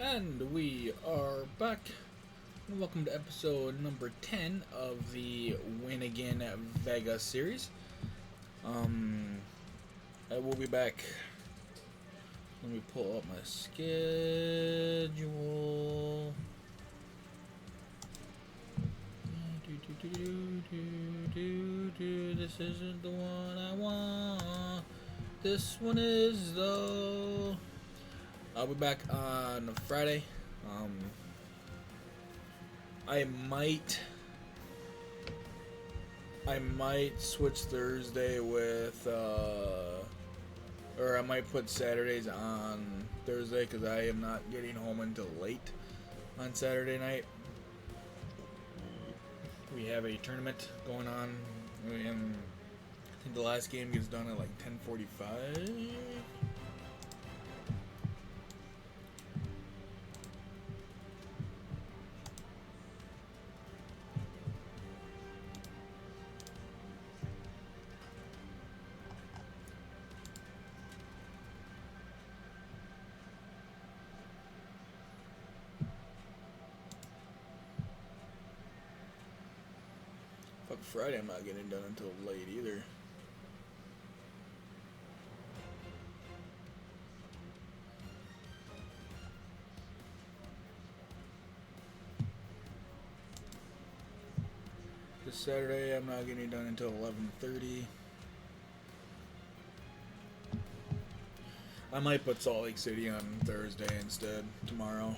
And we are back. Welcome to episode number 10 of the Win Again at Vegas series. I will be back. Let me pull up my schedule. This isn't the one I want. This one is though. I'll be back on Friday. I might switch Thursday with, or I might put Saturdays on Thursday because I am not getting home until late on Saturday night. We have a tournament going on, and I think the last game gets done at like 10:45. Fuck, Friday I'm not getting done until late either. This Saturday I'm not getting done until 11:30. I might put Salt Lake City on Thursday instead, tomorrow.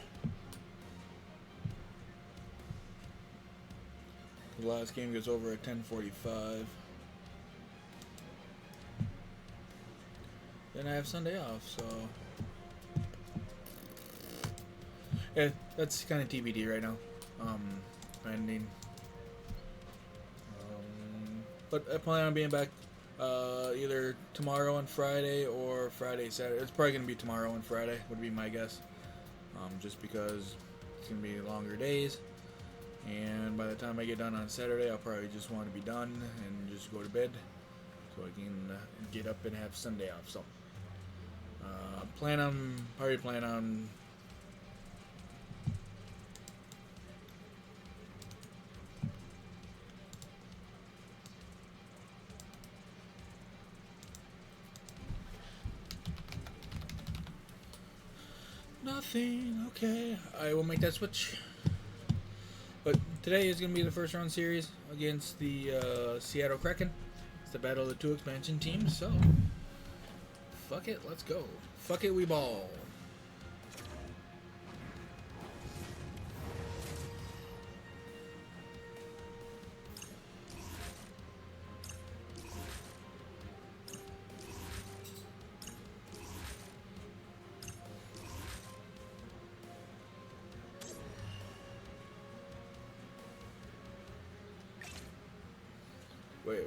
The last game gets over at 10:45. Then I have Sunday off, so yeah, that's kind of TBD right now. Pending. But I plan on being back either tomorrow and Friday or Friday, Saturday. It's probably gonna be tomorrow and Friday would be my guess. Just because it's gonna be longer days. And by the time I get done on Saturday, I'll probably just want to be done and just go to bed so I can get up and have Sunday off. So, plan on. Nothing. Okay, I will make that switch. But today is going to be the first round series against the Seattle Kraken. It's the battle of the two expansion teams, so fuck it, let's go. Fuck it, we ball. Wait.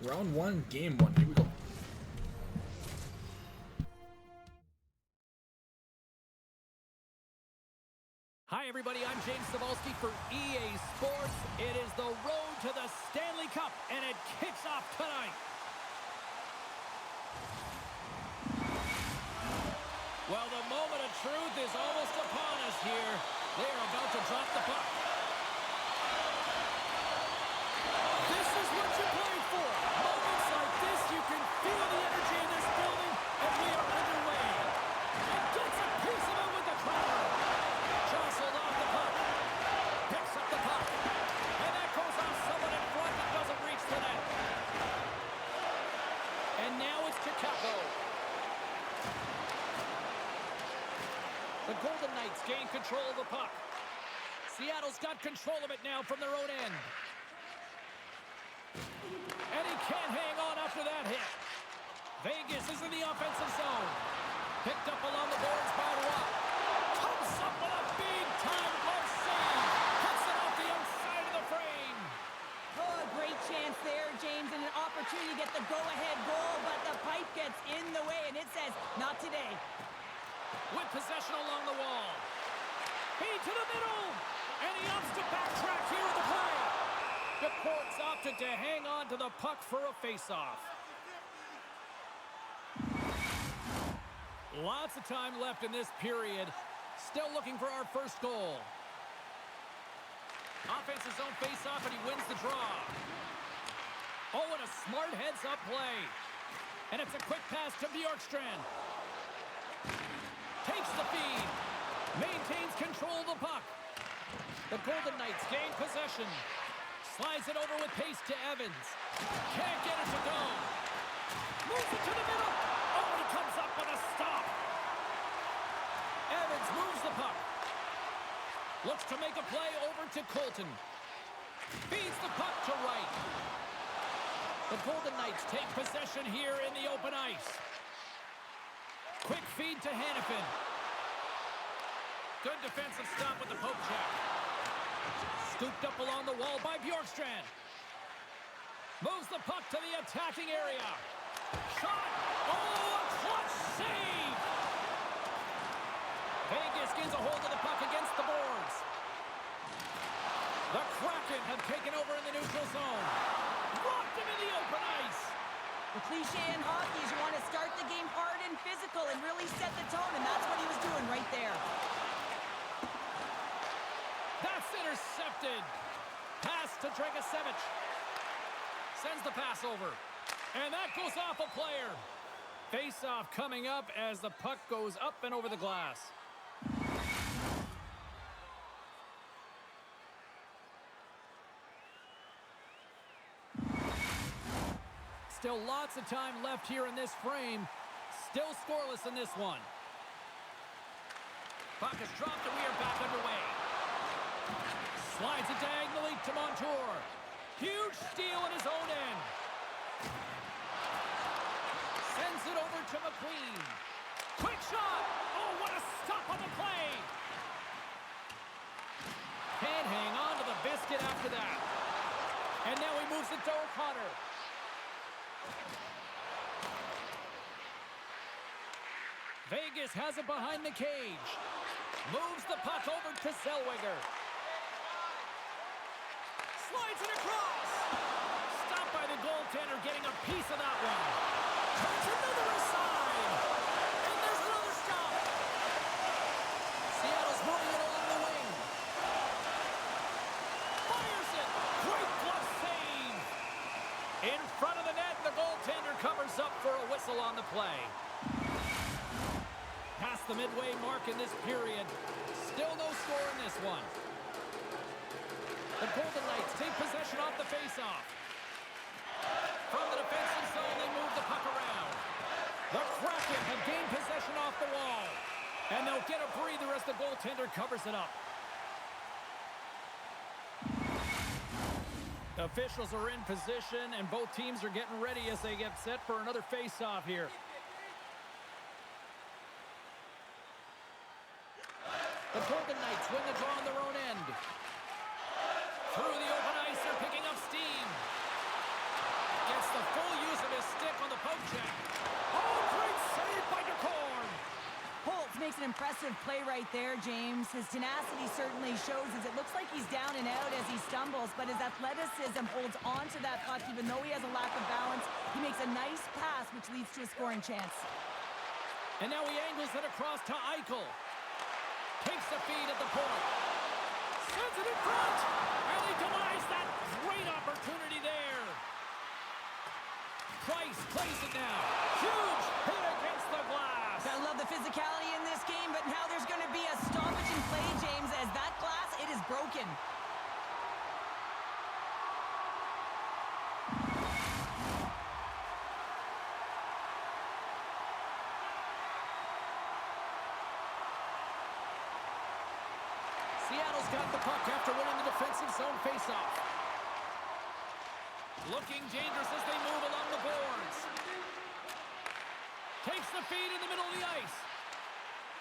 Round 1, game 1. Here we go. Hi everybody, I'm James Cebulski for EA Sports. It is the road to the Stanley Cup, and it kicks off tonight. Well, the moment of truth is almost upon us here. They are about to drop the puck. This is what you played for. Moments like this, you can feel the energy in this building, and we are underway. And gets a piece of it with the crowd. Jostled off the puck. Picks up the puck. And that goes off someone in front that doesn't reach the net. And now it's Chicago. The Golden Knights gain control of the puck. Seattle's got control of it now from their own end. And he can't hang on after that hit. Vegas is in the offensive zone. Picked up along the boards by Rock. Comes up with a big-time glove save. Cuts it off the outside of the frame. Oh, a great chance there, James, and an opportunity to get the go-ahead goal, but the pipe gets in the way, and it says, not today. With possession along the wall. Feed to the middle. And he opts to backtrack here with the play. The courts opted to hang on to the puck for a face-off. Lots of time left in this period. Still looking for our first goal. Offensive zone face-off, and he wins the draw. Oh, and a smart heads-up play. And it's a quick pass to Bjorkstrand. Takes the feed. Maintains control of the puck. The Golden Knights gain possession. Slides it over with pace to Evans. Can't get it to go. Moves it to the middle. Oh, he comes up with a stop. Evans moves the puck. Looks to make a play over to Colton. Feeds the puck to right. The Golden Knights take possession here in the open ice. Quick feed to Hannafin. Good defensive stop with the poke check. Scooped up along the wall by Bjorkstrand. Moves the puck to the attacking area. Shot! Oh, a clutch save! Vegas gets a hold of the puck against the boards. The Kraken have taken over in the neutral zone. Rocked him in the open ice. The cliche in hockey is you want to start the game hard and physical and really set the tone, and that's what he was doing right there. That's intercepted. Pass to Dragicevic. Sends the pass over. And that goes off a player. Face-off coming up as the puck goes up and over the glass. Still lots of time left here in this frame. Still scoreless in this one. Puck is dropped and we are back underway. Slides it diagonally to Montour. Huge steal in his own end. Sends it over to McQueen. Quick shot! Oh, what a stop on the play! Can't hang on to the biscuit after that. And now he moves it to O'Connor. Vegas has it behind the cage. Moves the puck over to Zellweger. Slides it across. Stopped by the goaltender, getting a piece of that one. Turns another aside. And there's another stop. Seattle's moving it along the wing. Fires it. Great glove save. In front of the net, the goaltender covers up for a whistle on the play. Past the midway mark in this period. Still no score in this one. The Golden Knights take possession off the faceoff. From the defensive zone, they move the puck around. The Kraken have gained possession off the wall. And they'll get a breather as the goaltender covers it up. The officials are in position, and both teams are getting ready as they get set for another faceoff here. The Golden Knights win the draw on their own end. Through the open ice, they're picking up steam. Gets the full use of his stick on the poke check. Oh, great save by DeCorn. Holtz makes an impressive play right there, James. His tenacity certainly shows as it looks like he's down and out as he stumbles, but his athleticism holds on to that puck even though he has a lack of balance. He makes a nice pass, which leads to a scoring chance. And now he angles it across to Eichel. Takes the feed at the point. Sends it in front. And he denies that great opportunity there. Price plays it now. Huge hit against the glass. I love the physicality in this game, but now there's going to be a stoppage in play, James, as that glass, it is broken. Seattle's got the puck after winning the defensive zone faceoff. Looking dangerous as they move along the boards. Takes the feed in the middle of the ice.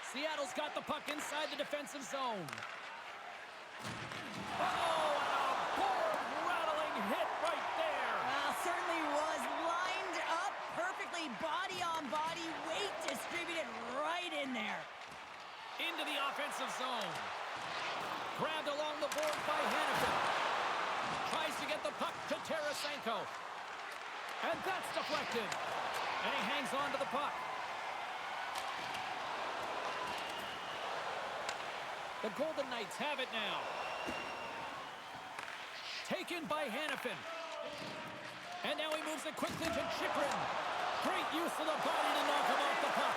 Seattle's got the puck inside the defensive zone. Oh, and a board-rattling hit right there. Certainly was lined up perfectly, body on body, weight distributed right in there. Into the offensive zone. Grabbed along the board by Hannafin. Tries to get the puck to Tarasenko. And that's deflected. And he hangs on to the puck. The Golden Knights have it now. Taken by Hannafin. And now he moves it quickly to Chychrun. Great use of the body to knock him off the puck.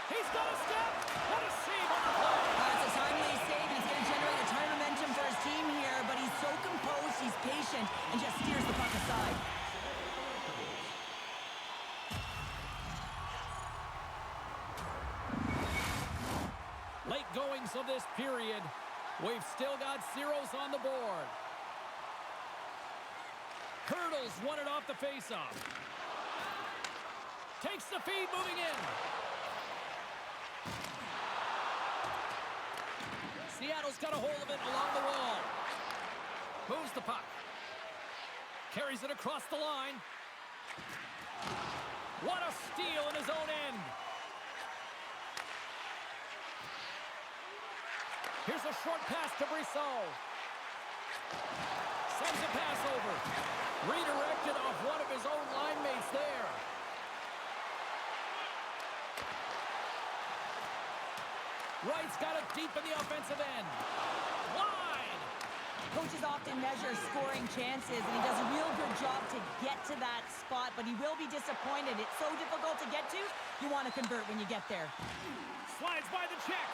He's got a step. What a save on the play. It's a timely save. He's going to generate a ton of momentum for his team here, but he's so composed, he's patient, and just steers the puck aside. Late goings of this period. We've still got zeros on the board. Hurdles won it off the faceoff. Takes the feed, moving in. Seattle's got a hold of it along the wall. Moves the puck. Carries it across the line. What a steal in his own end. Here's a short pass to Brissot. Sends a pass over. Redirected off one of his own line mates there. Wright's got it deep in the offensive end. Wide! Coaches often measure scoring chances, and he does a real good job to get to that spot, but he will be disappointed. It's so difficult to get to, you want to convert when you get there. Slides by the check.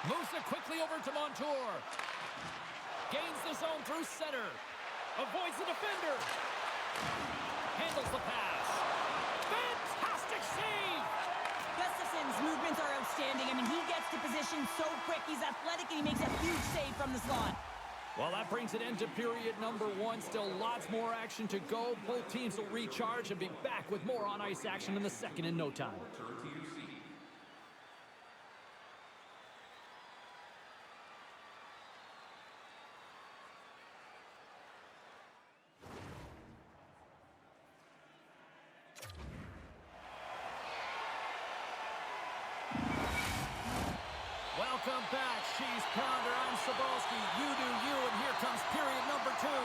Moves it quickly over to Montour. Gains the zone through center. Avoids the defender. Handles the pass. Fantastic save! Gustafson's movements are outstanding. I mean, he gets to position so quick. He's athletic, and he makes a huge save from the slot. Well, that brings it into period number one. Still lots more action to go. Both teams will recharge and be back with more on-ice action in the second in no time. Welcome back, Cheese Pounder. I'm Sabalski. You do you, and here comes period number two.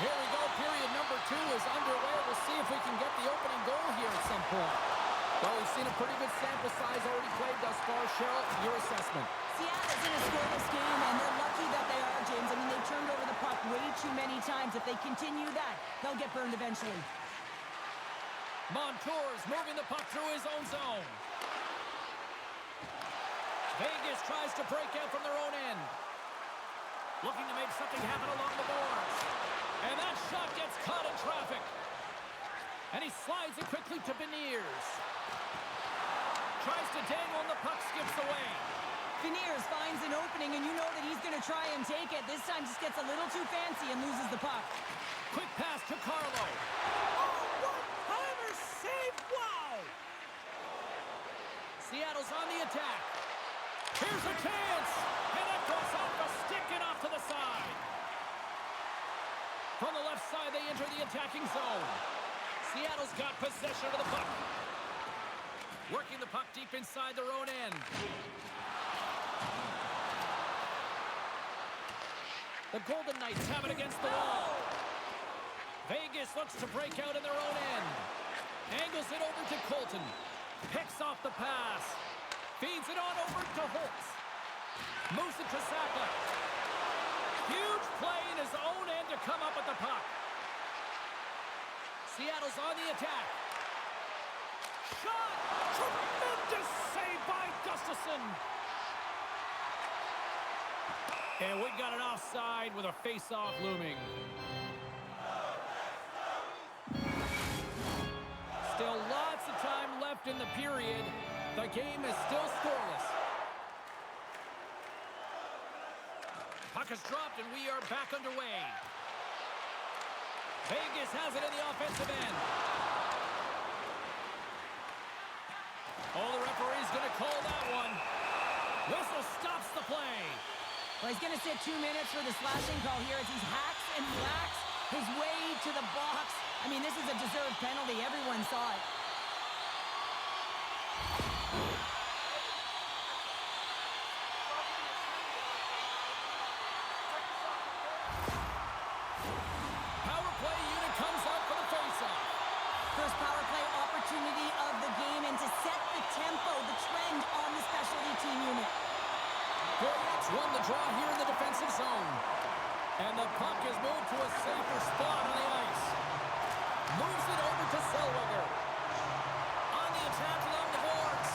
Here we go. Period number two is underway. We'll see if we can get the opening goal here at some point. Well, we've seen a pretty good sample size already played thus far. Cheryl, your assessment. Seattle's in a scoreless game, and they're lucky that they are, James. I mean, they've turned over the puck way too many times. If they continue that, they'll get burned eventually. Montour's moving the puck through his own zone. Vegas tries to break out from their own end. Looking to make something happen along the boards. And that shot gets caught in traffic. And he slides it quickly to Beniers. Tries to dangle and the puck skips away. Beniers finds an opening, and you know that he's going to try and take it. This time just gets a little too fancy and loses the puck. Quick pass to Carlo. Oh, one-timer save! Wow! Seattle's on the attack. Here's a chance! And that goes off the stick and off to the side. From the left side, they enter the attacking zone. Seattle's got possession of the puck. Working the puck deep inside their own end. The Golden Knights have it against the wall. Vegas looks to break out in their own end. Angles it over to Colton. Picks off the pass. Feeds it on over to Holtz. Moves it to Saka. Huge play in his own end to come up with the puck. Seattle's on the attack. Shot! Tremendous save by Gustafsson. And we got an offside with a face-off looming. Still lots of time left in the period. The game is still scoreless. Puck is dropped and we are back underway. Vegas has it in the offensive end. Oh, the referee's going to call that one. Whistle stops the play. Well, he's going to sit 2 minutes for the slashing call here as he hacks and whacks his way to the box. I mean, this is a deserved penalty. Everyone saw it. won the draw here in the defensive zone. And the puck is moved to a safer spot on the ice. Moves it over to Zellweger. On the attack along the boards.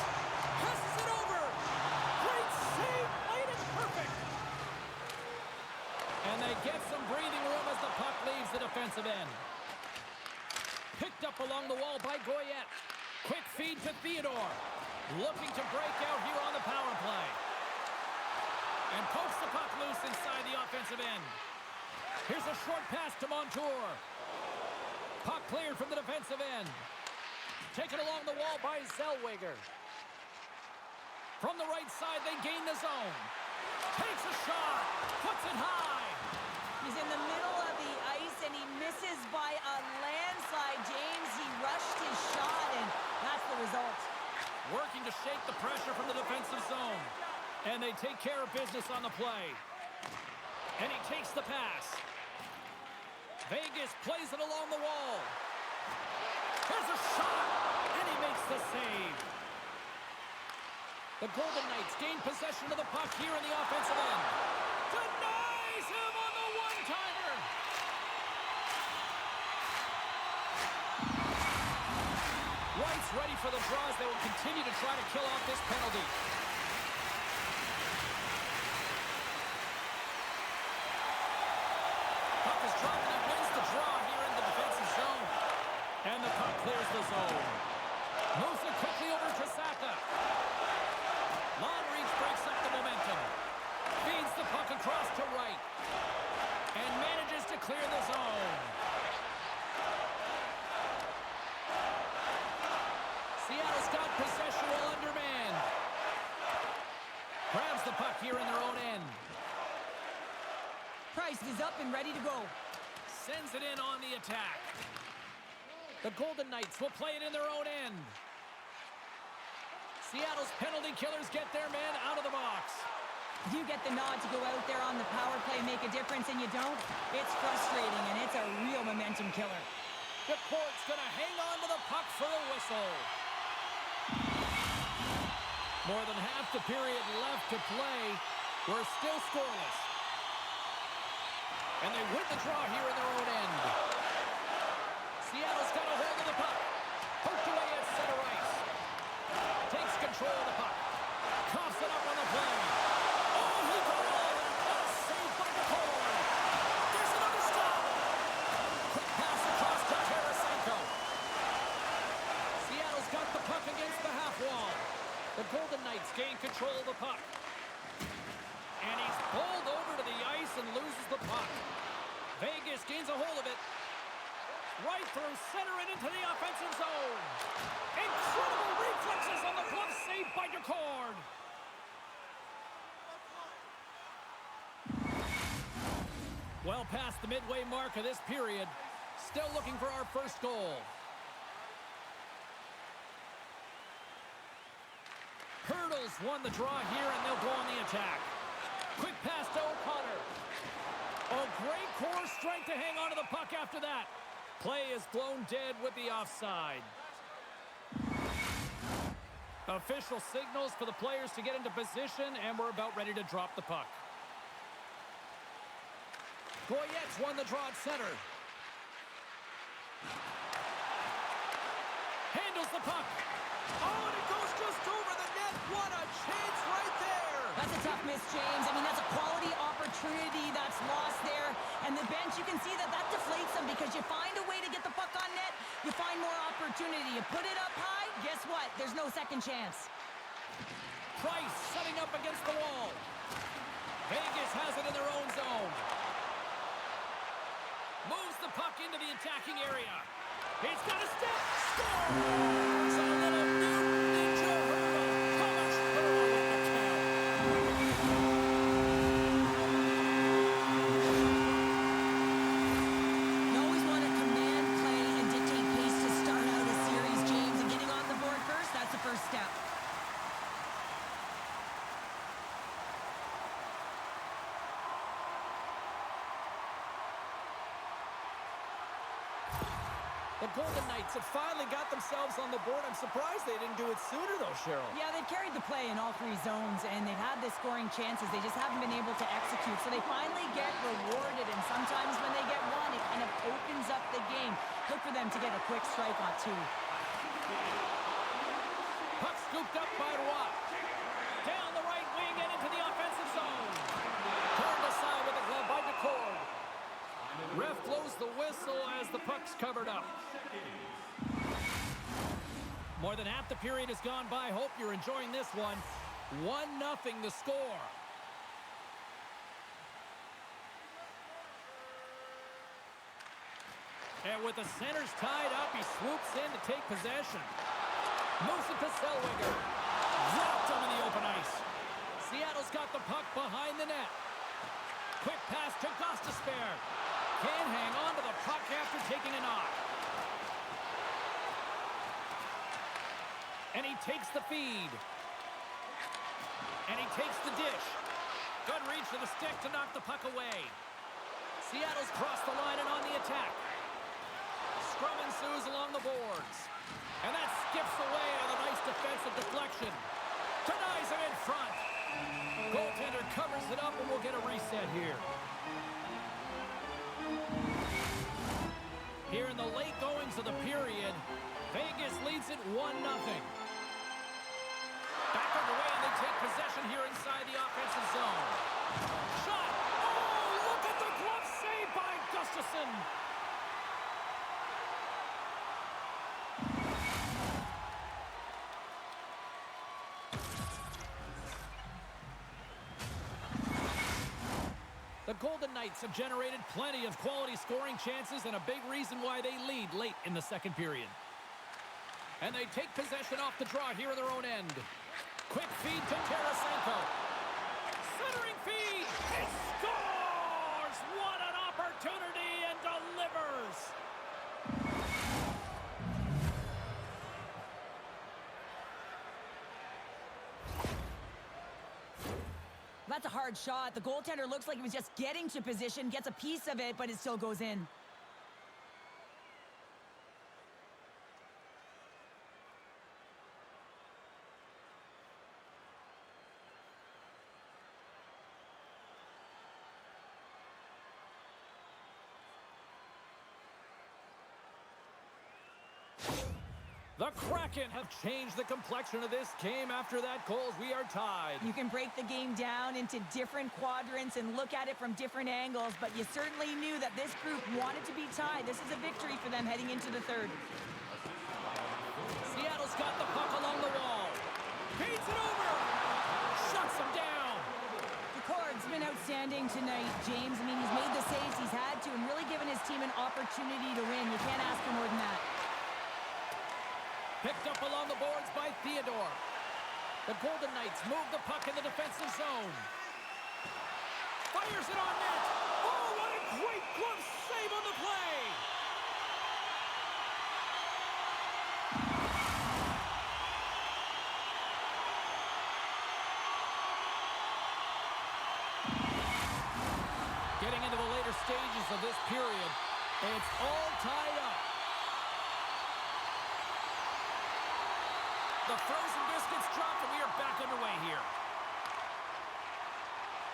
Passes it over. Great save. Played it perfect. And they get some breathing room as the puck leaves the defensive end. Picked up along the wall by Goyette. Quick feed to Theodore. Looking to break out here on the power play. And pokes the puck loose inside the offensive end. Here's a short pass to Montour. Puck cleared from the defensive end. Taken along the wall by Zellweger. From the right side, they gain the zone. Takes a shot. Puts it high. He's in the middle of the ice, and he misses by a landslide. James, he rushed his shot, and that's the result. Working to shake the pressure from the defensive zone. And they take care of business on the play. And he takes the pass. Vegas plays it along the wall. There's a shot, and he makes the save. The Golden Knights gain possession of the puck here in the offensive end. Denies him on the one-timer. White's ready for the draws. They will continue to try to kill off this penalty. Puck is dropped and he wins the draw here in the defensive zone. And the puck clears the zone. Moves it quickly over to Saka. Long reach breaks up the momentum. Feeds the puck across to right. And manages to clear the zone. Seattle's got possession while undermanned. Grabs the puck here in their own end. Price is up and ready to go. Sends it in on the attack. The Golden Knights will play it in their own end. Seattle's penalty killers get their man out of the box. You get the nod to go out there on the power play and make a difference, and you don't. It's frustrating, and it's a real momentum killer. The court's going to hang on to the puck for a whistle. More than half the period left to play. We're still scoreless. And they win the draw here in their own end. Seattle's got a hold of the puck. Poked away at center ice. Takes control of the puck. Coughs it up on the play. Oh, he got it all. What a save by the core. There's another stop. Quick pass across to Tarasenko. Seattle's got the puck against the half wall. The Golden Knights gain control of the puck. And he's bowled over to the ice and loses the puck. Vegas gains a hold of it. Right through center and into the offensive zone. Incredible reflexes on the glove save by Decord. Well past the midway mark of this period. Still looking for our first goal. Hurdles won the draw here, and they'll go on the attack. Quick pass to O'Connor. Oh, great core strength to hang on to the puck after that. Play is blown dead with the offside. Official signals for the players to get into position, and we're about ready to drop the puck. Goyette's won the draw at center. Handles the puck. Oh, and it goes just over the net. What a chance right there. That's a tough miss, James. I mean, that's a quality opportunity that's lost there. And the bench, you can see that deflates them because you find a way to get the puck on net, you find more opportunity. You put it up high, guess what? There's no second chance. Price setting up against the wall. Vegas has it in their own zone. Moves the puck into the attacking area. He's got a step. Scores! A little new ninja hurdle. How much hurdle in the count? You always want to command play and dictate pace to start out a series, James. And getting on the board first, that's the first step. The Golden Knights have finally got themselves on the board. I'm surprised they didn't do it sooner, though, Cheryl. Yeah, they've carried the play in all three zones, and they've had the scoring chances. They just haven't been able to execute. So they finally get rewarded, and sometimes when they get one, it kind of opens up the game. Look for them to get a quick strike on two. Puck scooped up by Roy. Down the right wing and into the offensive zone. Turned aside with a glove by DeCord. Ref blows the whistle as the puck's covered up. More than half the period has gone by. Hope you're enjoying this one. 1-0 the score. And with the centers tied up, he swoops in to take possession. Moves it to Zellweger. Wrapped him in the open ice. Seattle's got the puck behind the net. Quick pass to Gostisbehere. Can't hang on to the puck after taking a knock. And he takes the feed. And he takes the dish. Good reach to the stick to knock the puck away. Seattle's crossed the line and on the attack. Scrum ensues along the boards. And that skips away on a nice defensive deflection. Denies him in front. Goaltender covers it up and we'll get a reset here. Here in the late goings of the period, Vegas leads it 1-0. Back underway and they take possession here inside the offensive zone. Shot! Oh, look at the glove save by Gustafsson! The Golden Knights have generated plenty of quality scoring chances and a big reason why they lead late in the second period. And they take possession off the draw here in their own end. Quick feed to Tarasenko. Centering feed. He scores! What an opportunity and delivers! That's a hard shot. The goaltender looks like he was just getting to position, gets a piece of it, but it still goes in. The Kraken have changed the complexion of this game after that goal as we are tied. You can break the game down into different quadrants and look at it from different angles, but you certainly knew that this group wanted to be tied. This is a victory for them heading into the third. Seattle's got the puck along the wall. Paints it over. Shuts him down. DeCord's been outstanding tonight, James. I mean, he's made the saves he's had to and really given his team an opportunity to win. You can't ask for more than that. Picked up along the boards by Theodore. The Golden Knights move the puck in the defensive zone. Fires it on net. Oh, what a great glove save on the play. Getting into the later stages of this period, it's all tied up. The frozen biscuits drop, and we are back underway here.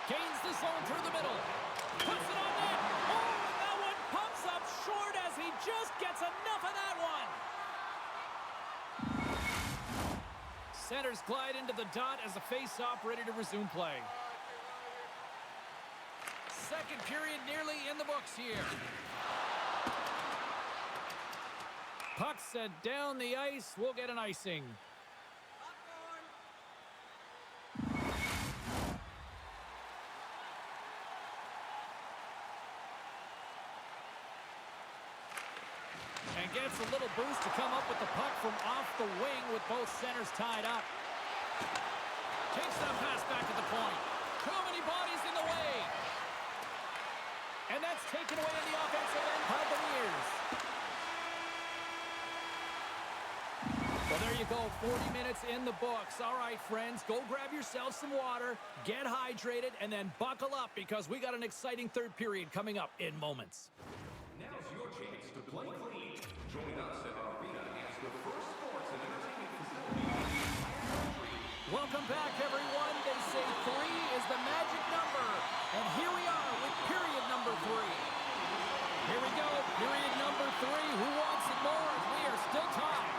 Gains the zone through the middle. Puts it on net. Oh, and that one pumps up short as he just gets enough of that one. Centers glide into the dot as the face-off ready to resume play. Second period nearly in the books here. Puck sent down the ice. We'll get an icing. And gets a little boost to come up with the puck from off the wing with both centers tied up. Takes that pass back at the point. Too many bodies in the way. And that's taken away in the offensive end by the Buccaneers. Well, there you go. 40 minutes in the books. All right, friends, go grab yourself some water, get hydrated, and then buckle up because we got an exciting third period coming up in moments. Now's your chance to play clean. Welcome back, everyone. They say 3 is the magic number. And here we are with period number 3. Here we go, period number 3. Who wants it more? We are still tied.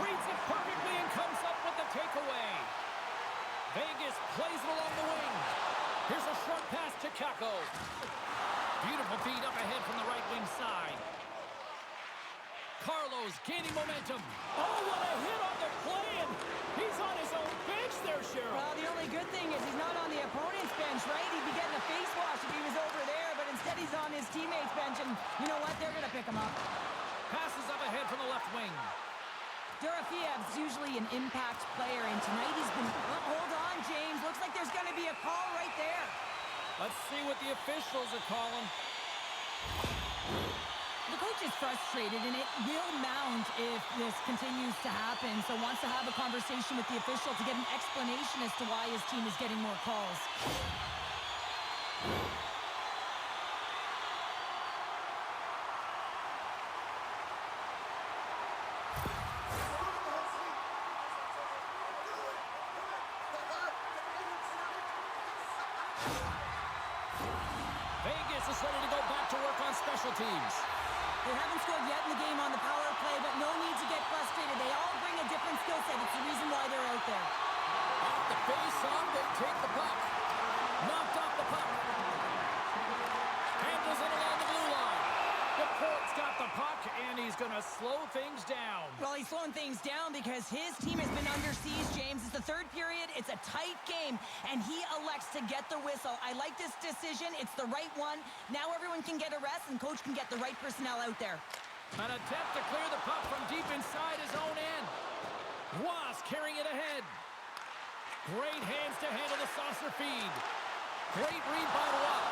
Reads it perfectly and comes up with the takeaway. Vegas plays it along the wing. Here's a short pass to Kako. Beautiful feed up ahead from the right wing side. Carlos gaining momentum. Oh, what a hit on the play, and he's on his own bench there, Cheryl. Well, the only good thing is he's not on the opponent's bench, right? He'd be getting a face wash if he was over there, but instead he's on his teammate's bench, and you know what? They're going to pick him up. Passes up ahead from the left wing. Dorofiev's usually an impact player, and tonight he's been... hold on, James. Looks like there's going to be a call right there. Let's see what the officials are calling. The coach is frustrated, and it will mount if this continues to happen, so wants to have a conversation with the official to get an explanation as to why his team is getting more calls. Vegas is ready to go back to work on special teams. They haven't scored yet in the game on the power play, but no need to get frustrated. They all bring a different skill set. It's the reason why they're out there. Off the face-off, they take the puck. Knocked off the puck. Handles it along the blue line. DePort's got the puck, and he's going to slow things down. Well, he's slowing things down because his team has been under siege, James. It's the third period. It's a tight game, and he elects to get the whistle. I like this decision. It's the right one. Now everyone can get a rest, and coach can get the right personnel out there. An attempt to clear the puck from deep inside his own end. Was carrying it ahead. Great hands to handle the saucer feed. Great read by Watt.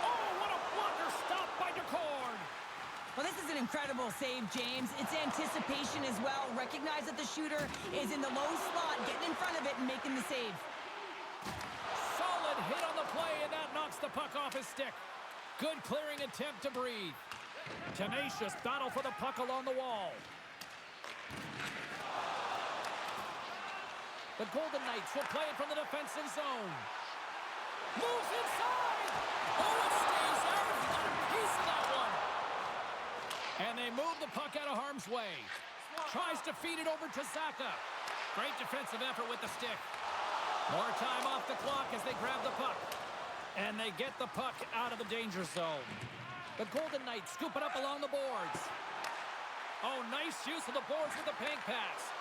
Oh, what a blocker stop by DeCord. Well, this is an incredible save, James. It's anticipation as well. Recognize that the shooter is in the low slot, getting in front of it and making the save. Solid hit on the play, and that knocks the puck off his stick. Good clearing attempt to breathe. Tenacious battle for the puck along the wall. The Golden Knights will play it from the defensive zone. Moves inside! Oh, it stays out! He got a piece of that one! And they move the puck out of harm's way. Tries to feed it over to Zaka. Great defensive effort with the stick. More time off the clock as they grab the puck. And they get the puck out of the danger zone. The Golden Knights scoop it up along the boards. Oh, nice use of the boards with the bank pass.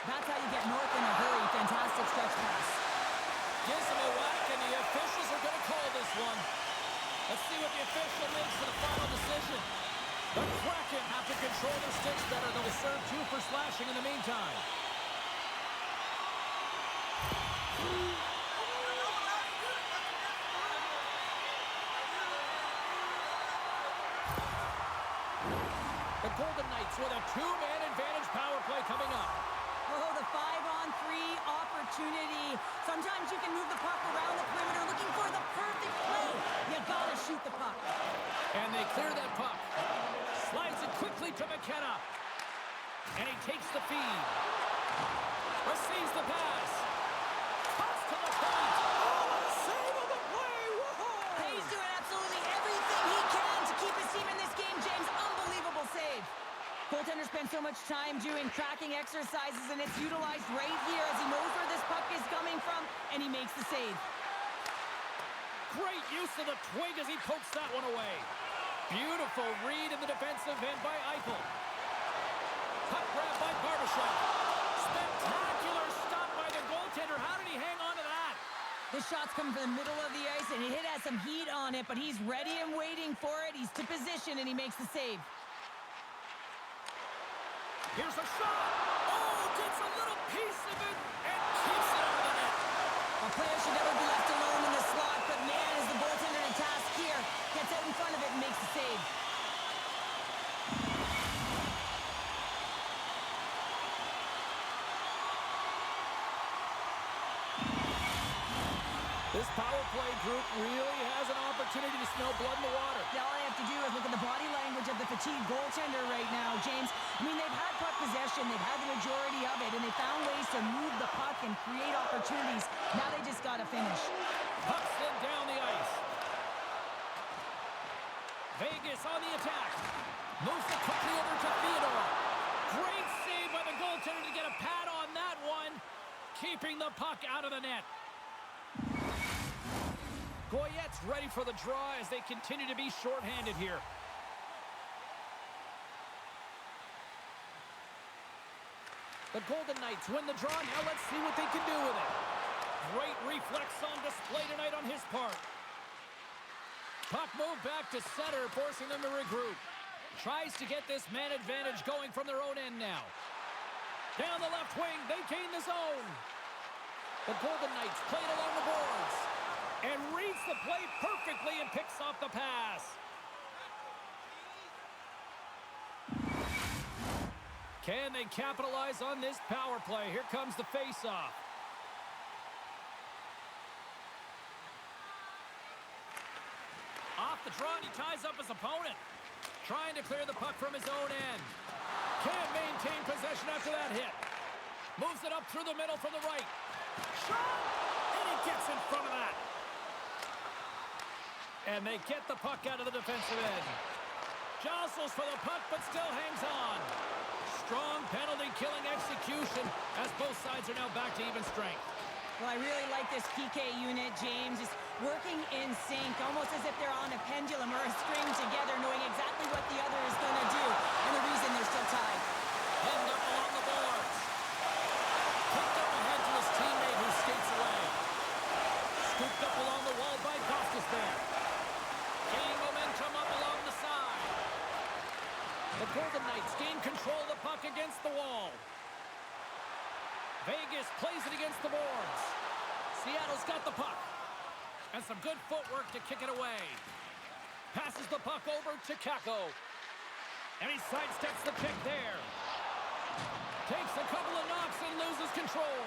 That's how you get north in a hurry. Fantastic stretch pass. Gives him a whack, and the officials are going to call this one. Let's see what the official makes for the final decision. The Kraken have to control their sticks better. They'll serve 2 for slashing in the meantime. The Golden Knights with a 2-man advantage power play coming up. Oh, the 5-on-3 opportunity. Sometimes you can move the puck around the perimeter looking for the perfect play. You gotta shoot the puck. And they clear that puck. Slides it quickly to McKenna. And he takes the feed. Receives the pass. Cuts to the point. Oh, a save of the play. Whoa! He's doing absolutely everything he can to keep his team in this game, James. Unbelievable save. Goaltenders spend so much time doing tracking exercises, and it's utilized right here as he knows where this puck is coming from, and he makes the save. Great use of the twig as he pokes that one away. Beautiful read in the defensive end by Eichel. Puck grab by Barbashev. Spectacular stop by the goaltender. How did he hang on to that? This shot's coming from the middle of the ice, and it has some heat on it, but he's ready and waiting for it. He's to position, and he makes the save. Here's a shot. Oh, gets a little piece of it and keeps it out of the net. A player should never be left alone in the slot, but man, is the goaltender in task here. Gets out in front of it and makes the save. This power play group really has an opportunity to smell blood in the water. Yeah, all I have to do is look at the body language of the fatigued goaltender right now, James. I mean, they've had puck possession, they've had the majority of it, and they found ways to move the puck and create opportunities. Now they just got to finish. Puck slid down the ice. Vegas on the attack. Moves it quickly over to Theodore. Great save by the goaltender to get a pad on that one. Keeping the puck out of the net. Goyette's ready for the draw as they continue to be shorthanded here. The Golden Knights win the draw. Now let's see what they can do with it. Great reflex on display tonight on his part. Puck moved back to center, forcing them to regroup. Tries to get this man advantage going from their own end now. Down the left wing, they gain the zone. The Golden Knights play it along the boards. And reads the play perfectly and picks off the pass. Can they capitalize on this power play? Here comes the face-off. Off the draw, and he ties up his opponent. Trying to clear the puck from his own end. Can't maintain possession after that hit. Moves it up through the middle from the right. Shot! And he gets in front of that. And they get the puck out of the defensive end. Jostles for the puck, but still hangs on. Strong penalty-killing execution as both sides are now back to even strength. Well, I really like this PK unit, James. Just working in sync, almost as if they're on a pendulum or a string together, knowing exactly what the other is going to do, and the reason they're still tied. Pinned up along the boards. Picked up ahead to his teammate who skates away. Scooped up along the wall by Costas there. Gaining momentum up along the side. The Golden Knights gain control of the puck against the wall. Vegas plays it against the boards. Seattle's got the puck. And some good footwork to kick it away. Passes the puck over to Kako. And he sidesteps the pick there. Takes a couple of knocks and loses control.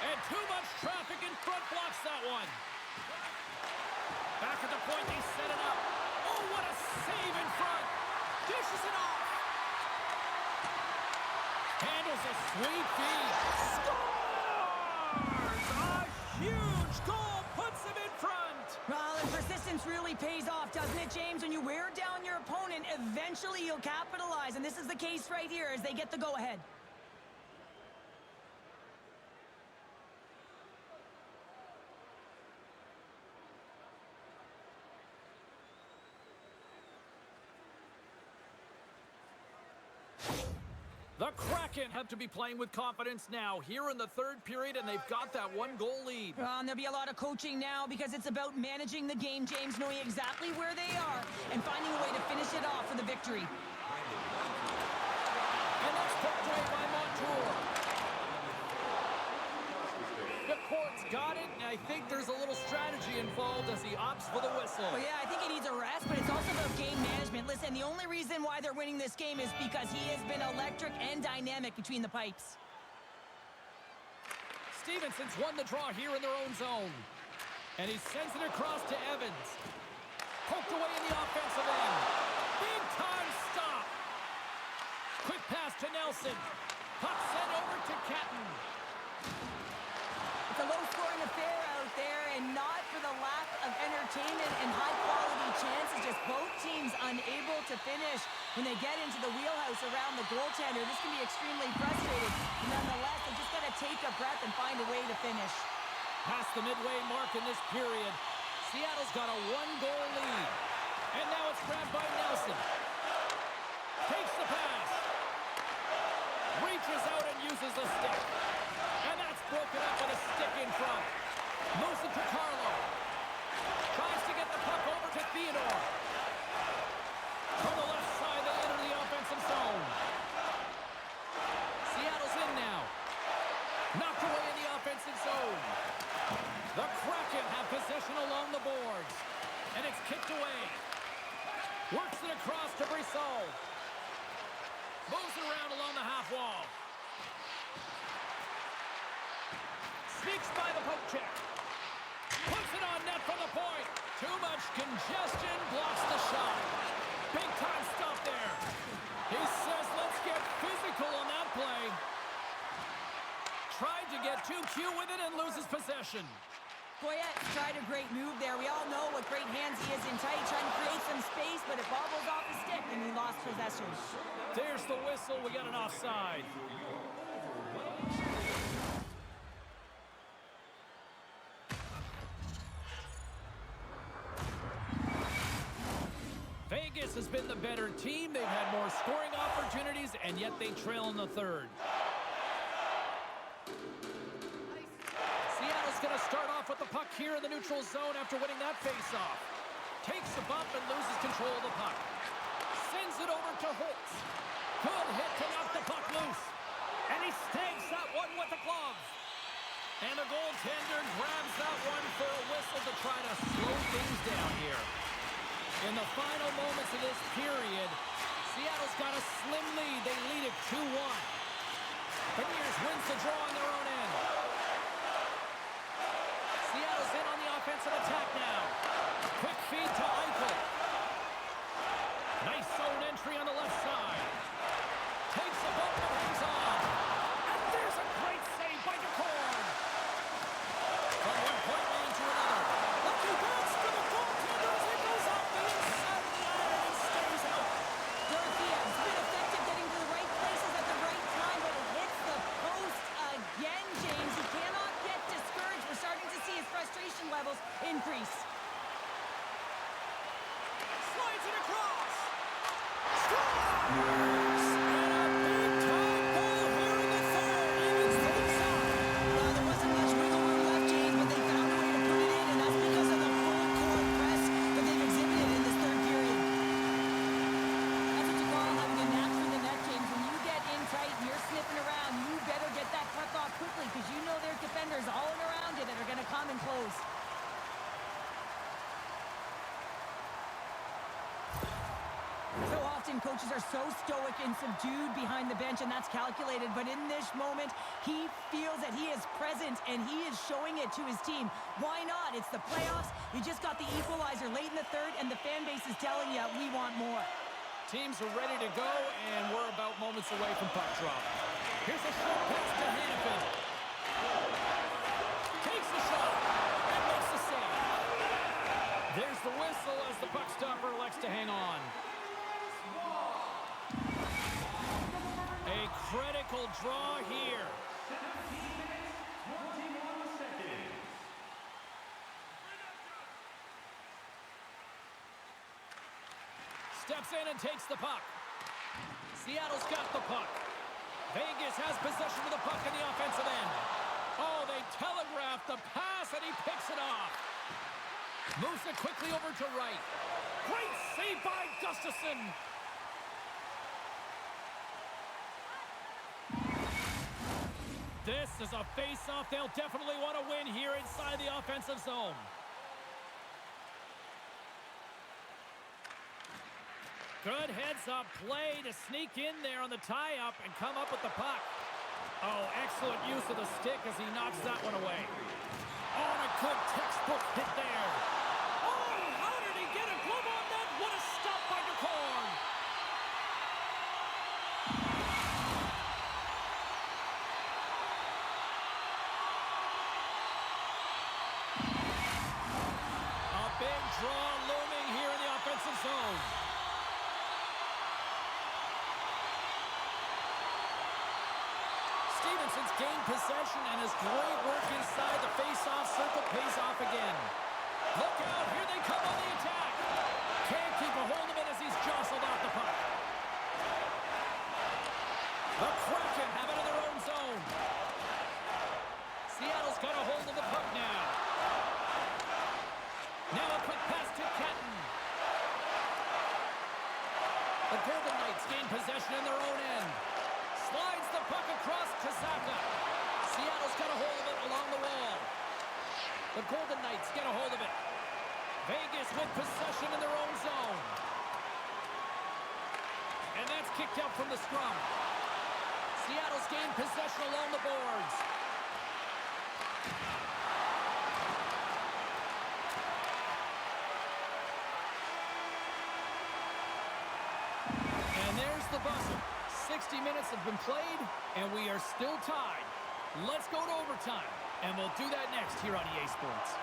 And too much traffic in front blocks that one. Back at the point, they set it up. Oh, what a save in front. Dishes it off. Handles a sweet feed. Scores! A huge goal puts him in front. Well, and persistence really pays off, doesn't it, James? When you wear down your opponent, eventually you'll capitalize. And this is the case right here as they get the go-ahead. The Kraken have to be playing with confidence now here in the third period, and they've got that one-goal lead. And there'll be a lot of coaching now because it's about managing the game, James, knowing exactly where they are and finding a way to finish it off for the victory. And that's poked away by Montour. The court's got it, and I think there's a little strategy involved as he opts for the whistle. Well, yeah, I think he needs a rest, but it's also about game management. Listen, the only reason why they're winning this game is because he has been electric and dynamic between the pipes. Stevenson's won the draw here in their own zone. And he sends it across to Evans. Poked away in the offensive end. Big time stop. Quick pass to Nelson. Puck sent over to Catton. It's a low-scoring affair out there, and not for the lack of entertainment and high-quality chances. Just both teams unable to finish when they get into the wheelhouse around the goaltender. This can be extremely frustrating. Nonetheless, they just got to take a breath and find a way to finish. Past the midway mark in this period, Seattle's got a one-goal lead. And now it's grabbed by Nelson. Takes the pass. Reaches out and uses the stick. And that's broken up with a stick in front. Moves it to Carlo. Tries to get the puck over to Theodore. From the left side, they enter the offensive zone. Seattle's in now. Knocked away in the offensive zone. The Kraken have possession along the boards. And it's kicked away. Works it across to Brissot. Moves it around along the half wall. Sneaks by the poke check. Puts it on net from the point. Too much congestion blocks the shot. Big time stop there. He says, let's get physical on that play. Tried to get too cute with it and loses possession. Goyette tried a great move there. We all know what great hands he is in tight, trying to create some space, but it bobbles off the stick and he lost possession. There's the whistle. We got an offside. Vegas has been the better team. They've had more scoring opportunities, and yet they trail in the third. Seattle's going to start off with the puck here in the neutral zone after winning that faceoff. Takes a bump and loses control of the puck. Sends it over to Holtz. Good hit to knock the puck loose. And he snags that one with the gloves. And the goaltender grabs that one for a whistle to try to slow things down here. In the final moments of this period, Seattle's got a slim lead. They lead it 2-1. Beniers wins the draw on their own end. Seattle's in on the offensive attack now. Quick feed to Eichel. Nice zone entry on the left side. Takes a bump and hangs on. And there's a great save by DeCorn. From one point man to another. Lucky bounce to the goaltender as he goes off the inside of the iron and stays out. Dorothea's been effective getting to the right places at the right time, but it hits the post again, James. He cannot get discouraged. We're starting to see his frustration levels increase. Slides it across. Scores! And a big-time goal here in the third. Evans things up. Well, there wasn't much wiggle room left, James, but they found a way to put it in, and that's because of the full court press that they've exhibited in this third period. That's what you call having a knack for the net, James. When you get in tight and you're sniffing around, you better get that puck off quickly because you know there's defenders all around it that are going to come and close. So often coaches are so stoic and subdued behind the bench, and that's calculated. But in this moment, he feels that he is present, and he is showing it to his team. Why not? It's the playoffs. You just got the equalizer late in the third, and the fan base is telling you, we want more. Teams are ready to go, and we're about moments away from puck drop. Here's a short pass to Hannafin. Takes the shot and makes the save. There's the whistle as the puck stopper elects to hang on. A critical draw here. Steps in and takes the puck. Seattle's got the puck. Vegas has possession of the puck in the offensive end. Oh, they telegraphed the pass, and he picks it off. Moves it quickly over to right. Great save by Gustafsson. This is a face-off they'll definitely want to win here inside the offensive zone. Good heads-up play to sneak in there on the tie-up and come up with the puck. Oh, excellent use of the stick as he knocks that one away. Oh, and a good textbook hit there. Oh, how did he get a glove on that? What a stop by DeCorn. A big draw looming here in the offensive zone. Stevenson's gained possession, and his great work inside the face-off circle pays off again. Look out, here they come on the attack. Can't keep a hold of it as he's jostled off the puck. The Kraken have it in their own zone. Seattle's got a hold of the puck now. Now a quick pass to Kenton. The Golden Knights gain possession in their own end. Slides the puck across Kazaka. Seattle's got a hold of it along the wall. The Golden Knights get a hold of it. Vegas with possession in their own zone. And that's kicked out from the scrum. Seattle's gained possession along the boards. the buzzer. 60 minutes have been played, and we are still tied. Let's go to overtime, and we'll do that next here on EA Sports.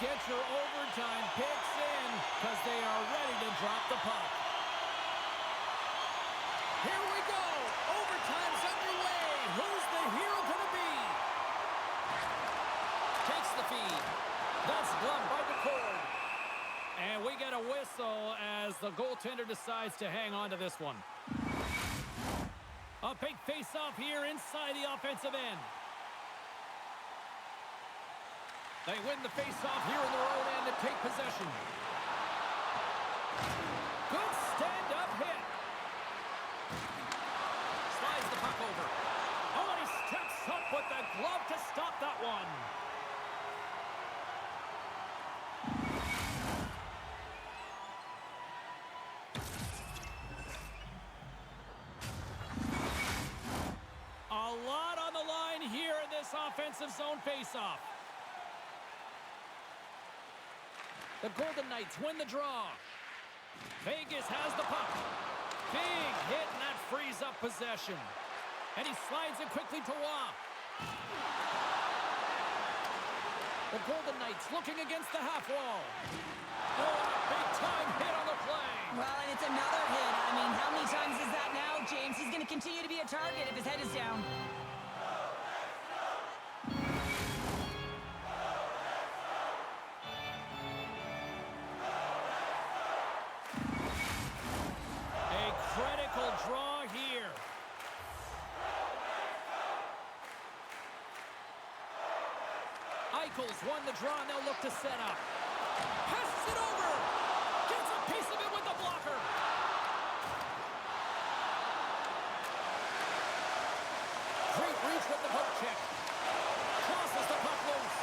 Get your overtime picks in, because they are ready to drop the puck. Here we go. Overtime's underway. Who's the hero going to be? Takes the feed. That's gloved by the cord. And we get a whistle as the goaltender decides to hang on to this one. A big face-off here inside the offensive end. They win the face-off here in their own end to take possession. Good stand-up hit. Slides the puck over. Oh, and he steps up with the glove to stop that one. A lot on the line here in this offensive zone face-off. The Golden Knights win the draw. Vegas has the puck. Big hit, and that frees up possession. And he slides it quickly to Waugh. The Golden Knights looking against the half wall. Oh, a big-time hit on the play. Well, and it's another hit. I mean, how many times is that now, James? He's going to continue to be a target if his head is down. Critical draw here. Eichel's won the draw, and they'll look to set up. Passes it over. Gets a piece of it with the blocker. Great reach with the poke check. Crosses the puck loose.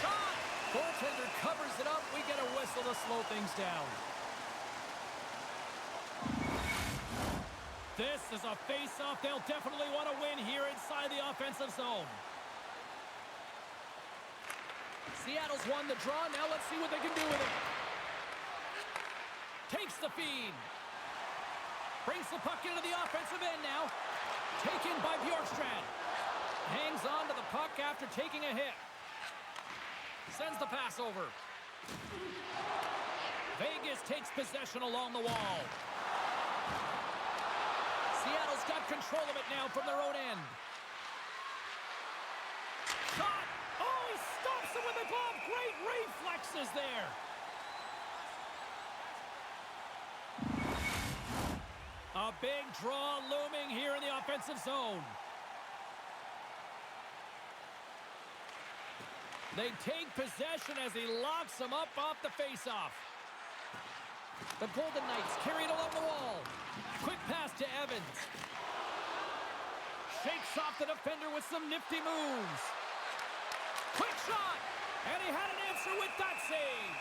Shot. Goaltender covers it up. We get a whistle to slow things down. This is a face-off they'll definitely want to win here inside the offensive zone. Seattle's won the draw. Now let's see what they can do with it. Takes the feed. Brings the puck into the offensive end now. Taken by Bjorkstrand. Hangs on to the puck after taking a hit. Sends the pass over. Vegas takes possession along the wall. Seattle's got control of it now from their own end. Shot! Oh, he stops it with the glove. Great reflexes there. A big draw looming here in the offensive zone. They take possession as he locks them up off the faceoff. The Golden Knights carry it along the wall. Quick pass to Evans. Shakes off the defender with some nifty moves. Quick shot! And he had an answer with that save.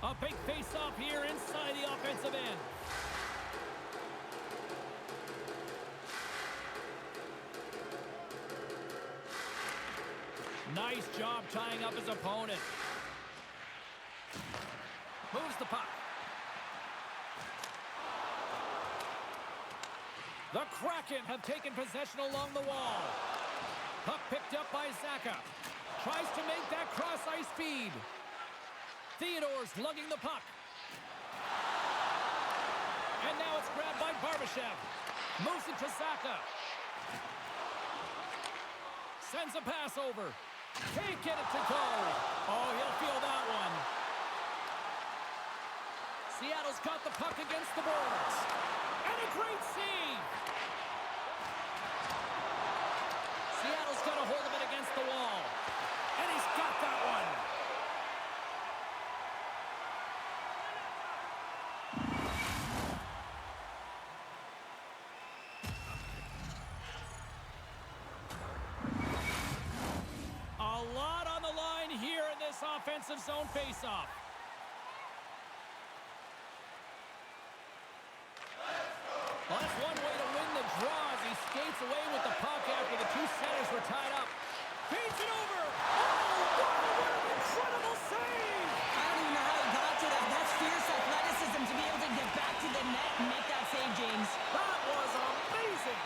A big face-off here inside the offensive end. Nice job tying up his opponent. Moves the puck. The Kraken have taken possession along the wall. Puck picked up by Zaka. Tries to make that cross-ice feed. Theodore's lugging the puck. And now it's grabbed by Barbashev. Moves it to Zaka. Sends a pass over. Can't get it to go. Oh, he'll feel that one. Seattle's got the puck against the boards. And a great save. Seattle's got a hold of it against the wall. And he's got that one. A lot on the line here in this offensive zone faceoff. Well, that's one way to win the draw as he skates away with the puck after the two centers were tied up. Feeds it over. Oh, what an incredible save! I don't even know how he got to that. That's fierce athleticism to be able to get back to the net and make that save, James. That was amazing.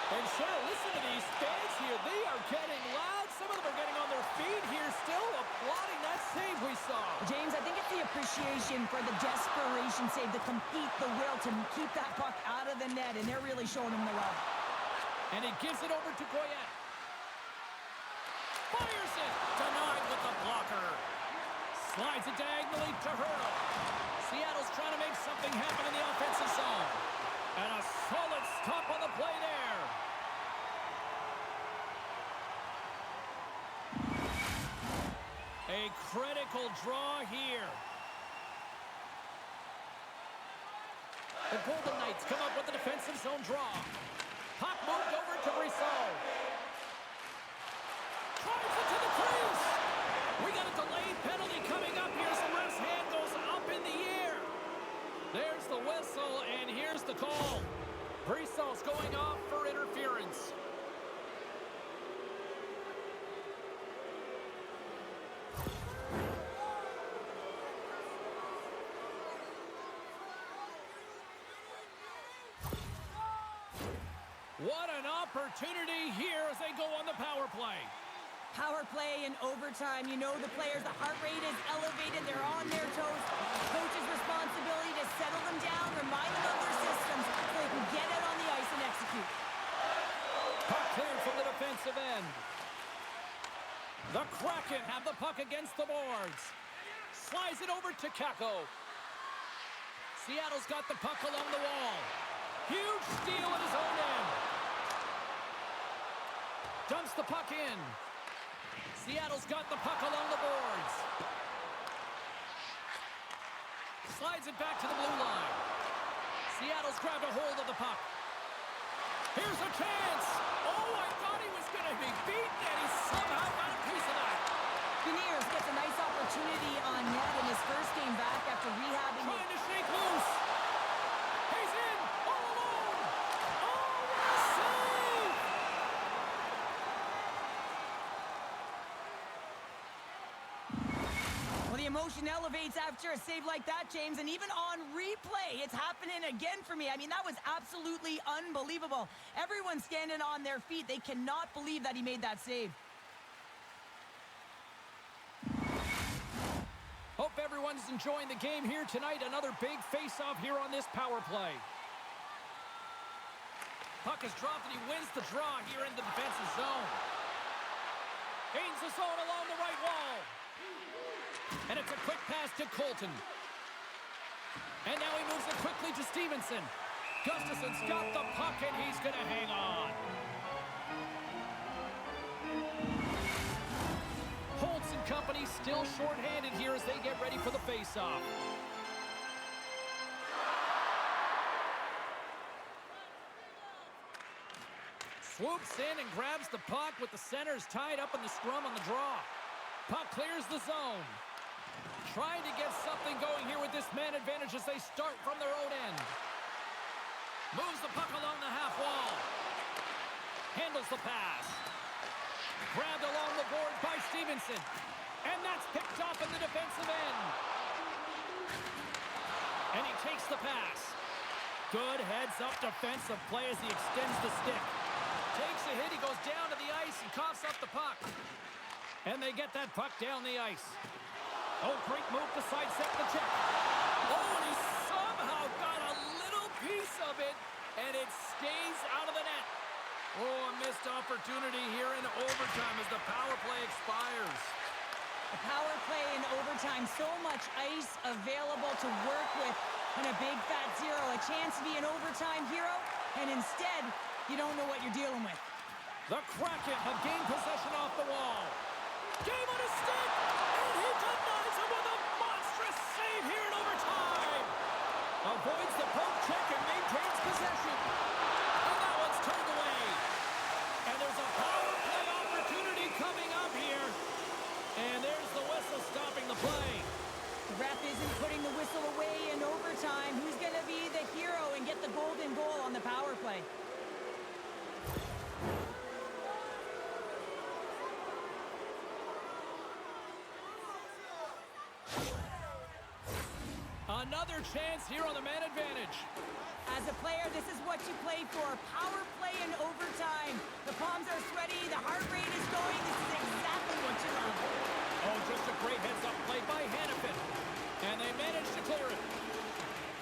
And sure, listen to these fans here. They are getting loud. Some of them are getting on their feet here still, applauding that save we saw. James, I think it's the appreciation for the desperation save, the compete, the will to keep that puck out of the net, and they're really showing him the love. And he gives it over to Goyette. Fires it. Denied with the blocker. Slides it diagonally to Hurdle. Seattle's trying to make something happen in the offensive zone. And a solid stop on the play there. A critical draw here. The Golden Knights come up with a defensive zone draw. Puck moved over to Brissot. Drives it to the crease. We got a delayed penalty coming up here. So ref's hand goes up in the air. There's the whistle, and here's the call. Brissot's going off for interference. What an opportunity here as they go on the power play. Power play and overtime. You know the players, the heart rate is elevated. They're on their toes. Coach's responsibility to settle them down, remind them of their systems so they can get out on the ice and execute. Puck cleared from the defensive end. The Kraken have the puck against the boards. Slides it over to Kako. Seattle's got the puck along the wall. Huge steal at his own end. Dumps the puck in. Seattle's got the puck along the boards. Slides it back to the blue line. Seattle's grabbed a hold of the puck. Here's a chance. Oh, I thought he was going to be beaten, and he somehow got a piece of that. Beniers gets a nice opportunity on net in his first game back after rehabbing. Trying to shake loose. He's in all alone. Oh, what a save! Well, the emotion elevates after a save like that, James, and even on replay, it's happening again for me. I mean, that was absolutely unbelievable. Everyone's standing on their feet. They cannot believe that he made that save. Hope everyone's enjoying the game here tonight. Another big face-off here on this power play. Puck is dropped and he wins the draw here in the defensive zone. Gains the zone along the right wall. And it's a quick pass to Colton. And now he moves it quickly to Stevenson. Gustafson's got the puck and he's going to hang on. Holtz and company still shorthanded here as they get ready for the face-off. Swoops in and grabs the puck with the centers tied up in the scrum on the draw. Puck clears the zone. Trying to get something going here with this man advantage as they start from their own end. Moves the puck along the half wall. Handles the pass. Grabbed along the board by Stevenson. And that's picked off in the defensive end. And he takes the pass. Good heads-up defensive play as he extends the stick. Takes a hit, he goes down to the ice and coughs up the puck. And they get that puck down the ice. Oh, great move to sidestep the check. Oh, and he somehow got a little piece of it, and it stays out of the net. Oh, a missed opportunity here in overtime as the power play expires. The power play in overtime, so much ice available to work with in a big fat zero. A chance to be an overtime hero, and instead, you don't know what you're dealing with. The Kraken have gained possession off the wall. Game on his stick, and he denies him with a monstrous save here in overtime. Avoids the poke check and maintains possession. And that one's turned away. And there's a power play opportunity coming up here. And there's the whistle stopping the play. The ref isn't putting the whistle away in overtime. Who's going to be the hero and get the golden goal on the Another chance here on the man advantage. As a player, this is what you play for. Power play in overtime. The palms are sweaty. The heart rate is going. This is exactly what you love. Oh, just a great heads-up play by Hannafin. And they managed to clear it.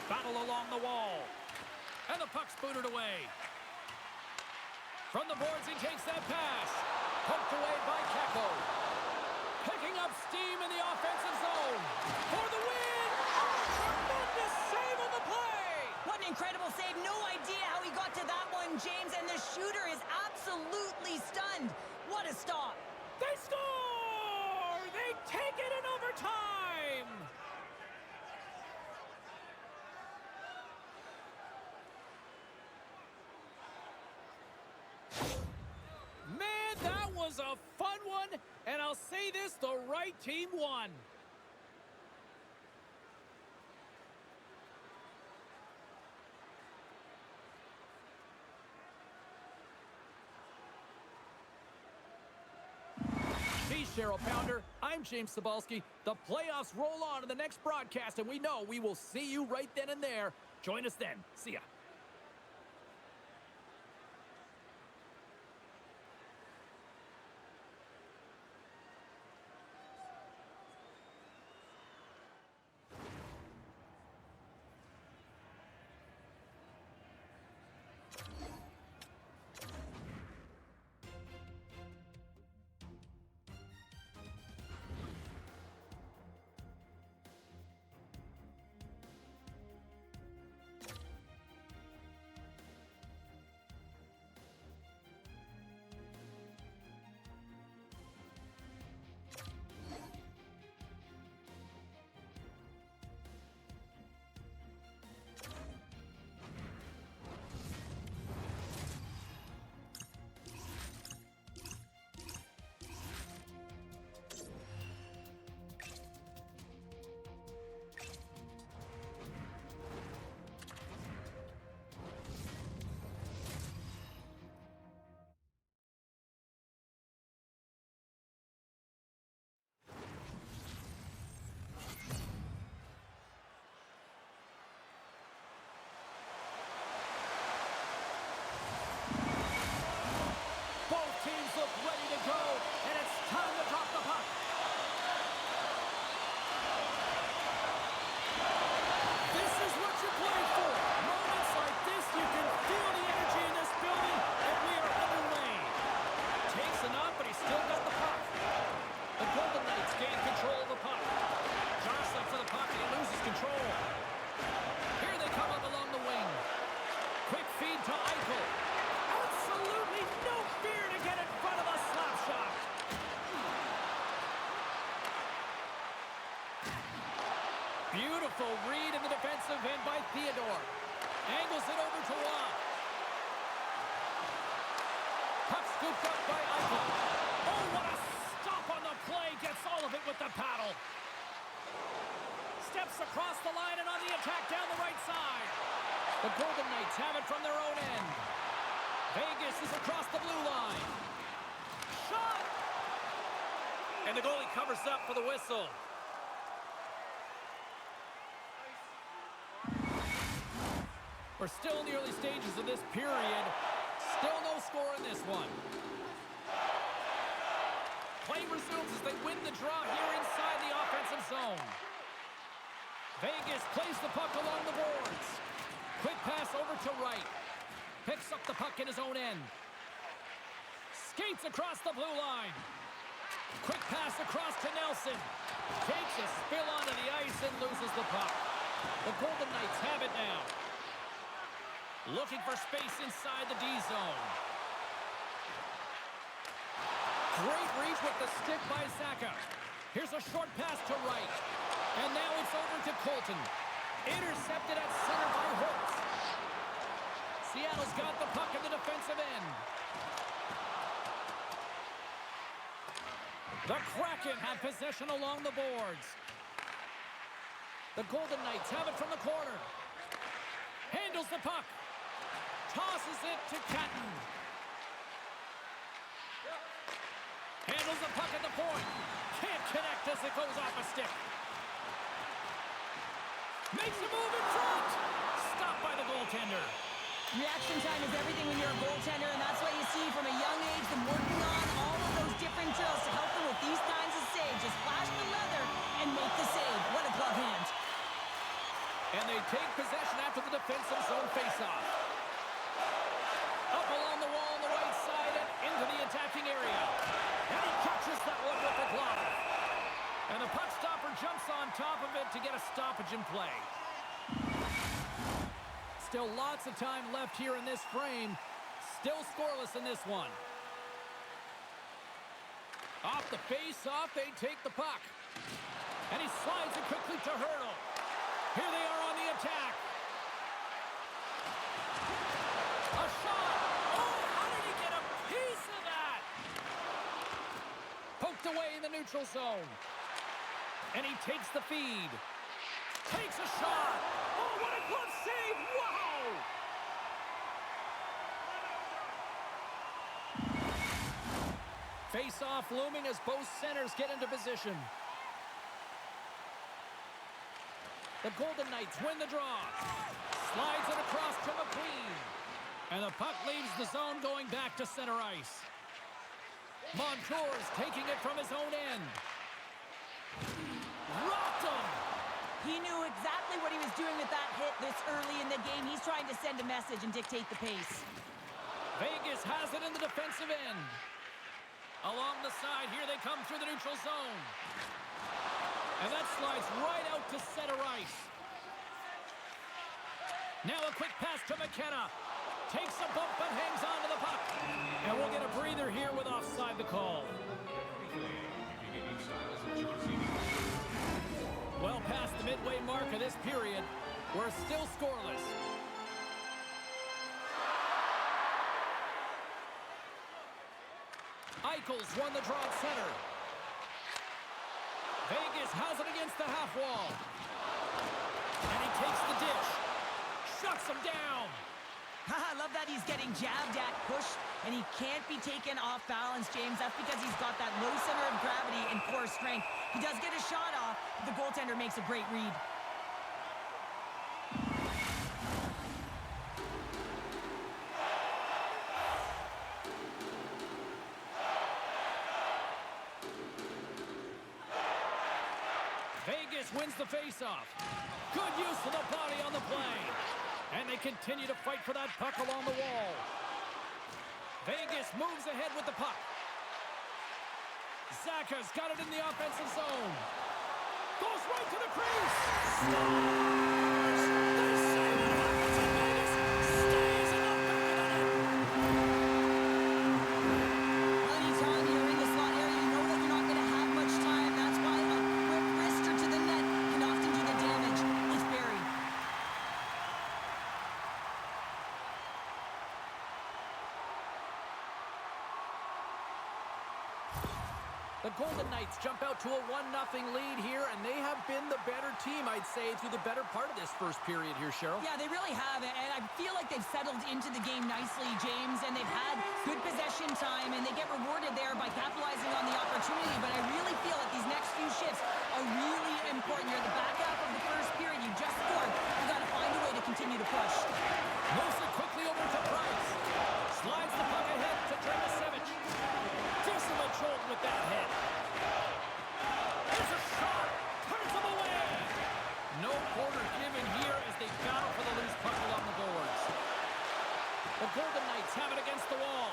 Battle along the wall. And the puck's booted away. From the boards, he takes that pass. Poked away by Keko. Picking up steam in the offensive zone. For the win! Tremendous save on the play! What an incredible save. No idea how he got to that one, James. And the shooter is absolutely stunned. What a stop. They score! They take it in overtime! Man, that was a fun one, and I'll say this, the right team won. He's Cheryl Pounder. I'm James Cebulski. The playoffs roll on in the next broadcast, and we know we will see you right then and there. Join us then. See ya. Beautiful read in the defensive end by Theodore. Angles it over to Watt. Puck scooped up by Eichel. Oh, what a stop on the play. Gets all of it with the paddle. Steps across the line and on the attack down the right side. The Golden Knights have it from their own end. Vegas is across the blue line. Shot! And the goalie covers up for the whistle. We're still in the early stages of this period. Still no score in this one. Play resumes as they win the draw here inside the offensive zone. Vegas plays the puck along the boards. Quick pass over to Wright. Picks up the puck in his own end. Skates across the blue line. Quick pass across to Nelson. Takes a spill onto the ice and loses the puck. The Golden Knights have it now. Looking for space inside the D zone. Great reach with the stick by Zaka. Here's a short pass to Wright. And now it's over to Colton. Intercepted at center by Holtz. Seattle's got the puck in the defensive end. The Kraken have possession along the boards. The Golden Knights have it from the corner. Handles the puck. Tosses it to Catton. Handles the puck at the point. Can't connect as it goes off a stick. Makes a move in front. Stopped by the goaltender. Reaction time is everything when you're a goaltender, and that's what you see from a young age, them working on all of those different drills to help them with these kinds of saves. Just flash the leather and make the save. What a glove hand. And they take possession after the defensive zone faceoff. Up along the wall on the right side and into the attacking area. And he catches that one with the glove. And the puck stopper jumps on top of it to get a stoppage in play. Still lots of time left here in this frame. Still scoreless in this one. Off the face-off, they take the puck. And he slides it quickly to Hurdle. Here they are on the attack. A shot. Oh, how did he get a piece of that? Poked away in the neutral zone. And he takes the feed. Takes a shot. Oh, what a glove save. Wow. Face-off looming as both centers get into position. The Golden Knights win the draw. Slides it across to McQueen. And the puck leaves the zone going back to center ice. Montour's taking it from his own end. Rocked him. He knew exactly what he was doing with that hit this early in the game. He's trying to send a message and dictate the pace. Vegas has it in the defensive end. Along the side, here they come through the neutral zone. And that slides right out to center ice. Now a quick pass to McKenna. Takes a bump and hangs on to the puck. And we'll get a breather here with offside the call. Well past the midway mark of this period, we're still scoreless. Eichel's won the draw at center. Vegas has it against the half wall. And he takes the dish. Shuts him down. I love that he's getting jabbed at, pushed, and he can't be taken off balance, James. That's because he's got that low center of gravity and core strength. He does get a shot off, but the goaltender makes a great read. Vegas wins the faceoff. Good use of the body on the play. And they continue to fight for that puck along the wall. Vegas moves ahead with the puck. Zaka's got it in the offensive zone. Goes right to the crease. Scores! They save it up. Vegas stays in the back of the net. Anytime you're in the slot area, you know that you're not going to have much time. That's why a quick wrister to the net can often do the damage. It's buried. The Golden Knights jump out to a 1-0 lead here, and they have been the better team, I'd say, through the better part of this first period here, Cheryl. Yeah, they really have, and I feel like they've settled into the game nicely, James, and they've had good possession time, and they get rewarded there by capitalizing on the opportunity, but I really feel that these next few shifts are really important. You're at the back half of the first period. You just scored. You got to find a way to continue to push. Moves it quickly over to Price. Slides the puck ahead to Dragicevic. Gives him a jolt with that hit. There's a shot. Turns him away. No quarter given here as they battle for the loose puck along the boards. The Golden Knights have it against the wall.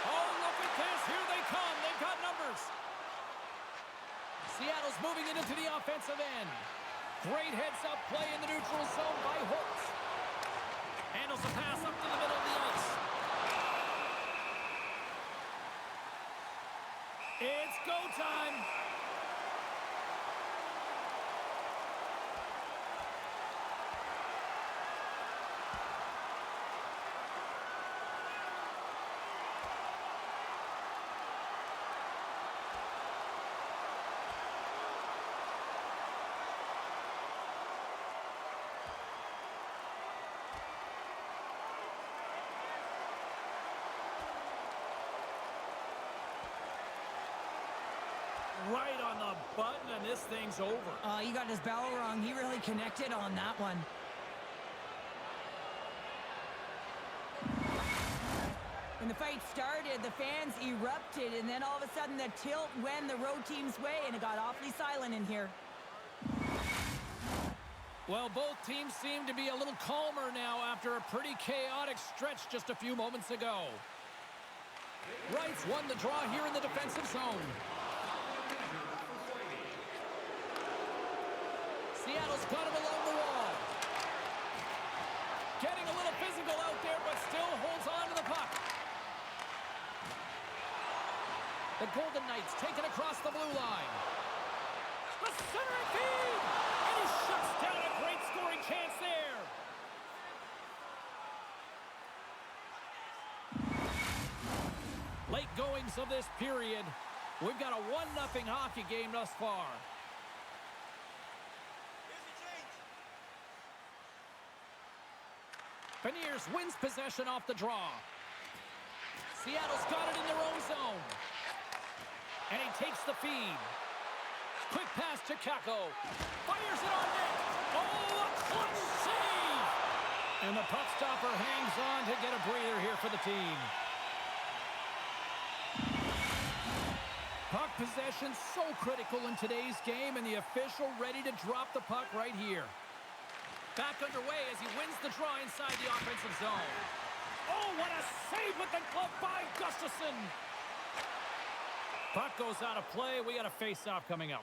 Oh, look at this. Here they come. They've got numbers. Seattle's moving it into the offensive end. Great heads-up play in the neutral zone by Holtz. Handles the pass up to the middle of the ice. It's go time. right on the button, and this thing's over. He got his bell wrong. He really connected on that one. When the fight started, the fans erupted, and then all of a sudden the tilt went the road team's way, and it got awfully silent in here. Well, both teams seem to be a little calmer now after a pretty chaotic stretch just a few moments ago. Wright's won the draw here in the defensive zone. Seattle's got him along the wall. Getting a little physical out there, but still holds on to the puck. The Golden Knights take it across the blue line. The centering feed! And he shuts down a great scoring chance there. Late goings of this period. We've got a 1-0 hockey game thus far. Beniers wins possession off the draw. Seattle's got it in their own zone. And he takes the feed. Quick pass to Kako. Fires it on net. Oh, a clutch save! And the puck stopper hangs on to get a breather here for the team. Puck possession so critical in today's game, and the official ready to drop the puck right here. Back underway as he wins the draw inside the offensive zone. Oh, what a save with the glove by Gustafsson! Puck goes out of play. We got a face-off coming up.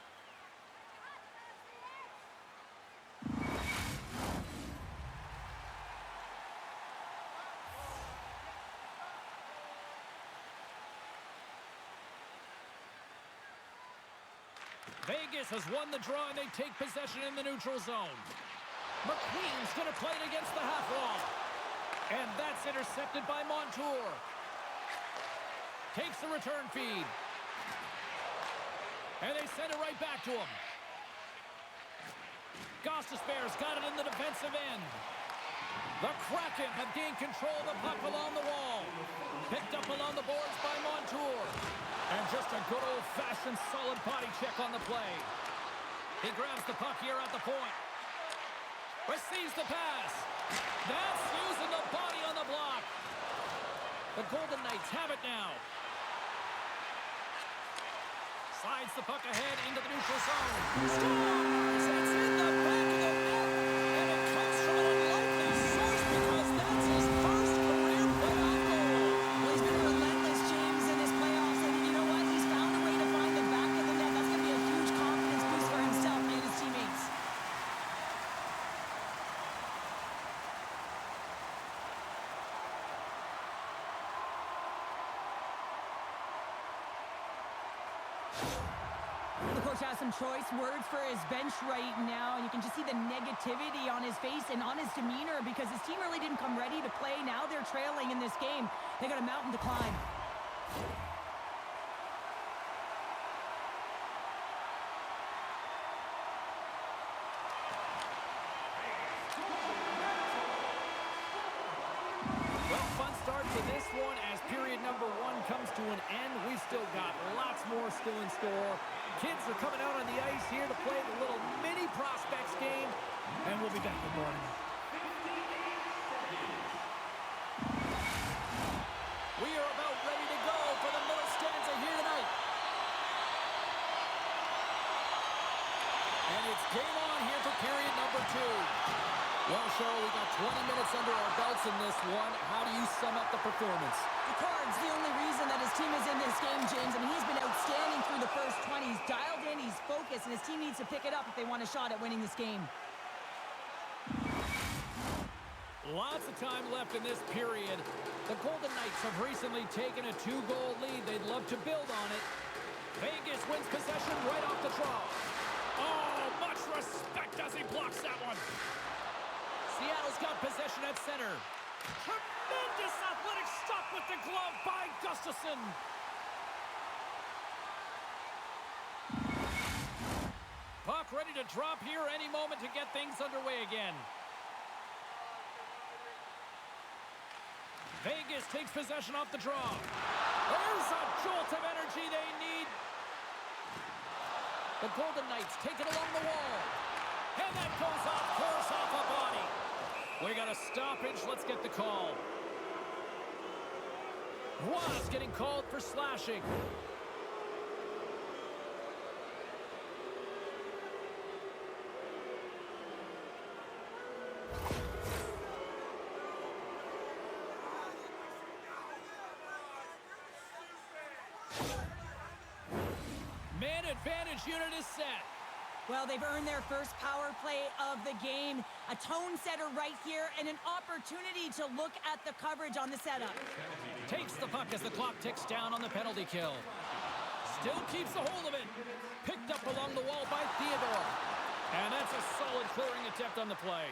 Vegas has won the draw, and they take possession in the neutral zone. McQueen's going to play it against the half wall. And that's intercepted by Montour. Takes the return feed. And they send it right back to him. Gostisbehere's got it in the defensive end. The Kraken have gained control of the puck along the wall. Picked up along the boards by Montour. And just a good old-fashioned solid body check on the play. He grabs the puck here at the point. Receives the pass. That's using the body on the block. The Golden Knights have it now. Slides the puck ahead into the neutral zone. Scores! It's in the back of the net. And it comes from an unlikely source because that's his first career playoff goal. Well, he's been relentless, James, in this playoffs. And you know what? He's found a way to find the back of the net. That's going to be a huge confidence boost for himself and his teammates. The coach has some choice words for his bench right now, and you can just see the negativity on his face and on his demeanor because his team really didn't come ready to play. Now they're trailing in this game. They got a mountain to climb. Well, fun start to this one as period number 1 comes to an end. We've still got lots more still in store. Kids are coming out on the ice here to play the little mini prospects game, and we'll be back in the morning. We are about ready to go for the middle stanza here tonight. And it's game on here for period number 2. Well, Cheryl, we got 20 minutes under our belts in this one. How do you sum up the performance? The Cards, the only reason that his team is in this game, James, and he's been outstanding through the first 20. He's dialed in, he's focused, and his team needs to pick it up if they want a shot at winning this game. Lots of time left in this period. The Golden Knights have recently taken a 2-goal lead. They'd love to build on it. Vegas wins possession right off the draw. Oh, much respect as he blocks that one. Seattle's got possession at center. Tremendous athletic stop with the glove by Gustafsson. Puck ready to drop here any moment to get things underway again. Vegas takes possession off the draw. There's a jolt of energy they need. The Golden Knights take it along the wall. And that goes off course off a body. We got a stoppage. Let's get the call. Was getting called for slashing. Man advantage unit is set. Well, they've earned their first power play of the game. A tone setter right here and an opportunity to look at the coverage on the setup. Takes the puck as the clock ticks down on the penalty kill. Still keeps a hold of it. Picked up along the wall by Theodore. And that's a solid clearing attempt on the play.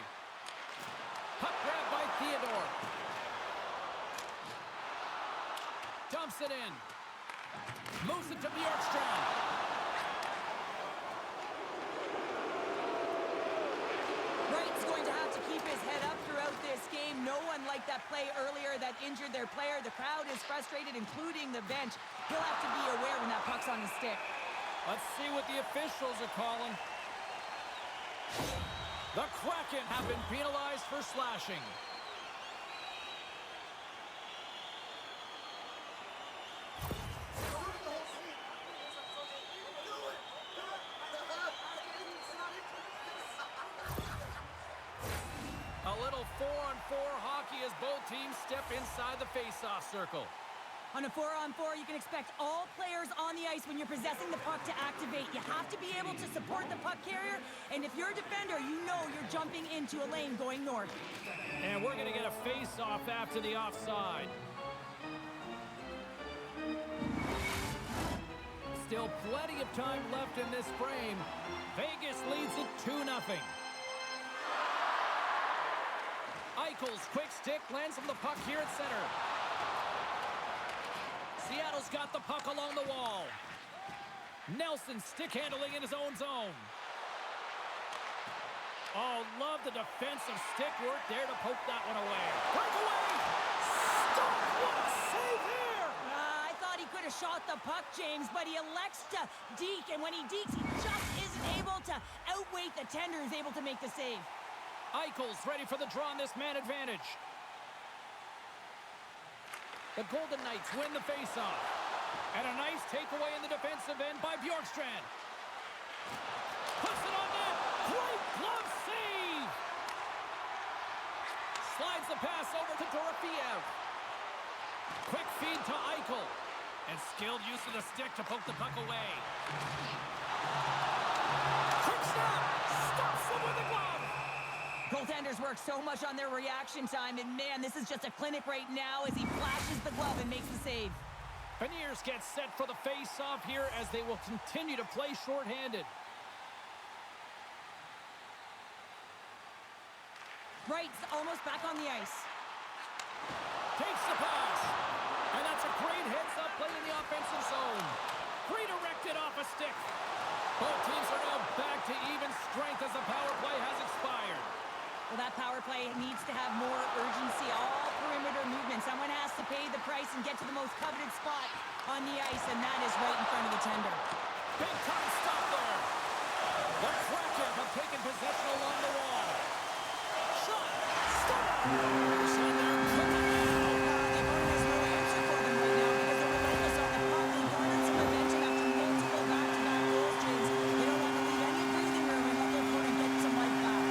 Puck grab by Theodore. Dumps it in. Moves it to Bjorkstrand. Wright's going to have to keep his head up throughout this game. No one liked that play earlier that injured their player. The crowd is frustrated, including the bench. He'll have to be aware when that puck's on his stick. Let's see what the officials are calling. The Kraken have been penalized for slashing. A little 4-on-4 hockey as both teams step inside the face-off circle. On a 4-on-4, you can expect all players on the ice when you're possessing the puck to activate. You have to be able to support the puck carrier, and if you're a defender, you know you're jumping into a lane going north. And we're going to get a face-off after the offside. Still plenty of time left in this frame. Vegas leads it 2-0. Eichel's quick stick lands on the puck here at center. Seattle's got the puck along the wall. Nelson stick handling in his own zone. Oh, love the defensive stick work there to poke that one away. Breakaway! Stop! What a save here! I thought he could have shot the puck, James, but he elects to deke, and when he dekes, he just isn't able to outweight the tender who's able to make the save. Eichel's ready for the draw on this man advantage. The Golden Knights win the faceoff. And a nice takeaway in the defensive end by Bjorkstrand. Puts it on net. Great glove save. Slides the pass over to Dorofeev. Quick feed to Eichel. And skilled use of the stick to poke the puck away. Quick snap. Stops him with the glove. Goaltenders work so much on their reaction time, and man, this is just a clinic right now as he flashes the glove and makes the save. Beniers gets set for the face-off here as they will continue to play shorthanded. Wright's almost back on the ice. Takes the pass. And that's a great heads-up play in the offensive zone. Redirected off a stick. Both teams are now back to even strength as the power play has expired. Well, that power play needs to have more urgency, all perimeter movement. Someone has to pay the price and get to the most coveted spot on the ice, and that is right in front of the tender. Big time stop there. The Kraken have taken possession along the wall. Shot. Stop. And they're cooking now. The opponent has no answer for them right now because they're relentless on the puck and garnered some momentum after multiple back-to-back goals, James. They don't want to leave any breathing room and let their opponent get some life back.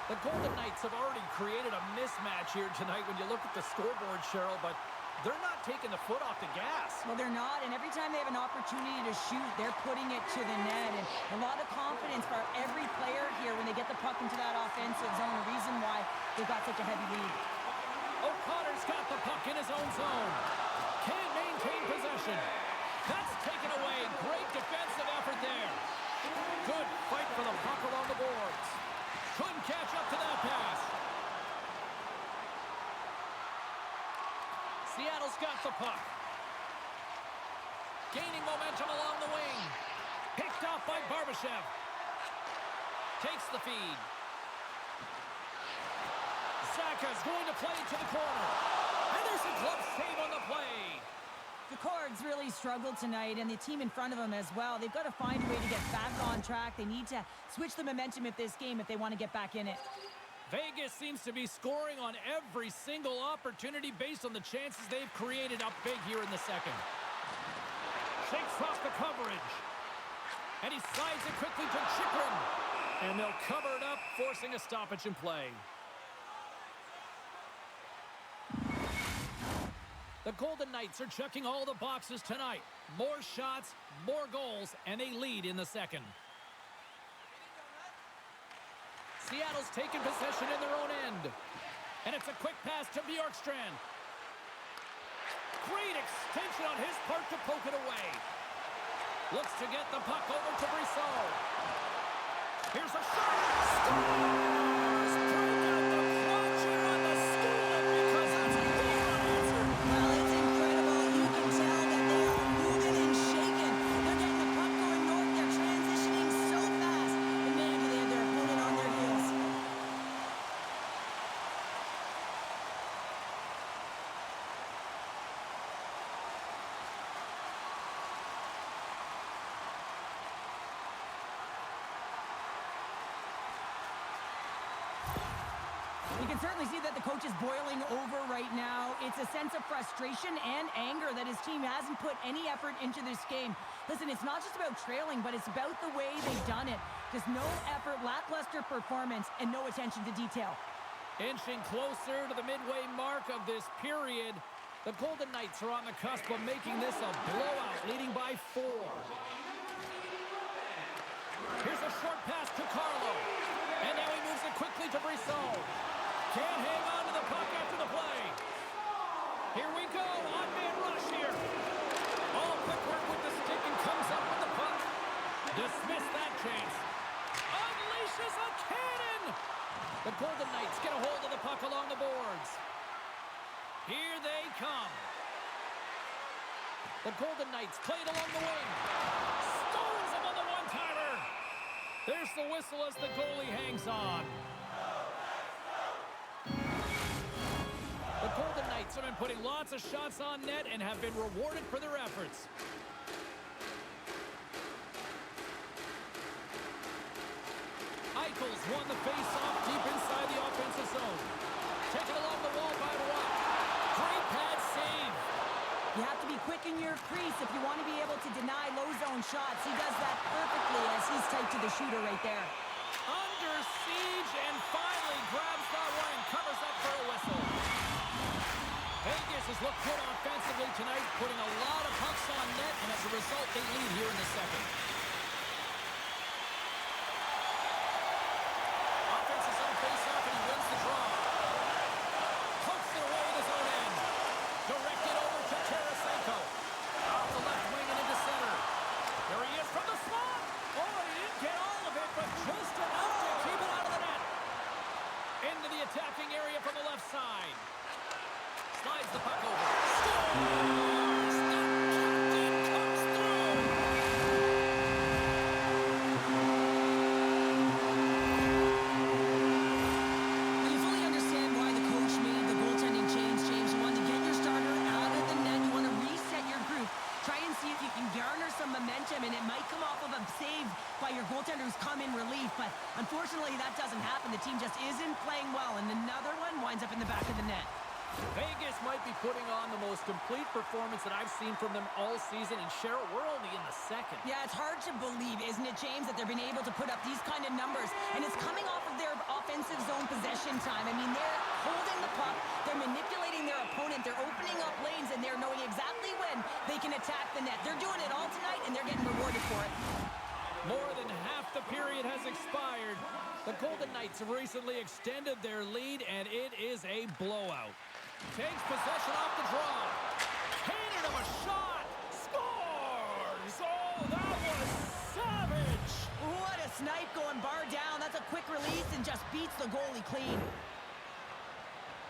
The Golden Knights have already created a mismatch here tonight when you look at the scoreboard, Cheryl, but they're not taking the foot off the gas. Well, they're not, and every time they have an opportunity to shoot, they're putting it to the net, and a lot of confidence for every player here when they get the puck into that offensive zone, a reason why they've got such a heavy lead. O'Connor's got the puck in his own zone. Can't maintain possession. That's taken away. Great defensive effort there. Good fight for the puck along the boards. Couldn't catch up to that pass. Seattle's got the puck. Gaining momentum along the wing. Picked off by Barbashev takes the feed. Zaka's going to play to the corner. And there's a glove save on the play. The Cards really struggled tonight, and the team in front of them as well. They've got to find a way to get back on track. They need to switch the momentum of this game if they want to get back in it. Vegas seems to be scoring on every single opportunity based on the chances they've created up big here in the second. Shakes across the coverage. And he slides it quickly to Chikrin. And they'll cover it up, forcing a stoppage in play. The Golden Knights are checking all the boxes tonight. More shots, more goals, and they lead in the second. Seattle's taken possession in their own end. And it's a quick pass to Bjorkstrand. Great extension on his part to poke it away. Looks to get the puck over to Brissot. Here's a shot. Scores! Break out the crunch here on the score because it's a big answer. Well, it's incredible. You can tell that they are moving and shaking. They're getting the puck going north. They're transitioning so fast. And man, do they have their opponent on their heels. You can certainly see that the coach is boiling over right now. It's a sense of frustration and anger that his team hasn't put any effort into this game. Listen, it's not just about trailing, but it's about the way they've done it. Just no effort, lackluster performance, and no attention to detail. Inching closer to the midway mark of this period, the Golden Knights are on the cusp of making this a blowout, leading by 4. Here's a short pass to Carlo. And now he moves it quickly to Brissot. Can't hang on to the puck after the play. Here we go. Odd-man rush here. All quick work with the stick and comes up with the puck. Dismiss that chance. Unleashes a cannon. The Golden Knights get a hold of the puck along the boards. Here they come. The Golden Knights play it along the wing. Stones him on the one-timer. There's the whistle as the goalie hangs on. The Golden Knights have been putting lots of shots on net and have been rewarded for their efforts. Eichel's won the face-off deep inside the offensive zone. Taken along the wall by Watt. Great pad save. You have to be quick in your crease if you want to be able to deny low-zone shots. He does that perfectly as he's tight to the shooter right there. Under siege and finally grabs that one and covers up for a whistle. Vegas has looked good offensively tonight, putting a lot of pucks on net, and as a result, they lead here in the second. Offense is on face-off, and he wins the draw. Pokes it away with his own end. Directed over to Tarasenko. Off the left wing and into center. There he is from the slot. Oh, he didn't get all of it, but just enough to keep it out of the net. Into the attacking area from the left side. Slides the puck over. Scores! The captain comes through! You fully understand why the coach made the goaltending change, James. You want to get your starter out of the net. You want to reset your group. Try and see if you can garner some momentum, and it might come off of a save by your goaltender who's come in relief. But unfortunately, that doesn't happen. The team just isn't playing well, and another one winds up in the back of the net. Vegas might be putting on the most complete performance that I've seen from them all season, and Cheryl, we're only in the second. Yeah, it's hard to believe, isn't it, James, that they've been able to put up these kind of numbers, and it's coming off of their offensive zone possession time. I mean, they're holding the puck, they're manipulating their opponent, they're opening up lanes, and they're knowing exactly when they can attack the net. They're doing it all tonight, and they're getting rewarded for it. More than half the period has expired. The Golden Knights have recently extended their lead, and it is a blowout. Takes possession off the draw. Handed him a shot. Scores! Oh, that was savage! What a snipe going bar down. That's a quick release and just beats the goalie clean.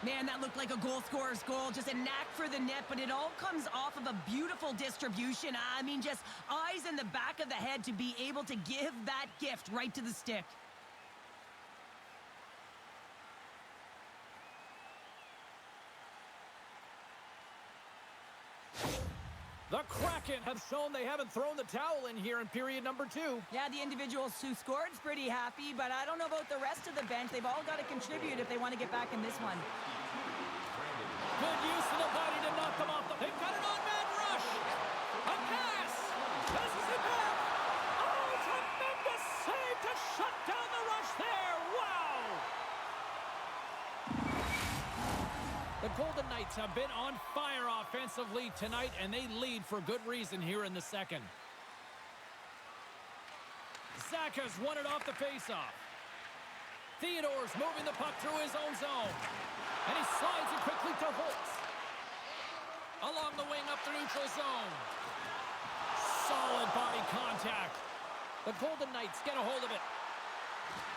Man, that looked like a goal scorer's goal. Just a knack for the net, but it all comes off of a beautiful distribution. I mean, just eyes in the back of the head to be able to give that gift right to the stick. The Kraken have shown they haven't thrown the towel in here in period number 2. Yeah, the individuals who scored's pretty happy, but I don't know about the rest of the bench. They've all got to contribute if they want to get back in this one. Good use of the body to knock them off. They've got an on-man rush. A pass. Passes it back. Oh, tremendous save to shut down the rush there. Wow. The Golden Knights have been on fire offensively tonight, and they lead for good reason here in the second. Zaka's won it off the faceoff. Theodore's moving the puck through his own zone. And he slides it quickly to Holtz. Along the wing up the neutral zone. Solid body contact. The Golden Knights get a hold of it.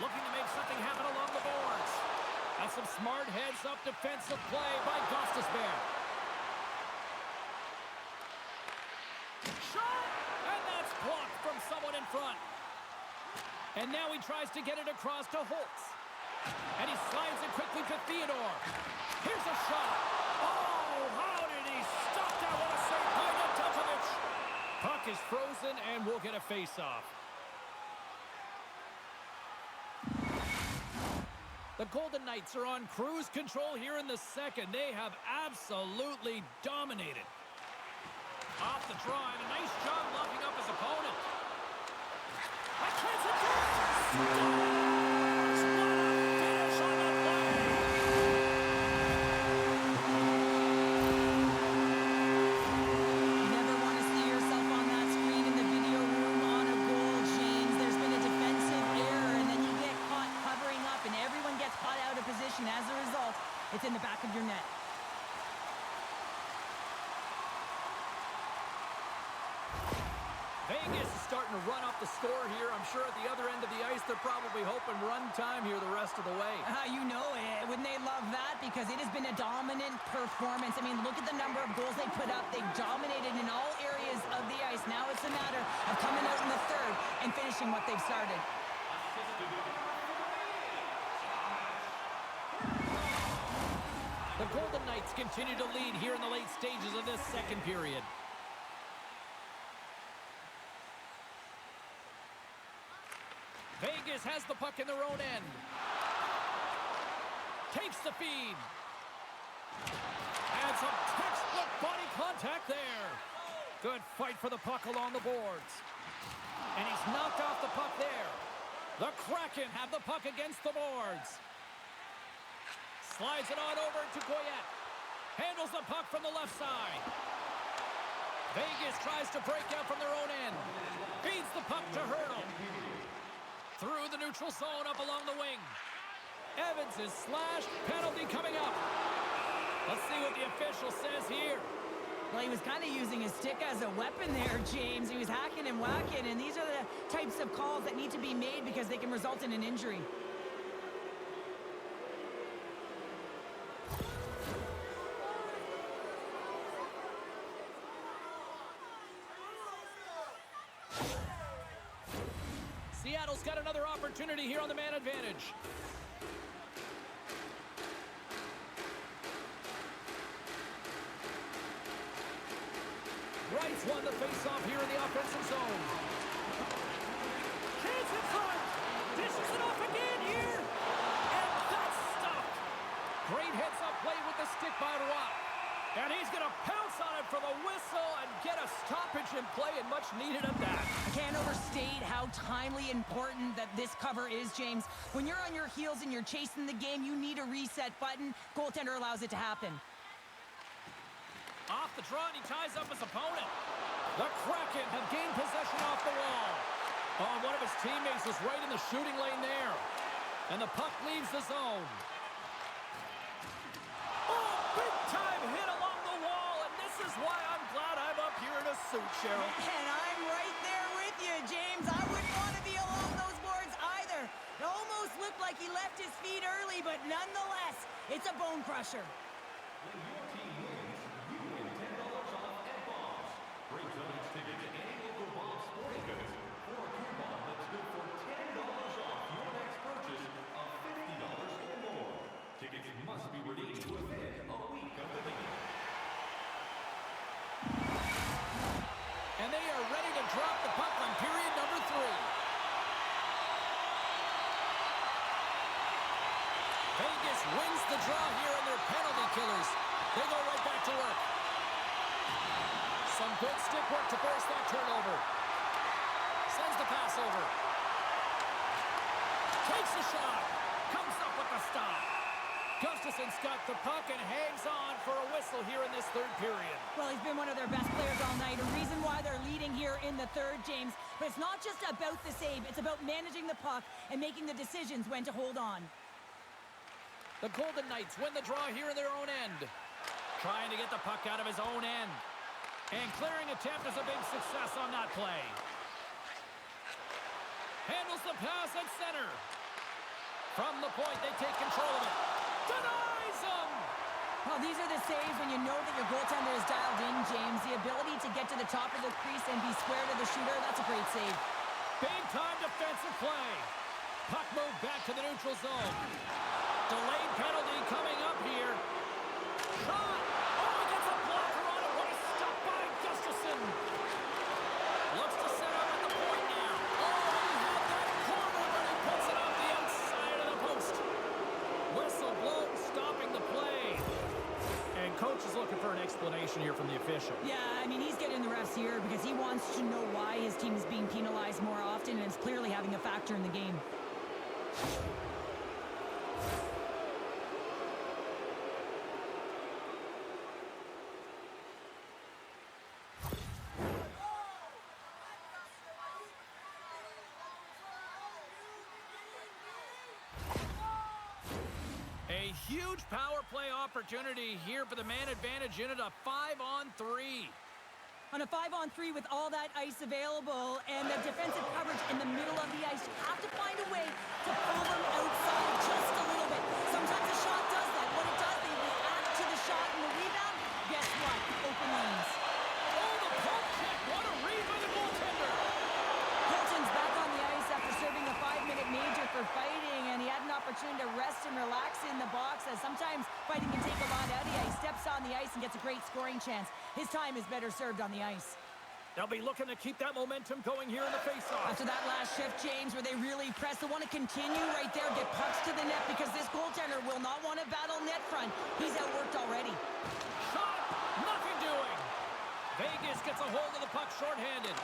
Looking to make something happen along the boards. That's some smart heads-up defensive play by Gostisbehere. Shot! And that's blocked from someone in front. And now he tries to get it across to Holtz. And he slides it quickly to Theodore. Here's a shot. Oh, how did he stop that? What a save by Nedeljkovic. Puck is frozen, and we'll get a face-off. The Golden Knights are on cruise control here in the second. They have absolutely dominated. Off the draw, and a nice job locking up his opponent. A chance at finish on the play. You never want to see yourself on that screen in the video room on a goal, James. There's been a defensive error, and then you get caught covering up, and everyone gets caught out of position. As a result, it's in the back of your net. Vegas is starting to run up the score here. I'm sure at the other end of the ice, they're probably hoping run time here the rest of the way. You know it. Wouldn't they love that? Because it has been a dominant performance. I mean, look at the number of goals they put up. They've dominated in all areas of the ice. Now it's a matter of coming out in the third and finishing what they've started. The Golden Knights continue to lead here in the late stages of this second period. Vegas has the puck in their own end. Takes the feed. And some textbook body contact there. Good fight for the puck along the boards. And he's knocked off the puck there. The Kraken have the puck against the boards. Slides it on over to Goyette. Handles the puck from the left side. Vegas tries to break out from their own end. Feeds the puck to Hurdle. Through the neutral zone, up along the wing. Evans is slashed. Penalty coming up. Let's see what the official says here. Well, he was kind of using his stick as a weapon there, James. He was hacking and whacking, and these are the types of calls that need to be made because they can result in an injury. Seattle's got another opportunity here on the man advantage. Wright's won the faceoff here in the offensive zone. Chance in front. Dishes it off again here. And that's stopped. Great heads-up play with the stick by Roy. And he's going to pounce on it for the whistle and get a stoppage in play, and much needed at that. I can't overstate how timely important that this cover is, James. When you're on your heels and you're chasing the game, you need a reset button. Goaltender allows it to happen. Off the draw, and he ties up his opponent. The Kraken have gained possession off the wall. Oh, one of his teammates is right in the shooting lane there. And the puck leaves the zone. Oh, big-time hit along the wall, and this is why I'm glad I'm up here in a suit, Cheryl. And I'm right there with you, James. I wouldn't want to be along those boards either. It almost looked like he left his feet early, but nonetheless, It's a bone crusher. When your team wins, you win $10 off at Bob's. Bring Tony's ticket to any local Bob's Sporting Goods for a coupon that's good for $10 off your next purchase of $50 or more. Tickets must be redeemed within a week of the game. And they are ready to drop the puck on period number 3. Vegas wins the draw here in their penalty killers. They go right back to work. Some good stick work to force that turnover. Sends the pass over. Takes a shot. Comes up with the stop. Gustafson's got the puck and hangs on for a whistle here in this third period. Well, he's been one of their best players all night. A reason why they're leading here in the third, James. But it's not just about the save. It's about managing the puck and making the decisions when to hold on. The Golden Knights win the draw here in their own end. Trying to get the puck out of his own end. And clearing attempt is a big success on that play. Handles the pass at center. From the point, they take control of it. Denies him! Well, these are the saves when you know that your goaltender is dialed in, James. The ability to get to the top of the crease and be square to the shooter, that's a great save. Big-time defensive play. Puck moved back to the neutral zone. Delayed penalty coming up here. Shot! Oh, he gets a blocker on it. What a stop by Gustafson. Looks to set up at the point now. Oh, he had that corner, but he puts it off the outside of the post. Whistle blown, stopping the play. And coach is looking for an explanation here from the official. Yeah, I mean, he's getting the refs here because he wants to know why his team is being penalized more often, and it's clearly having a factor in the game. A huge power play opportunity here for the man advantage unit, a 5-on-3. On a 5-on-3 with all that ice available and the defensive coverage in the middle of the ice, you have to find a way to pull them outside just a little bit. Sometimes a shot does that. What it does, they react to the shot and the rebound. Guess what? Open lanes. Oh, the pump check. What a read by the goaltender. Colton's back on the ice after serving a 5-minute major for fighting, and he had an opportunity to rest and relax in the box, as sometimes fighting can take a lot out of you. He steps on the ice and gets a great scoring chance. His time is better served on the ice. They'll be looking to keep that momentum going here in the faceoff. After that last shift, James, where they really press, they want to continue right there, get pucks to the net, because this goaltender will not want to battle net front. He's outworked already. Shot! Nothing doing. Vegas gets a hold of the puck shorthanded.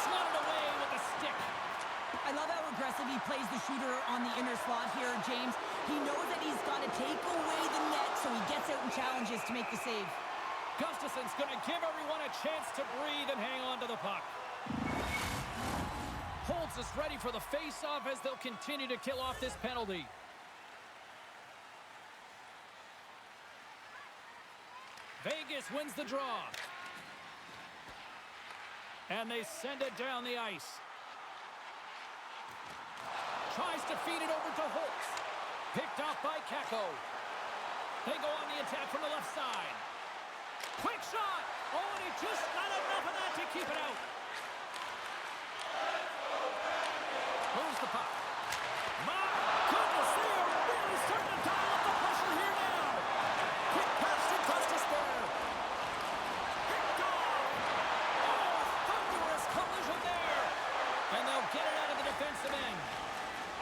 Slotted away with a stick. I love how aggressive he plays the shooter on the inner slot here, James. He knows that he's got to take away the net, so he gets out and challenges to make the save. Gustafson's going to give everyone a chance to breathe and hang on to the puck. Holds us ready for the face-off as they'll continue to kill off this penalty. Vegas wins the draw. And they send it down the ice. Tries to feed it over to Holtz. Picked off by Kako. They go on the attack from the left side. Quick shot! Oh, and he just got enough of that to keep it out. Moves the puck. My goodness, they are really starting to dial up the pressure here now. Quick pass to Custis there. Picked off. Oh, thunderous collision there. And they'll get it out of the defensive end.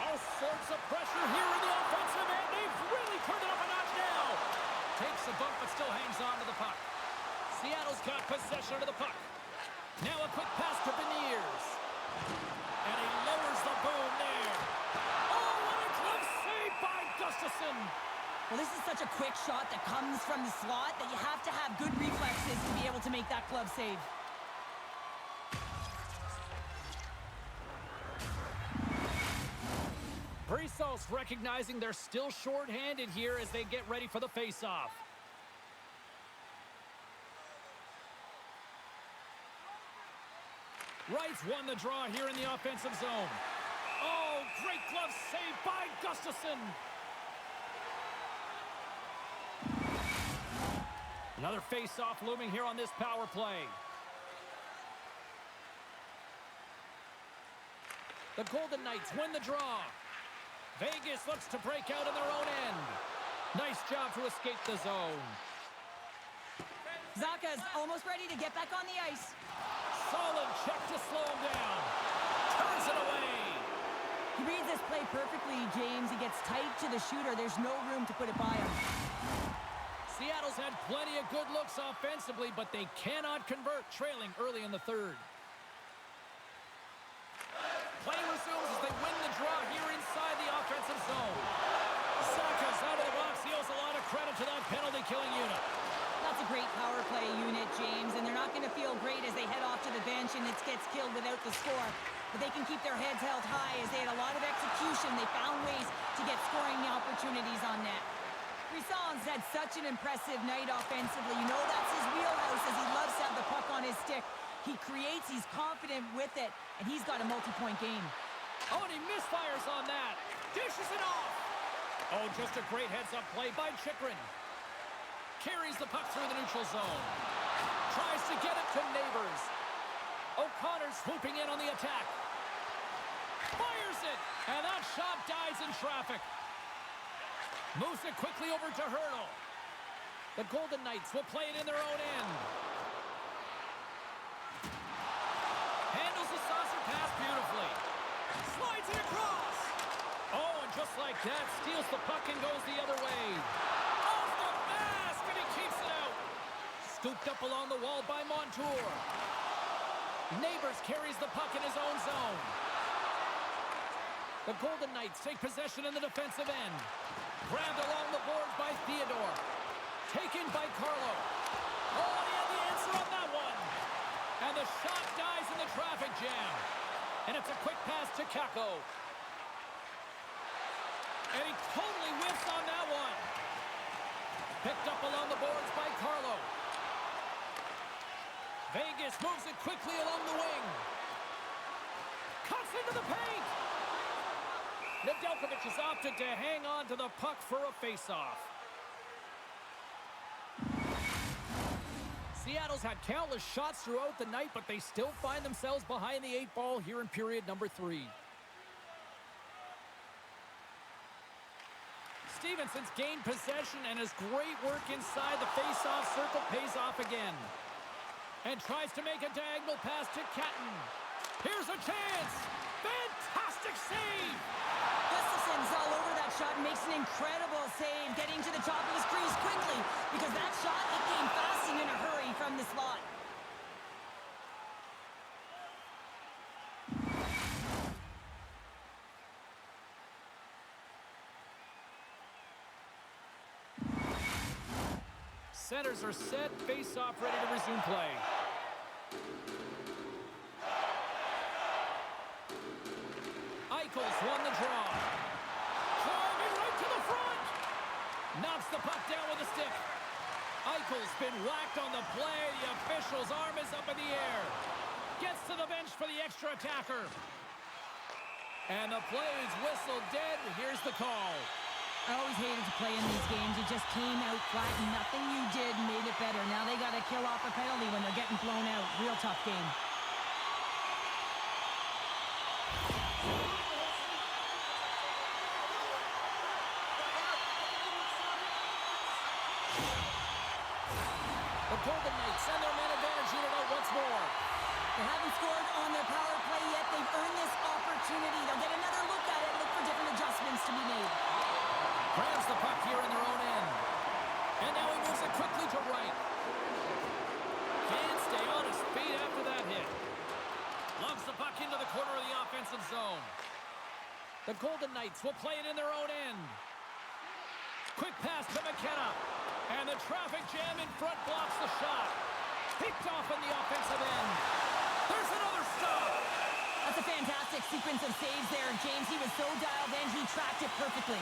All sorts of pressure here in the offensive end. They've really turned it up a notch now. Takes a bump, but still hangs on to the puck. Seattle's got possession of the puck. Now a quick pass to Beniers. And he lowers the boom there. Oh, what a glove save by Gustafson. Well, this is such a quick shot that comes from the slot that you have to have good reflexes to be able to make that glove save. Brissos recognizing they're still short-handed here as they get ready for the face-off. Wrights won the draw here in the offensive zone. Oh, great glove save by Gustafson. Another face-off looming here on this power play. The Golden Knights win the draw. Vegas looks to break out in their own end. Nice job to escape the zone. Zaka's almost ready to get back on the ice. Solid check to slow him down. Turns it away. He reads this play perfectly, James. He gets tight to the shooter. There's no room to put it by him. Seattle's had plenty of good looks offensively, but they cannot convert, trailing early in the third. Play resumes as they win the draw here inside the offensive zone. Saka's out of the box. He owes a lot of credit to that penalty-killing unit. That's a great power play unit, James, and they're not going to feel great as they head off to the bench and it gets killed without the score. But they can keep their heads held high as they had a lot of execution. They found ways to get scoring opportunities on net. Brisson's had such an impressive night offensively. You know that's his wheelhouse as he loves to have the puck on his stick. He creates, he's confident with it, and he's got a multi-point game. Oh, and he misfires on that. Dishes it off. Oh, just a great heads-up play by Chychrun. Carries the puck through the neutral zone. Tries to get it to Neighbors. O'Connor swooping in on the attack. Fires it, and that shot dies in traffic. Moves it quickly over to Hurdle. The Golden Knights will play it in their own end. Handles the saucer pass beautifully. Slides it across. Oh, and just like that, steals the puck and goes the other way. Off the mask, and he keeps it out. Scooped up along the wall by Montour. Neighbors carries the puck in his own zone. The Golden Knights take possession in the defensive end. Grabbed along the boards by Theodore. Taken by Carlo. Oh, he had the answer on that one. And the shot dies in the traffic jam. And it's a quick pass to Kakko. And he totally whiffs on that one. Picked up along the boards by Carlo. Vegas moves it quickly along the wing. Cuts into the paint. Nedeljkovic has opted to hang on to the puck for a face-off. Seattle's had countless shots throughout the night, but they still find themselves behind the 8 ball here in period number 3. Stevenson's gained possession, and his great work inside the face-off circle pays off again. And tries to make a diagonal pass to Catton. Here's a chance. Fantastic save. Gustafson's all over that shot and makes an incredible save, getting to the top of his crease quickly because that shot, it came fast and in a hurry from the slot. Centers are set, face-off ready to resume play. Eichels won the draw. Driving right to the front. Knocks the puck down with a stick. Eichel's been whacked on the play. The official's arm is up in the air. Gets to the bench for the extra attacker. And the play is whistled dead. Here's the call. I always hated to play in these games. It just came out flat and nothing you did made it better. Now they got to kill off a penalty when they're getting blown out. Real tough game. The Golden Knights send their man advantage unit out once more. They haven't scored on their power play yet. They've earned this opportunity. They'll get another look at it, look for different adjustments to be made. Grabs the puck here in their own end. And now he moves it quickly to right. Can't stay on his feet after that hit. Loves the puck into the corner of the offensive zone. The Golden Knights will play it in their own end. Quick pass to McKenna. And the traffic jam in front blocks the shot. Picked off in the offensive end. There's another stop. That's a fantastic sequence of saves there, James. He was so dialed in, he tracked it perfectly.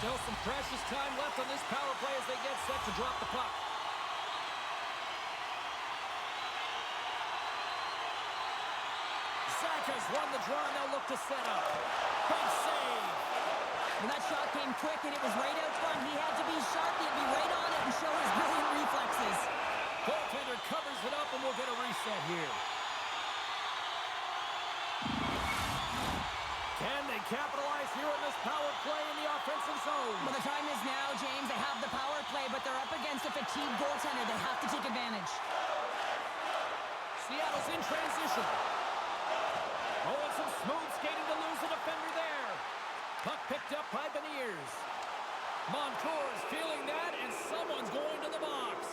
Still some precious time left on this power play as they get set to drop the puck. Saka's won the draw and they'll look to set up. Big save. Well, that shot came quick, and it was right out front. He had to be sharp. He'd be right on it and show his brilliant reflexes. Goaltender covers it up, and we'll get a reset here. Can they capitalize here on this power play in the offensive zone? Well, the time is now, James. They have the power play, but they're up against a fatigued goaltender. They have to take advantage. Seattle's in transition. Oh, and some smooth skating to lose a defender there. Puck picked up by Beniers. Montour's feeling that, and someone's going to the box.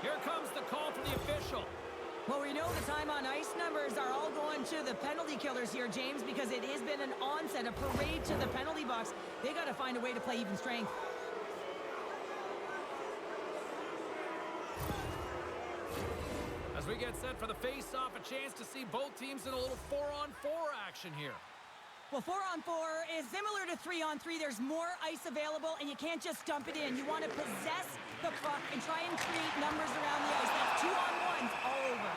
Here comes the call from the official. Well, we know the time on ice numbers are all going to the penalty killers here, James, because it has been an onset, a parade to the penalty box. They got to find a way to play even strength. As we get set for the face-off, a chance to see both teams in a little 4-on-4 action here. Well, 4-on-4 is similar to 3-on-3. There's more ice available, and you can't just dump it in. You want to possess the puck and try and create numbers around the ice. That's 2-on-1s all over.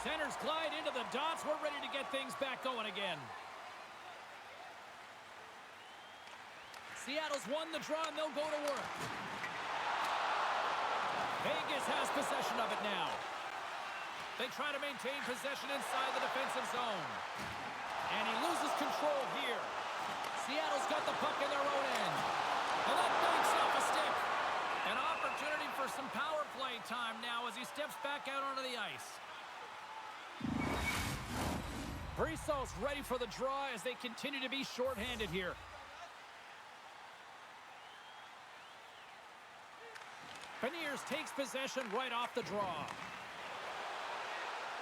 Centers glide into the dots. We're ready to get things back going again. Seattle's won the draw, and they'll go to work. Vegas has possession of it now. They try to maintain possession inside the defensive zone. And he loses control here. Seattle's got the puck in their own end. And that banks off a stick. An opportunity for some power play time now as he steps back out onto the ice. Brisso's ready for the draw as they continue to be shorthanded here. Beniers takes possession right off the draw.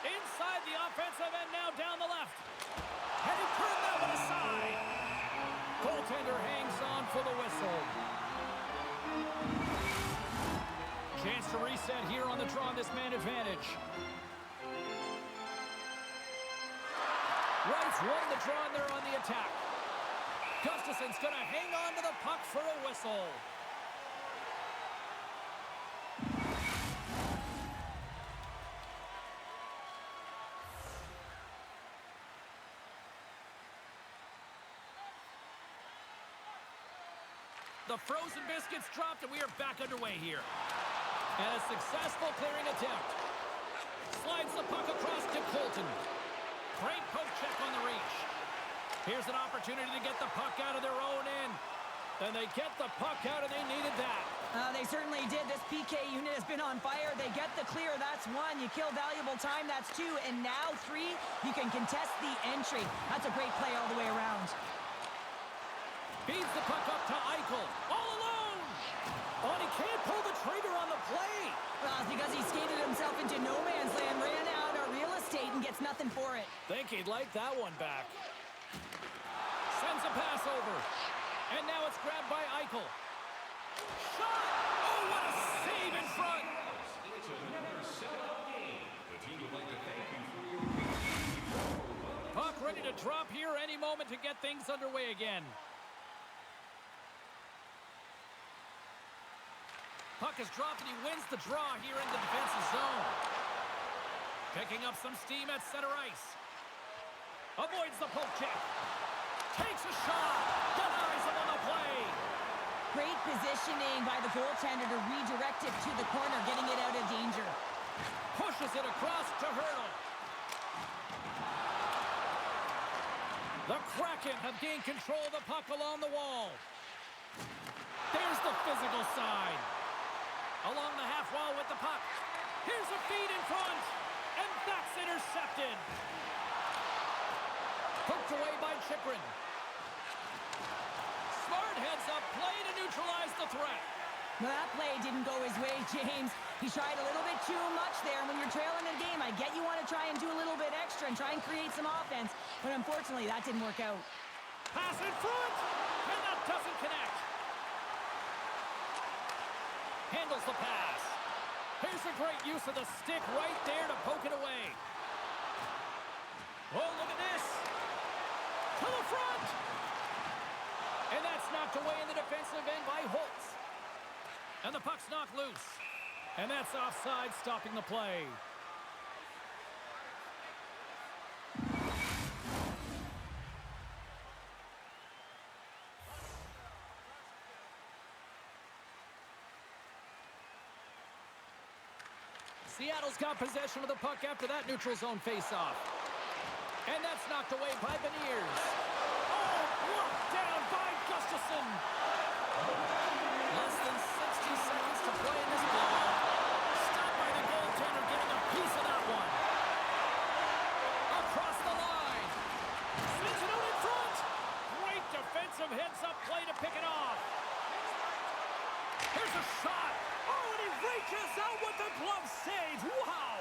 Inside the offensive end now down the left. And he turned that one aside. Goaltender hangs on for the whistle. Chance to reset here on the draw on this man advantage. Wrights won the draw and they're on the attack. Gustafson's going to hang on to the puck for a whistle. The frozen biscuits dropped, and we are back underway here. And a successful clearing attempt. Slides the puck across to Colton. Great poke check on the reach. Here's an opportunity to get the puck out of their own end. And they get the puck out, and they needed that. They certainly did. This PK unit has been on fire. They get the clear. That's one. You kill valuable time. That's two. And now three, you can contest the entry. That's a great play all the way around. Feeds the puck up to Eichel. All alone! Oh, and he can't pull the trigger on the play. Well, it's because he skated himself into no man's land, ran out of real estate, and gets nothing for it. Think he'd like that one back. Sends a pass over. And now it's grabbed by Eichel. Shot! Oh, what a save in front! It's another sellout game. The team would like to thank you for your... Puck ready to drop here any moment to get things underway again. Puck is dropped and he wins the draw here in the defensive zone. Picking up some steam at center ice. Avoids the poke check. Takes a shot. Denies him on the play. Great positioning by the goaltender to redirect it to the corner, getting it out of danger. Pushes it across to Hurdle. The Kraken have gained control of the puck along the wall. There's the physical side. Along the half wall with the puck. Here's a feed in front. And that's intercepted. Poked away by Chychrun. Smart heads up play to neutralize the threat. Well, that play didn't go his way, James. He tried a little bit too much there. When you're trailing a game, I get you want to try and do a little bit extra and try and create some offense. But unfortunately, that didn't work out. Pass in front. And that doesn't connect. Handles the pass. Here's a great use of the stick right there to poke it away. Oh, look at this. To the front. And that's knocked away in the defensive end by Holtz. And the puck's knocked loose. And that's offside, stopping the play. Seattle's got possession of the puck after that neutral zone faceoff. And that's knocked away by Beniers. Oh, blocked down by Gustafsson. Less than 60 seconds to play in this blowout. Stopped by the goaltender, getting a piece of that one. Across the line. Sends it out in front. Great defensive heads-up play to pick it off. Here's a shot. Oh, and he reaches out with the glove save. Wow.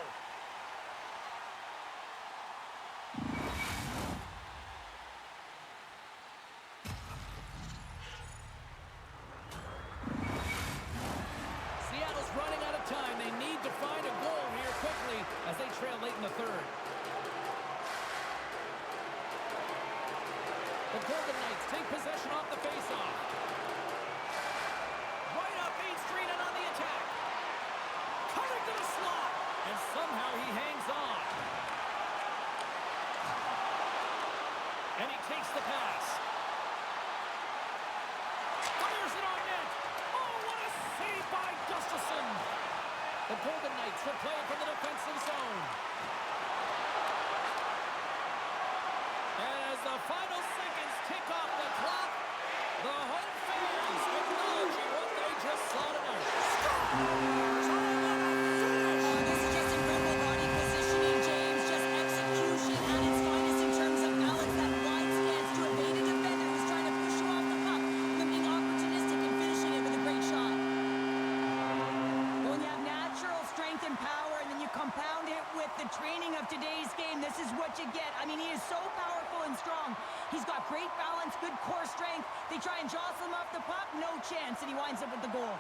Seattle's running out of time. They need to find a goal here quickly as they trail late in the third. The Golden Knights take possession off the faceoff. Right up Main Street and on the attack. Coming to the slot. And somehow he hangs on. And he takes the pass. Fires it on net. Oh, what a save by Gustafsson. The Golden Knights will play from the defensive zone. And as the final seconds tick off the clock, the home fans acknowledging what they just saw tonight. This is just incredible body positioning, James. Just execution at its finest in terms of Alex. That wide stance to evade a defender who's trying to push you off the puck, and then being opportunistic and finishing it with a great shot. When you have natural strength and power, and then you compound it with the training of today's game, this is what you get. I mean, he is so powerful and strong. He's got great balance, good core strength. They try and jostle him off the puck, no chance, and he winds up with the goal.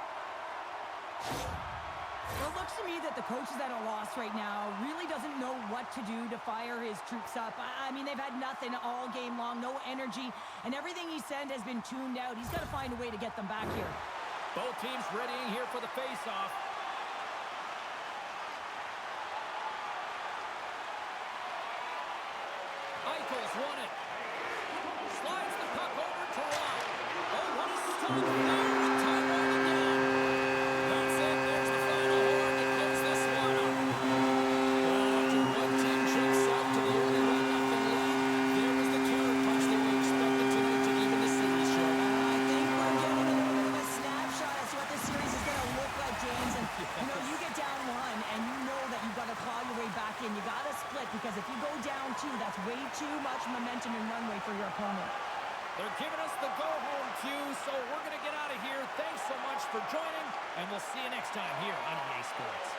Well, it looks to me that the coach is at a loss right now, really doesn't know what to do to fire his troops up. I mean, they've had nothing all game long, no energy, and everything he sent has been tuned out. He's got to find a way to get them back here. Both teams readying here for the face-off. Eichel's won it. Slides the puck over to Rock. Oh, what a stop there with time winding down. That's it. There's the final horn to close this one up. Well, after one team jumps out to the early 1-0 lead, there was the counter punch that we expected tonight to even the series short. I think we're getting a little bit of a snapshot as to what this series is going to look like, James. And, you know, you get down one, and you know that you've got to claw your way back in. You got to split, because if you go down two, that's way too much momentum and runway for your opponent. They're giving us the go-home cue, so we're going to get out of here. Thanks so much for joining, and we'll see you next time here on EA Sports.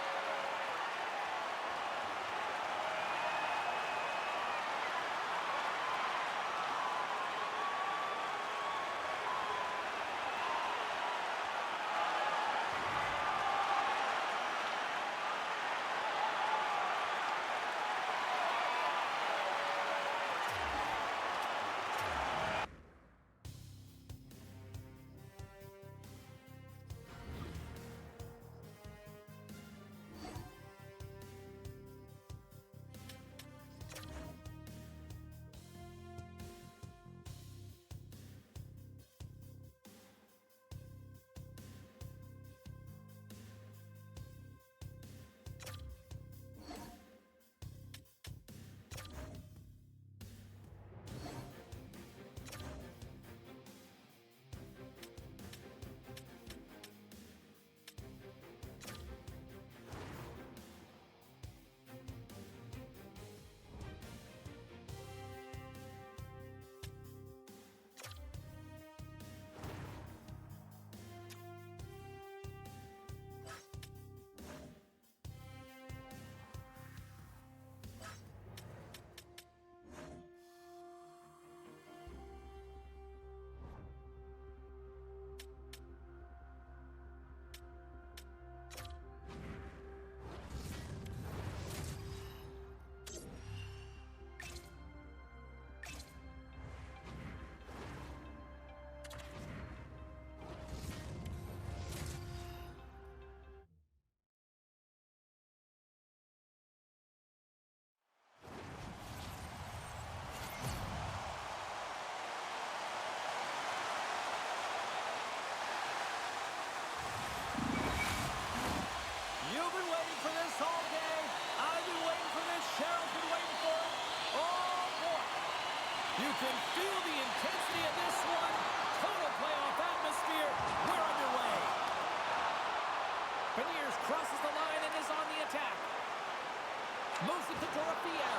Moves it to Dorofeo.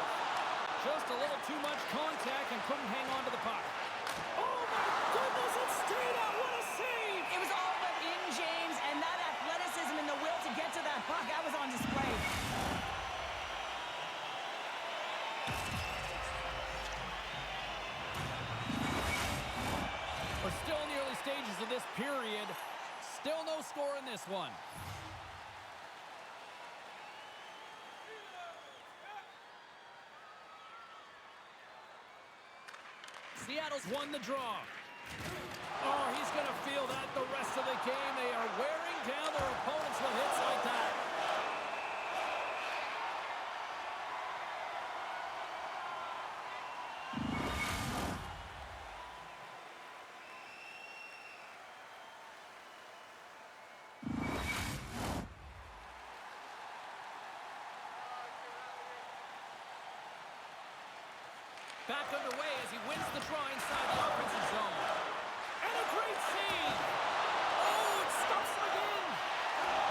Just a little too much contact and couldn't hang on to the puck. Oh my goodness, it stayed out. What a save! It was all but in, James, and that athleticism and the will to get to that puck, that was on display. We're still in the early stages of this period. Still no score in this one. Seattle's won the draw. Oh, he's going to feel that the rest of the game. They are wearing down their opponents with hits like that. Back underway as he wins the draw inside the offensive zone. And a great save! Oh, it stops him again!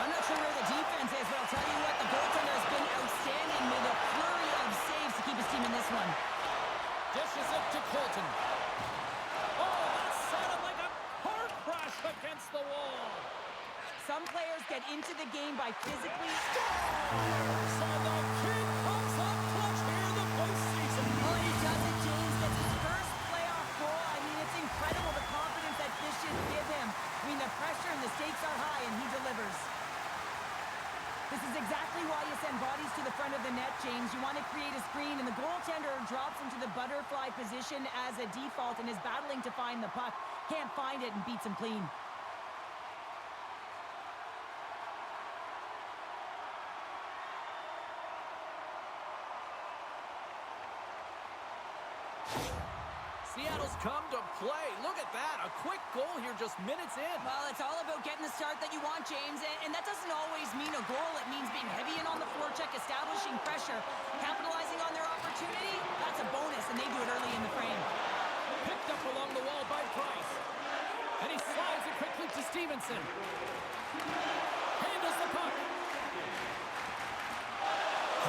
I'm not sure where the defense is, but I'll tell you what, the goaltender has been outstanding with a flurry of saves to keep his team in this one. Dishes it to Colton. Oh, that sounded like a car crash against the wall. Some players get into the game by physically... Scores! And the kid comes up clutch here in the postseason. Oh, he does it, James. Gets his first playoff goal. I mean, it's incredible the confidence that this should give him. I mean, the pressure and the stakes are high, and he delivers. This is exactly why you send bodies to the front of the net, James. You want to create a screen, and the goaltender drops into the butterfly position as a default and is battling to find the puck. Can't find it and beats him clean. Seattle's come to play. Look at that. A quick goal here just minutes in. Well, it's all about getting the start that you want, James, and that doesn't always mean a goal. It means being heavy in on the forecheck, establishing pressure, capitalizing on their opportunity. That's a bonus, and they do it early in the frame. Picked up along the wall by Price. And he slides it quickly to Stevenson. Handles the puck.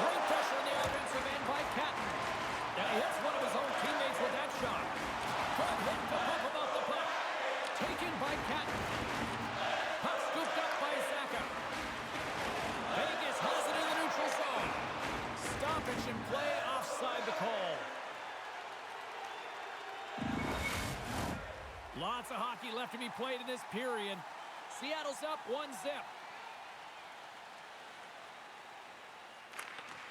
Great pressure in the offensive end by Catton. And he hits one of his own teammates with that shot. Good hit to pump about the puck. Taken by Catton. Puck scooped up by Zaka. Vegas has it in the neutral zone. Stoppage in play, offside the call. Lots of hockey left to be played in this period. Seattle's up 1-0.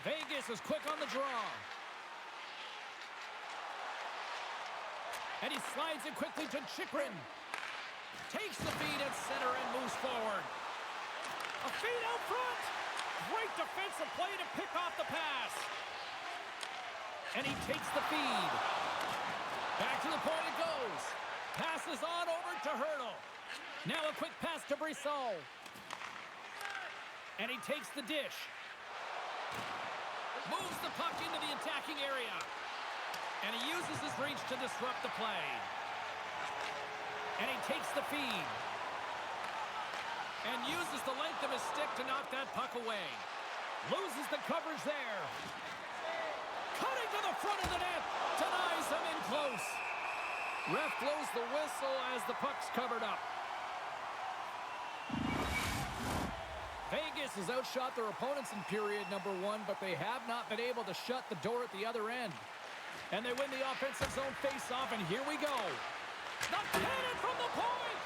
Vegas is quick on the draw. And he slides it quickly to Chikrin. Takes the feed at center and moves forward. A feed out front. Great defensive play to pick off the pass. And he takes the feed. Back to the point it goes. Passes on over to Hurdle. Now a quick pass to Brisson. And he takes the dish. Moves the puck into the attacking area. And he uses his reach to disrupt the play. And he takes the feed. And uses the length of his stick to knock that puck away. Loses the coverage there. Cutting to the front of the net. Denies him in close. Ref blows the whistle as the puck's covered up. Vegas has outshot their opponents in period number 1, but they have not been able to shut the door at the other end. And they win the offensive zone face-off, and here we go. The cannon from the point!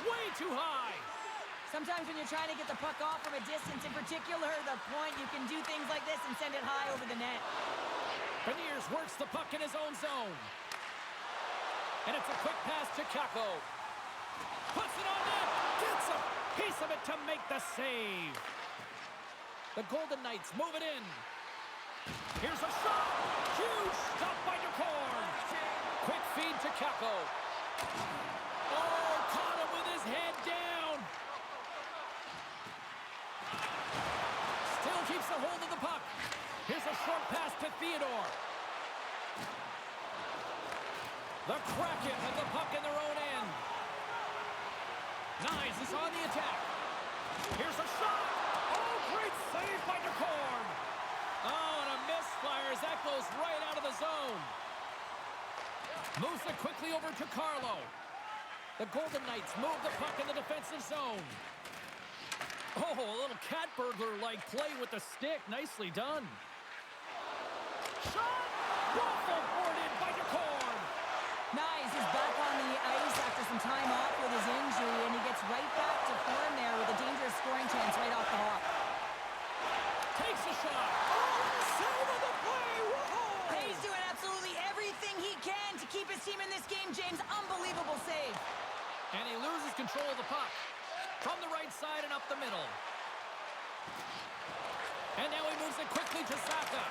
Way too high! Sometimes when you're trying to get the puck off from a distance, in particular the point, you can do things like this and send it high over the net. Beniers works the puck in his own zone. And it's a quick pass to Kako. Puts it on net! Gets a piece of it to make the save. The Golden Knights move it in. Here's a shot! Huge stop by DeCorn! Quick feed to Kako. Oh, caught him with his head down! Still keeps a hold of the puck. Here's a short pass to Theodore. The Kraken have the puck in their own end. Knies is on the attack. Here's a shot! Oh, great save by DeCorn! Oh, and a goes right out of the zone. Moves it quickly over to Carlo. The Golden Knights move the puck in the defensive zone. Oh, a little cat burglar-like play with the stick. Nicely done. Shot! Waffle boarded by DeCord. Nice. He's back on the ice after some time off with his injury, and he gets right back to form there with a dangerous scoring chance right off the hop. Takes a shot. Oh, save of the play. Whoa! Hey, he's doing absolutely everything he can to keep his team in this game, James. Unbelievable save. And he loses control of the puck. From the right side and up the middle. And now he moves it quickly to Saka.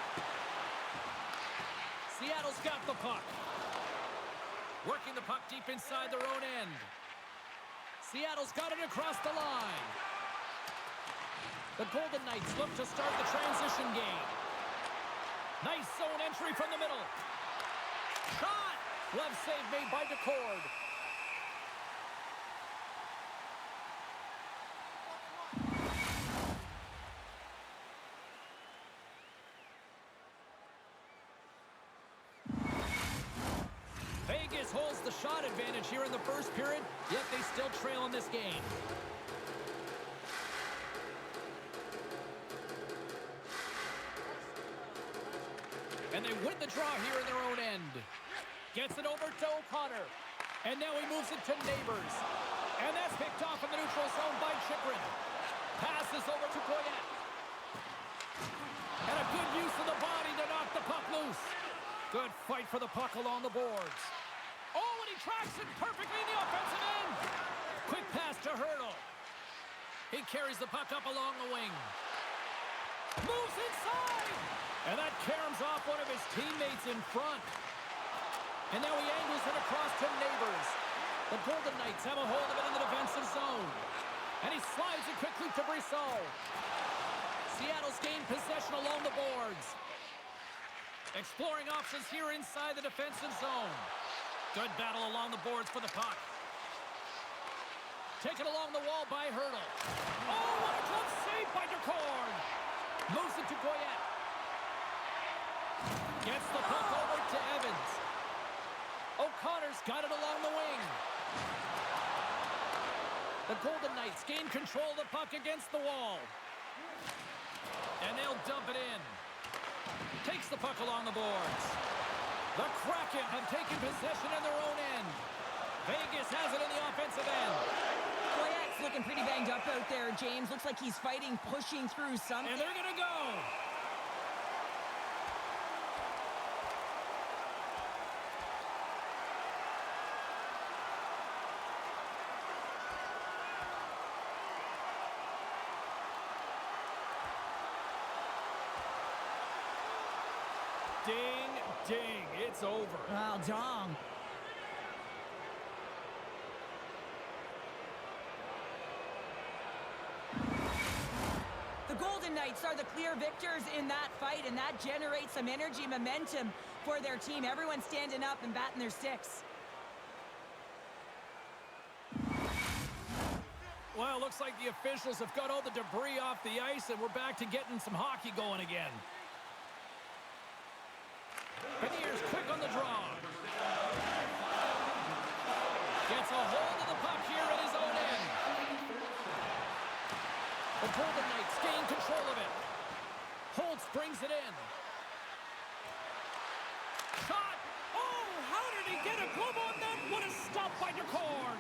Seattle's got the puck. Working the puck deep inside their own end. Seattle's got it across the line. The Golden Knights look to start the transition game. Nice zone entry from the middle. Shot! Glove save made by DeCord. Vegas holds the shot advantage here in the first period, yet they still trail in this game. And they win the draw here in their own end. Gets it over to O'Connor. And now he moves it to Neighbors. And that's picked off in the neutral zone by Chychrun. Passes over to Goyette. And a good use of the body to knock the puck loose. Good fight for the puck along the boards. Oh, and he tracks it perfectly in the offensive end. Quick pass to Hurdle. He carries the puck up along the wing. Moves inside. And that caroms off one of his teammates in front. And now he angles it across to Neighbors. The Golden Knights have a hold of it in the defensive zone. And he slides it quickly to Brissot. Seattle's gained possession along the boards. Exploring options here inside the defensive zone. Good battle along the boards for the puck. Taken along the wall by Hurdle. Oh, what a glove save by DeCord. Moves it to Goyette. Gets the puck over to Evans. O'Connor's got it along the wing. The Golden Knights gain control of the puck against the wall. And they'll dump it in. Takes the puck along the boards. The Kraken have taken possession in their own end. Vegas has it in the offensive end. Goyette's looking pretty banged up out there, James. Looks like he's fighting, pushing through something. And they're going to go. Ding, ding, it's over. Well, dong. The Golden Knights are the clear victors in that fight, and that generates some energy, momentum for their team. Everyone's standing up and batting their sticks. Well, looks like the officials have got all the debris off the ice, and we're back to getting some hockey going again. Beniers quick on the draw. Gets a hold of the puck here at his own end. The Golden Knights gain control of it. Holtz brings it in. Shot! Oh, how did he get a glove on that? What a stop by DeCord!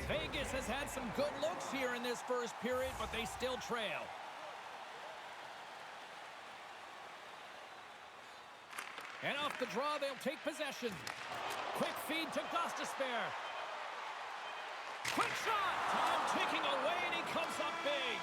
Vegas has had some good looks here in this first period, but they still trail. And off the draw, they'll take possession. Quick feed to Gostisbehere. Quick shot! Time ticking away, and he comes up big.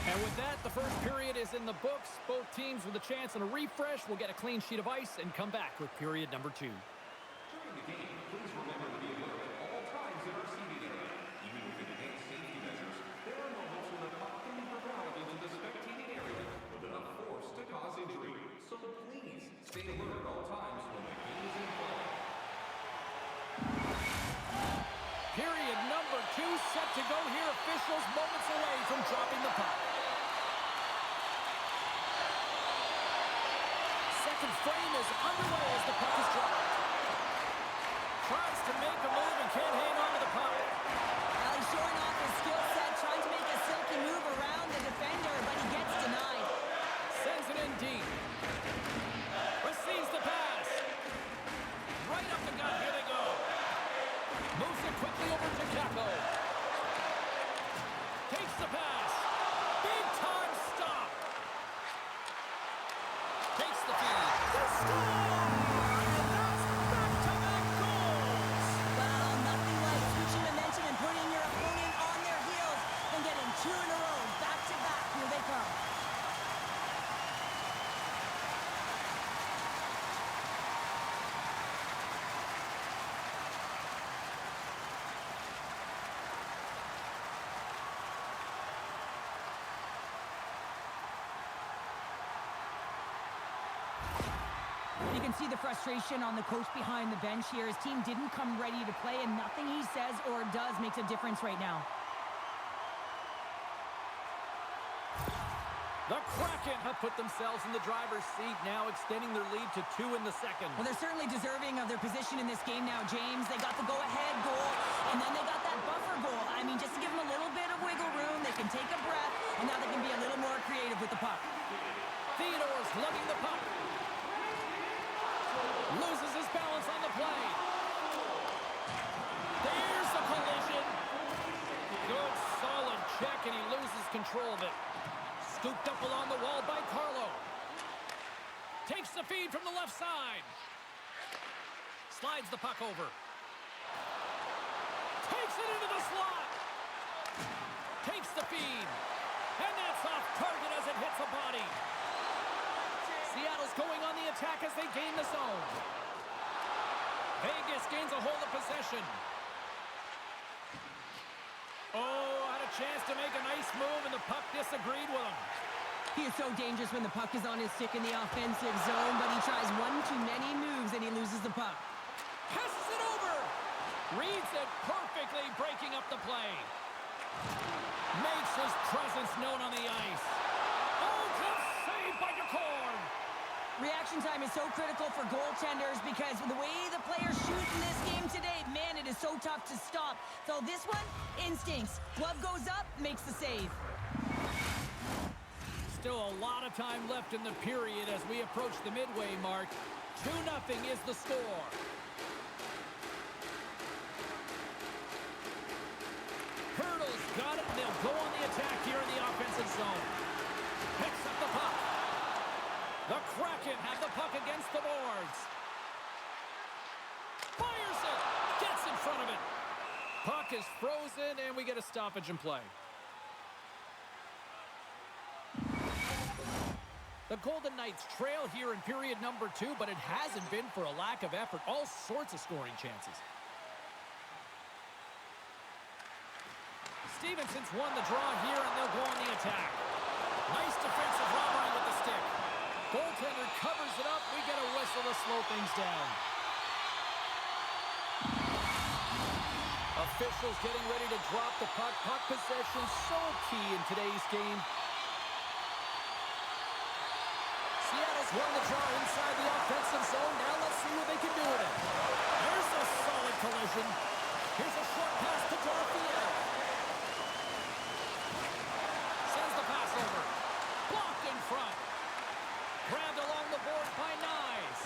And with that, the first period is in the books. Both teams with a chance and a refresh will get a clean sheet of ice and come back with period number 2. During the game, please remember to be alert at all times in our seating area. Even with advanced safety measures, there are moments when the puck can be propelled into the spectating area with enough force to cause injury. So please, stay alert at all times when the game is in play. Period number 2 set to go here. Officials moments away from dropping the puck. Second frame is underway as the puck is dropped. Tries to make a move and can't hang on to the puck. Well, he's showing off his skill set, trying to make a silky move around the defender, but he gets denied. Sends it in deep. Receives the pass. Right up the gut. Here they go. Moves it quickly over to Kako. Takes the pass. Big time stop. Takes the feed. They score! And that's back-to-back goals. Well, nothing like switching momentum and putting your opponent on their heels and getting two in a row, back-to-back. Here they come. You can see the frustration on the coach behind the bench here. His team didn't come ready to play, and nothing he says or does makes a difference right now. The Kraken have put themselves in the driver's seat, now extending their lead to 2 in the second. Well, they're certainly deserving of their position in this game now, James. They got the go-ahead goal, and then they got that buffer goal. I mean, just to give them a little bit of wiggle room, they can take a breath, and now they can be a little more creative with the puck. Theodore's lugging the puck. Loses his balance on the play. There's the collision. Good, solid check, and he loses control of it. Scooped up along the wall by Carlo. Takes the feed from the left side. Slides the puck over. Takes it into the slot. Takes the feed. And that's off target as it hits a body. Seattle's going on the attack as they gain the zone. Vegas gains a hold of possession. Oh, had a chance to make a nice move, and the puck disagreed with him. He is so dangerous when the puck is on his stick in the offensive zone, but he tries one too many moves and he loses the puck. Passes it over. Reads it perfectly, breaking up the play. Makes his presence known on the ice. Oh, good save by Kraken. Reaction time is so critical for goaltenders because the way the players shoot in this game today, man, it is so tough to stop. So this one, instincts. Glove goes up, makes the save. Still a lot of time left in the period as we approach the midway mark. 2-0 is the score. Hurdles got it, and they'll go on the attack here in the offensive zone. Picks up the puck. The Kraken have the puck against the boards. Fires it. Gets in front of it. Puck is frozen, and we get a stoppage in play. The Golden Knights trail here in period number 2, but it hasn't been for a lack of effort. All sorts of scoring chances. Stevenson's won the draw here, and they'll go on the attack. Nice defensive robbery with the stick. Goaltender covers it up. We get a whistle to slow things down. Officials getting ready to drop the puck. Puck possession so key in today's game. Seattle's won the draw inside the offensive zone. Now let's see what they can do with it. There's a solid collision. Here's a short pass to Dorothea. Sends the pass over. Blocked in front. Grabbed along the board by Nyes.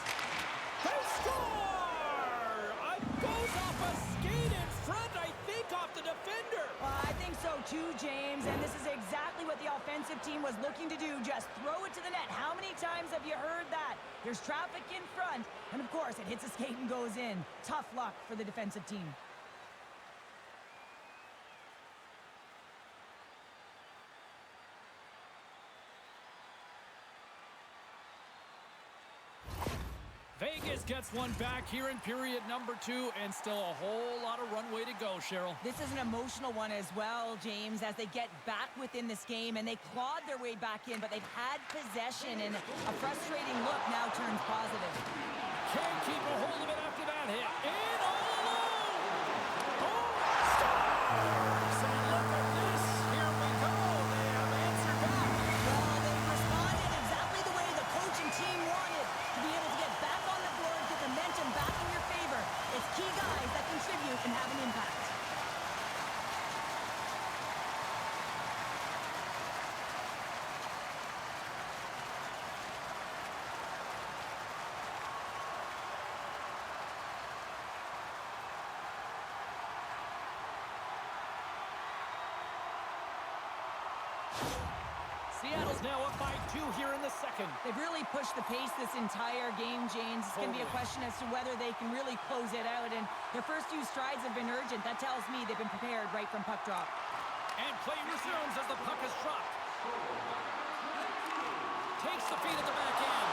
They score! Goes off a skate in front, I think, off the defender. I think so too, James, and this is exactly what the offensive team was looking to do. Just throw it to the net. How many times have you heard that? There's traffic in front, and of course, it hits a skate and goes in. Tough luck for the defensive team. Vegas gets one back here in period number 2, and still a whole lot of runway to go, Cheryl. This is an emotional one as well, James, as they get back within this game, and they clawed their way back in, but they've had possession, and a frustrating look now turns positive. Can't keep a hold of it after that hit. In all alone! Oh, scores! And look at this. Here we go. Seattle's now up by 2 here in the second. They've really pushed the pace this entire game, James. It's going to be a question as to whether they can really close it out. And their first few strides have been urgent. That tells me they've been prepared right from puck drop. And play resumes as the puck is dropped. Takes the feed at the back end.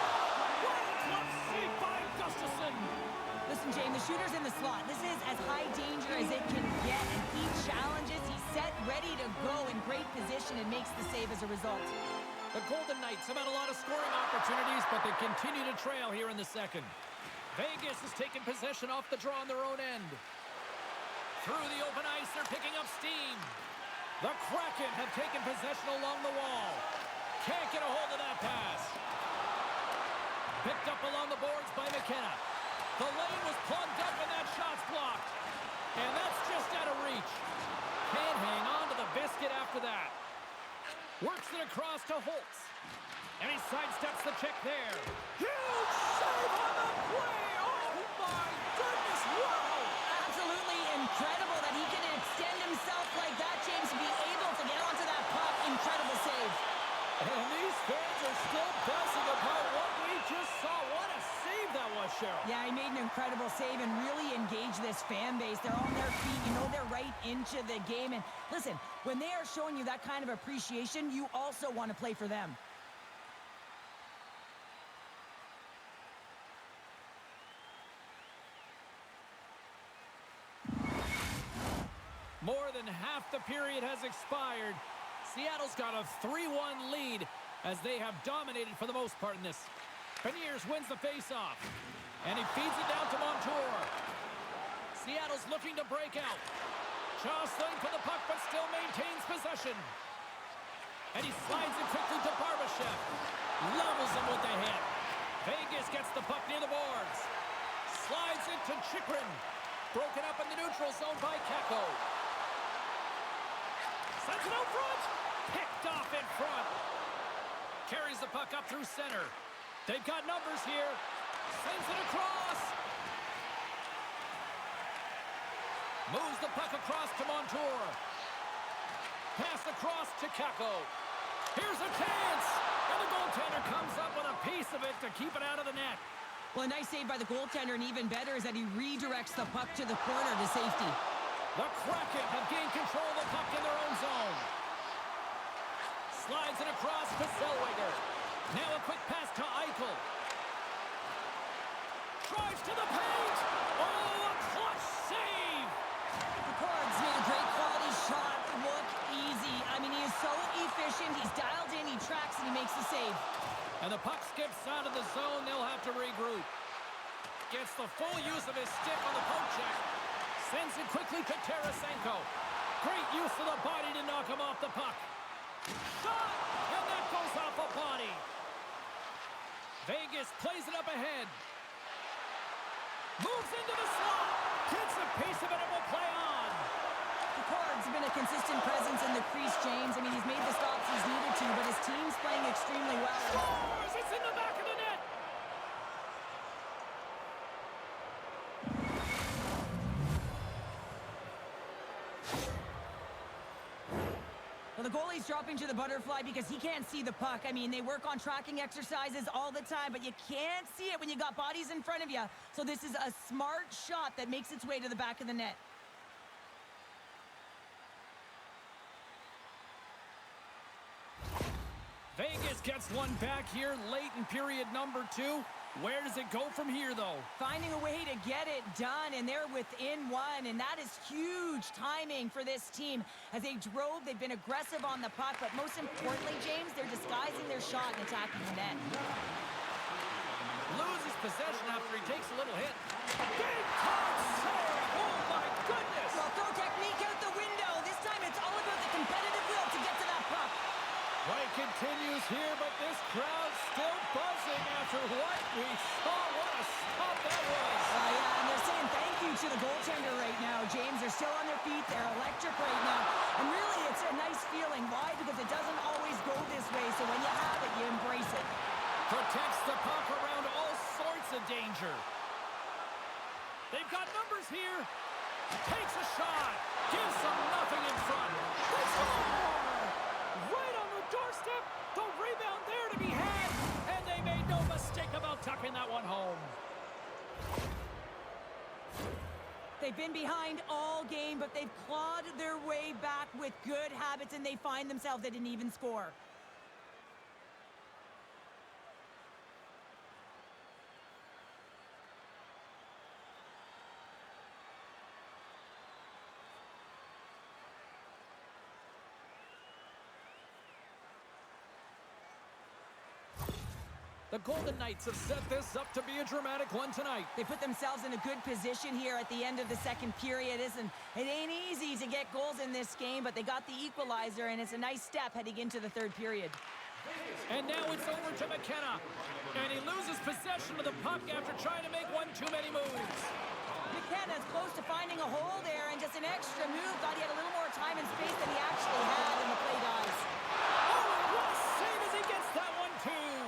Glove save by Gustafsson. Listen, James, the shooter's in the slot. This is as high danger as it can get. And he challenges. He's set, ready to go in great position and makes the save as a result. The Golden Knights have had a lot of scoring opportunities, but they continue to trail here in the second. Vegas has taken possession off the draw on their own end. Through the open ice, they're picking up steam. The Kraken have taken possession along the wall. Can't get a hold of that pass. Picked up along the boards by McKenna. The lane was plugged up and that shot's blocked. And that's just out of reach. Can't hang on to the biscuit after that. Works it across to Holtz. And he sidesteps the check there. Huge save on the play! Oh my goodness, wow! Absolutely incredible that he can extend himself like that, James, to be able to get onto that puck. Incredible save. And these fans are still buzzing about what we just saw. What a save that was, Cheryl. Yeah, he made an incredible save and really engaged this fan base. They're on their feet. You know they're right into the game. And listen, when they are showing you that kind of appreciation, you also want to play for them. More than half the period has expired. Seattle's got a 3-1 lead as they have dominated for the most part in this. Beniers wins the faceoff, and he feeds it down to Montour. Seattle's looking to break out. Jostling for the puck, but still maintains possession. And he slides it quickly to Barbashev. Levels him with the hit. Vegas gets the puck near the boards. Slides it to Chychrun. Broken up in the neutral zone by Kakko. Sends it out front. Picked off in front. Carries the puck up through center. They've got numbers here. Sends it across. Moves the puck across to Montour. Pass across to Kakko. Here's a chance. And the goaltender comes up with a piece of it to keep it out of the net. Well, a nice save by the goaltender, and even better is that he redirects the puck to the corner to safety. The Kraken have gained control of the puck in their own zone. Slides it across to Zellweger. Now a quick pass to Eichel. Drives to the paint. Oh, a clutch save. The Cards made a great quality shot look easy. I mean, he is so efficient. He's dialed in, he tracks, and he makes the save. And the puck skips out of the zone. They'll have to regroup. Gets the full use of his stick on the poke check. Sends it quickly to Tarasenko. Great use of the body to knock him off the puck. Shot! And that goes off a body. Vegas plays it up ahead. Moves into the slot. Gets a piece of it and will play on. The Cards have been a consistent presence in the crease, James. I mean, he's made the stops he's needed to, but his team's playing extremely well. Scores! It's in the back of the net. Well, the goalie's dropping to the butterfly because he can't see the puck. I mean, they work on tracking exercises all the time, but you can't see it when you got bodies in front of you. So this is a smart shot that makes its way to the back of the net. Vegas gets one back here late in period number 2. Where does it go from here, though? Finding a way to get it done, and they're within one, and that is huge timing for this team. As they drove, they've been aggressive on the puck, but most importantly, James, they're disguising their shot and attacking the net. Loses possession after he takes a little hit. Big time save! Oh, my goodness! Well, throw technique out the window. This time it's all about the competitive will to get to that puck. Play continues here, but this crowd's still buzzing after what we saw. What a stop that was. Yeah, and they're saying thank you to the goaltender right now, James. They're still on their feet. They're electric right now. And really, it's a nice feeling. Why? Because it doesn't always go this way. So when you have it, you embrace it. Protects the puck around all sorts of danger. They've got numbers here. Takes a shot. Gives them nothing in front. They score! Right on the send that one home. They've been behind all game, but they've clawed their way back with good habits, and they find themselves at an even score. The Golden Knights have set this up to be a dramatic one tonight. They put themselves in a good position here at the end of the second period. It ain't easy to get goals in this game, but they got the equalizer, and it's a nice step heading into the third period. And now it's over to McKenna. And he loses possession of the puck after trying to make one too many moves. McKenna's close to finding a hole there, and just an extra move. Thought he had a little more time and space than he actually had, and the play dies. Oh, and what a save as he gets that one too.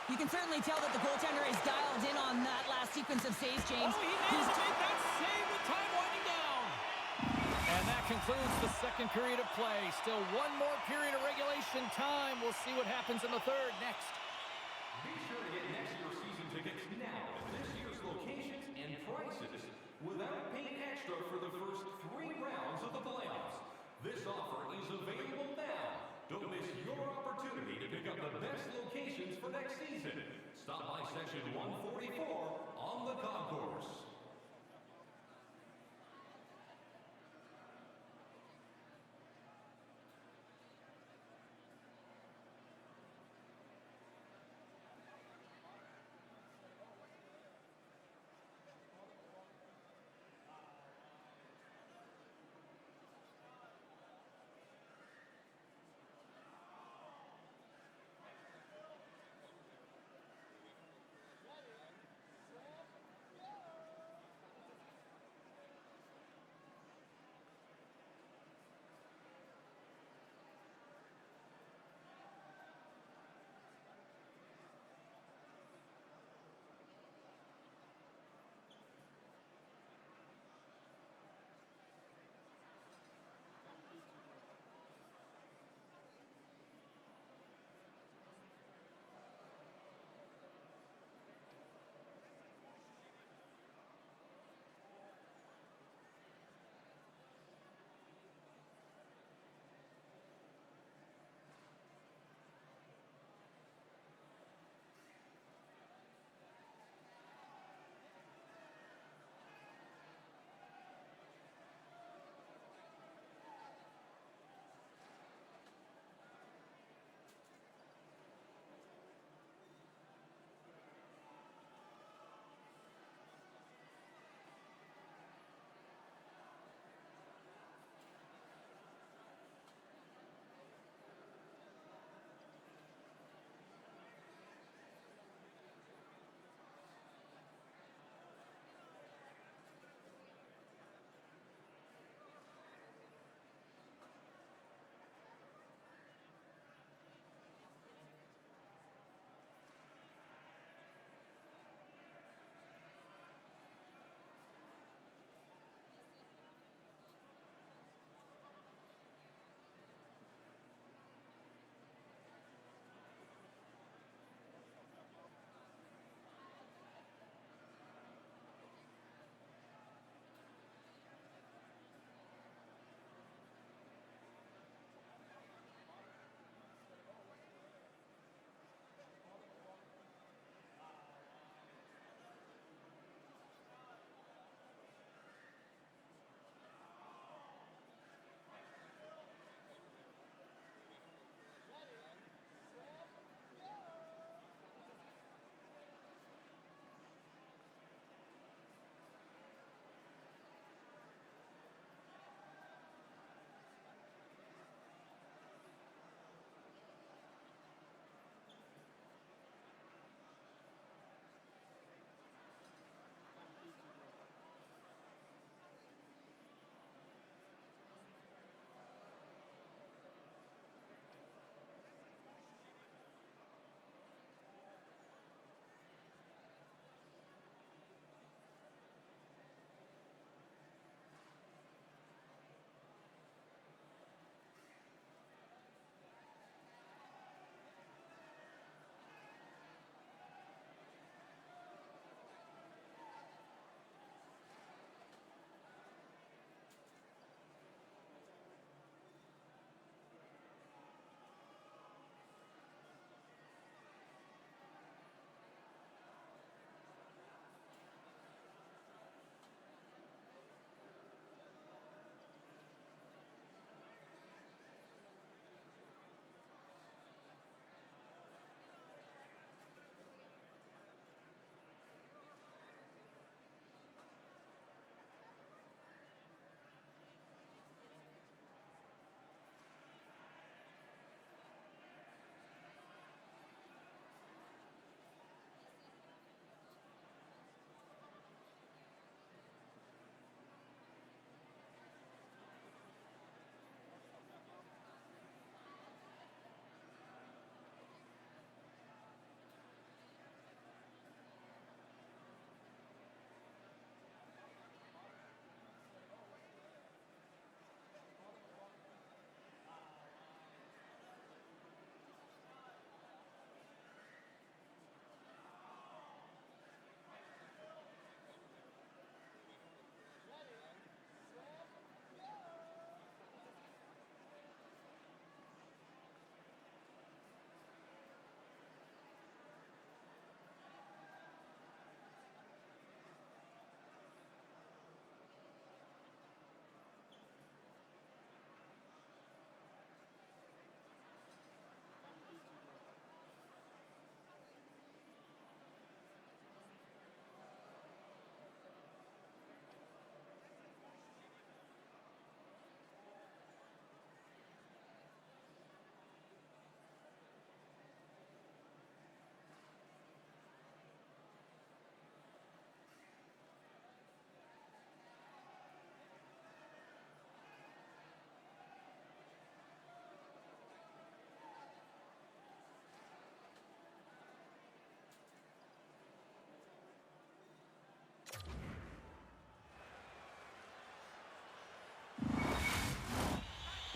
You can certainly tell that the goaltender is dialed in on that last sequence of saves, James. Oh, he needs to make that save with time winding down. And that concludes the second period of play. Still one more period of regulation time. We'll see what happens in the third next. Be sure to get next year's season tickets now at this year's locations and prices without paying extra for the first 3 rounds of the playoffs. This offer is available now. Don't miss your opportunity to pick up the best locations for next season. Stop by section 144 on the concourse.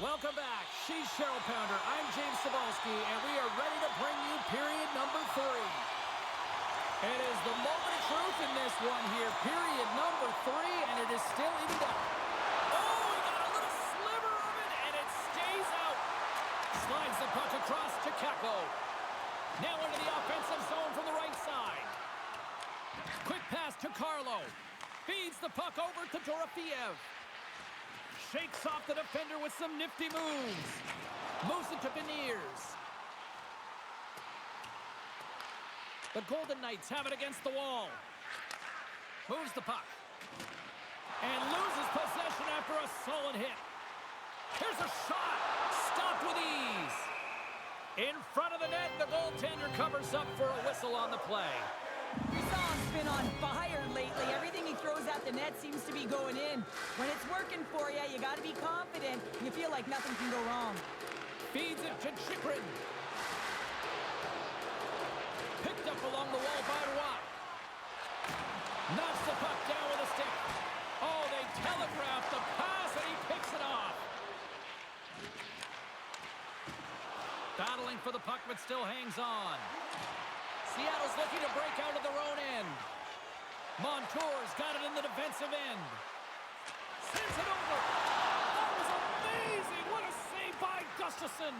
Welcome back. She's Cheryl Pounder. I'm James Cebulski, and we are ready to bring you period number 3. It is the moment of truth in this one here. Period number 3, and it is still evened up. Oh, he got a little sliver of it, and it stays out. Slides the puck across to Kako. Now into the offensive zone from the right side. Quick pass to Carlo. Feeds the puck over to Dorofeev. Shakes off the defender with some nifty moves. Moves it to Beniers. The Golden Knights have it against the wall. Moves the puck. And loses possession after a solid hit. Here's a shot. Stopped with ease. In front of the net, the goaltender covers up for a whistle on the play. We saw him's been on fire lately. Everything he throws at the net seems to be going in. When it's working for you, you got to be confident. You feel like nothing can go wrong. Feeds it to Chychrun. Picked up along the wall by Watt. Knocks the puck down with a stick. Oh, they telegraphed the pass, and he picks it off. Battling for the puck, but still hangs on. Seattle's looking to break out of their own end. Montour's got it in the defensive end. Sends it over. That was amazing. What a save by Gustafsson.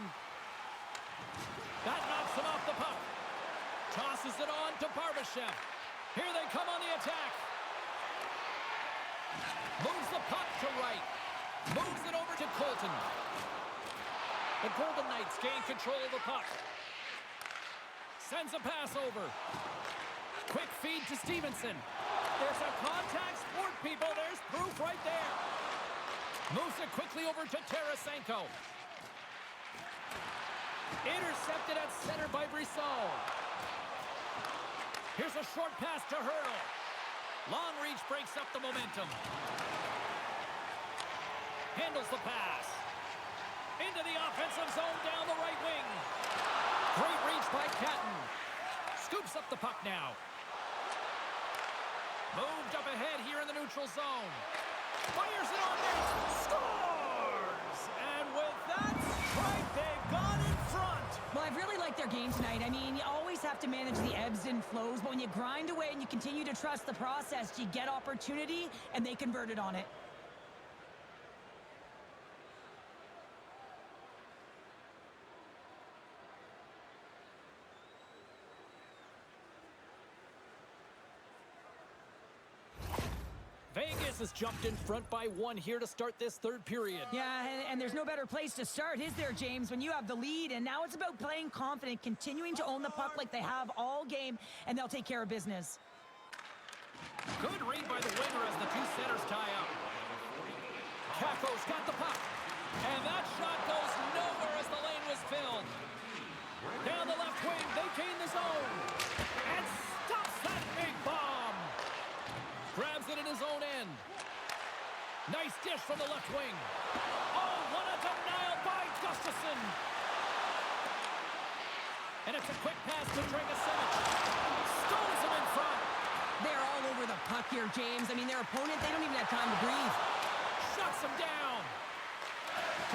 That knocks him off the puck. Tosses it on to Barbashev. Here they come on the attack. Moves the puck to right. Moves it over to Colton. The Golden Knights gain control of the puck. Sends a pass over. Quick feed to Stevenson. There's a contact sport, people. There's proof right there. Moves it quickly over to Tarasenko. Intercepted at center by Brisson. Here's a short pass to Hurdle. Long reach breaks up the momentum. Handles the pass. Into the offensive zone down the right wing. Great reach by Catton. Scoops up the puck now. Moved up ahead here in the neutral zone. Fires it on net. Scores! And with that strike, they've gone in front. Well, I've really liked their game tonight. I mean, you always have to manage the ebbs and flows, but when you grind away and you continue to trust the process, you get opportunity, and they converted on it. Vegas has jumped in front by 1 here to start this third period. Yeah, and there's no better place to start, is there, James, when you have the lead, and now it's about playing confident, continuing to own the puck like they have all game, and they'll take care of business. Good read by the winger as the two centers tie up. Kako's got the puck, and that shot goes nowhere as the lane was filled. Down the left wing, they gain the zone, and stops that big bomb. Grabs it in his own end. Nice dish from the left wing. Oh, what a denial by Gustafsson. And it's a quick pass to Dragicevic. Stones him in front. They're all over the puck here, James. I mean, their opponent, they don't even have time to breathe. Shuts him down.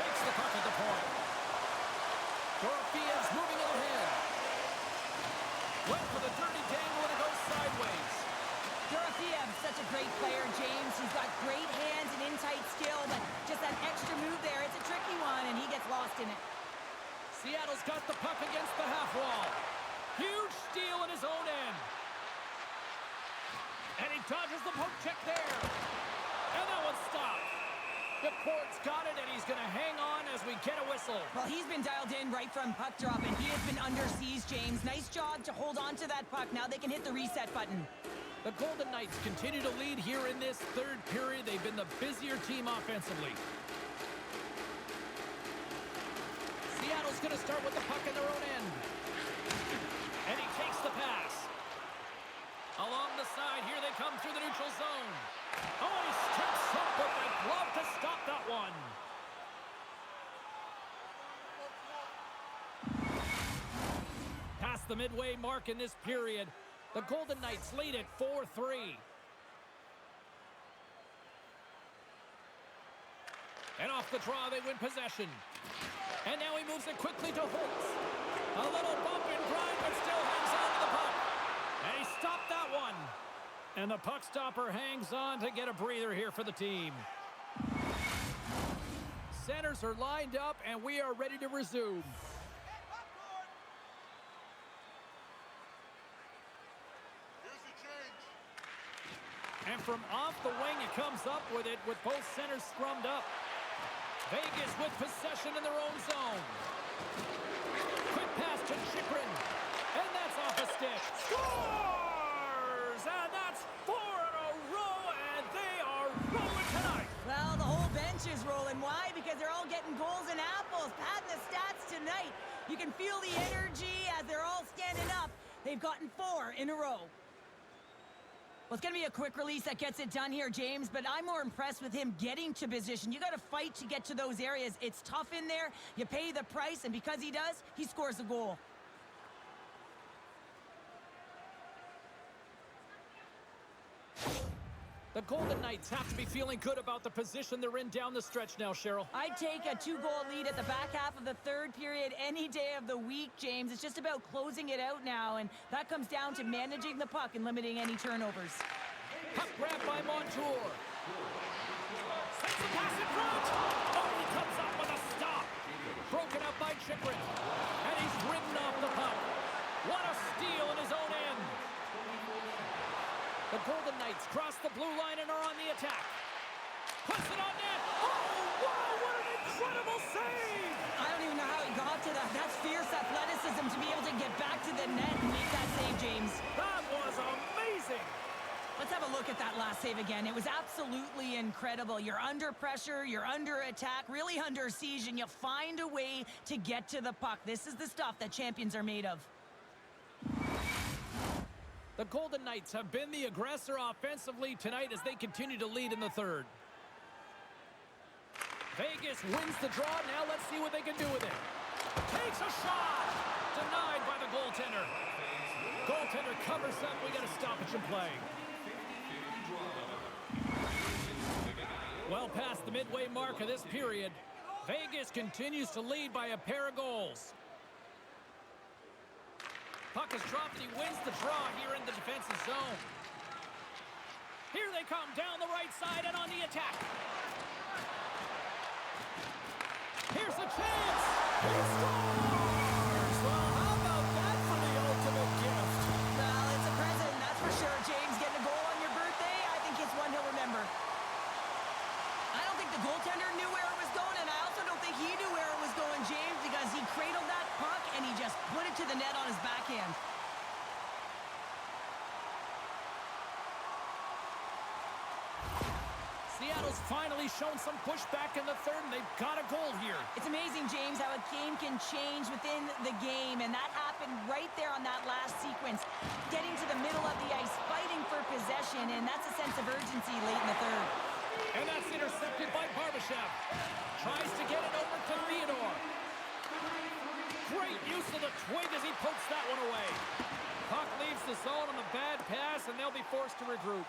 Takes the puck at the point. Dorofeev's moving it ahead. Went for the dirty dangle and it goes sideways. Dorofeev, such a great player, James. He's got great hands and in-tight skill, but just that extra move there, it's a tricky one, and he gets lost in it. Seattle's got the puck against the half wall. Huge steal in his own end. And he dodges the poke check there. And that one stopped. The court's got it, and he's going to hang on as we get a whistle. Well, he's been dialed in right from puck drop, and he has been under siege, James. Nice job to hold on to that puck. Now they can hit the reset button. The Golden Knights continue to lead here in this third period. They've been the busier team offensively. Seattle's going to start with the puck in their own end. And he takes the pass. Along the side, here they come through the neutral zone. Oh, he steps up with the glove to stop that one. Past the midway mark in this period, the Golden Knights lead at 4-3. And off Off the draw, they win possession. And now he moves it quickly to Holtz. A little bump and grind, but still hangs on to the puck. And he stopped that one. And the puck stopper hangs on to get a breather here for the team. Centers are lined up, and we are ready to resume. And from off the wing, he comes up with it with both centers scrummed up. Vegas with possession in their own zone. Quick pass to Chychrun. And that's off a stick. Scores! And that's 4 in a row, and they are rolling tonight. Well, the whole bench is rolling. Why? Because they're all getting goals and apples. Padding the stats tonight. You can feel the energy as they're all standing up. They've gotten 4 in a row. Well, it's going to be a quick release that gets it done here, James, but I'm more impressed with him getting to position. You got to fight to get to those areas. It's tough in there. You pay the price, and because he does, he scores a goal. The Golden Knights have to be feeling good about the position they're in down the stretch now, Cheryl. I'd take a 2-goal lead at the back half of the third period any day of the week, James. It's just about closing it out now, and that comes down to managing the puck and limiting any turnovers. Puck grab by Montour. Sends the pass in front. Oh, he comes up with a stop. Broken up by Chychrun. And he's ridden off the puck. What a steal in his own end. The Golden Knights cross the blue line and are on the attack. Puts it on net. Oh, wow, what an incredible save. I don't even know how he got to that. That's fierce athleticism to be able to get back to the net and make that save, James. That was amazing. Let's have a look at that last save again. It was absolutely incredible. You're under pressure, you're under attack, really under siege, and you find a way to get to the puck. This is the stuff that champions are made of. The Golden Knights have been the aggressor offensively tonight as they continue to lead in the third. Vegas wins the draw. Now let's see what they can do with it. Takes a shot. Denied by the goaltender. Goaltender covers up. We got a stoppage in play. Well past the midway mark of this period, Vegas continues to lead by a pair of goals. Puck is dropped and he wins the draw here in the defensive zone. Here they come down the right side and on the attack. Here's a chance. He scores! Well, how about that for the ultimate gift? Well, it's a present, that's for sure, James. Getting a goal on your birthday, I think it's one he'll remember. I don't think the goaltender knew where it was going, and I also don't think he knew where it was going, James, because he cradled that puck and he just put it to the net on his backhand. Seattle's finally shown some pushback in the third, and they've got a goal here. It's amazing, James, how a game can change within the game, and that happened right there on that last sequence. Getting to the middle of the ice, fighting for possession, and that's a sense of urgency late in the third. And that's intercepted by Barbashev. Tries to get it over to Theodore. Great use of the twig as he pokes that one away. Puck leaves the zone on the bad pass, and they'll be forced to regroup.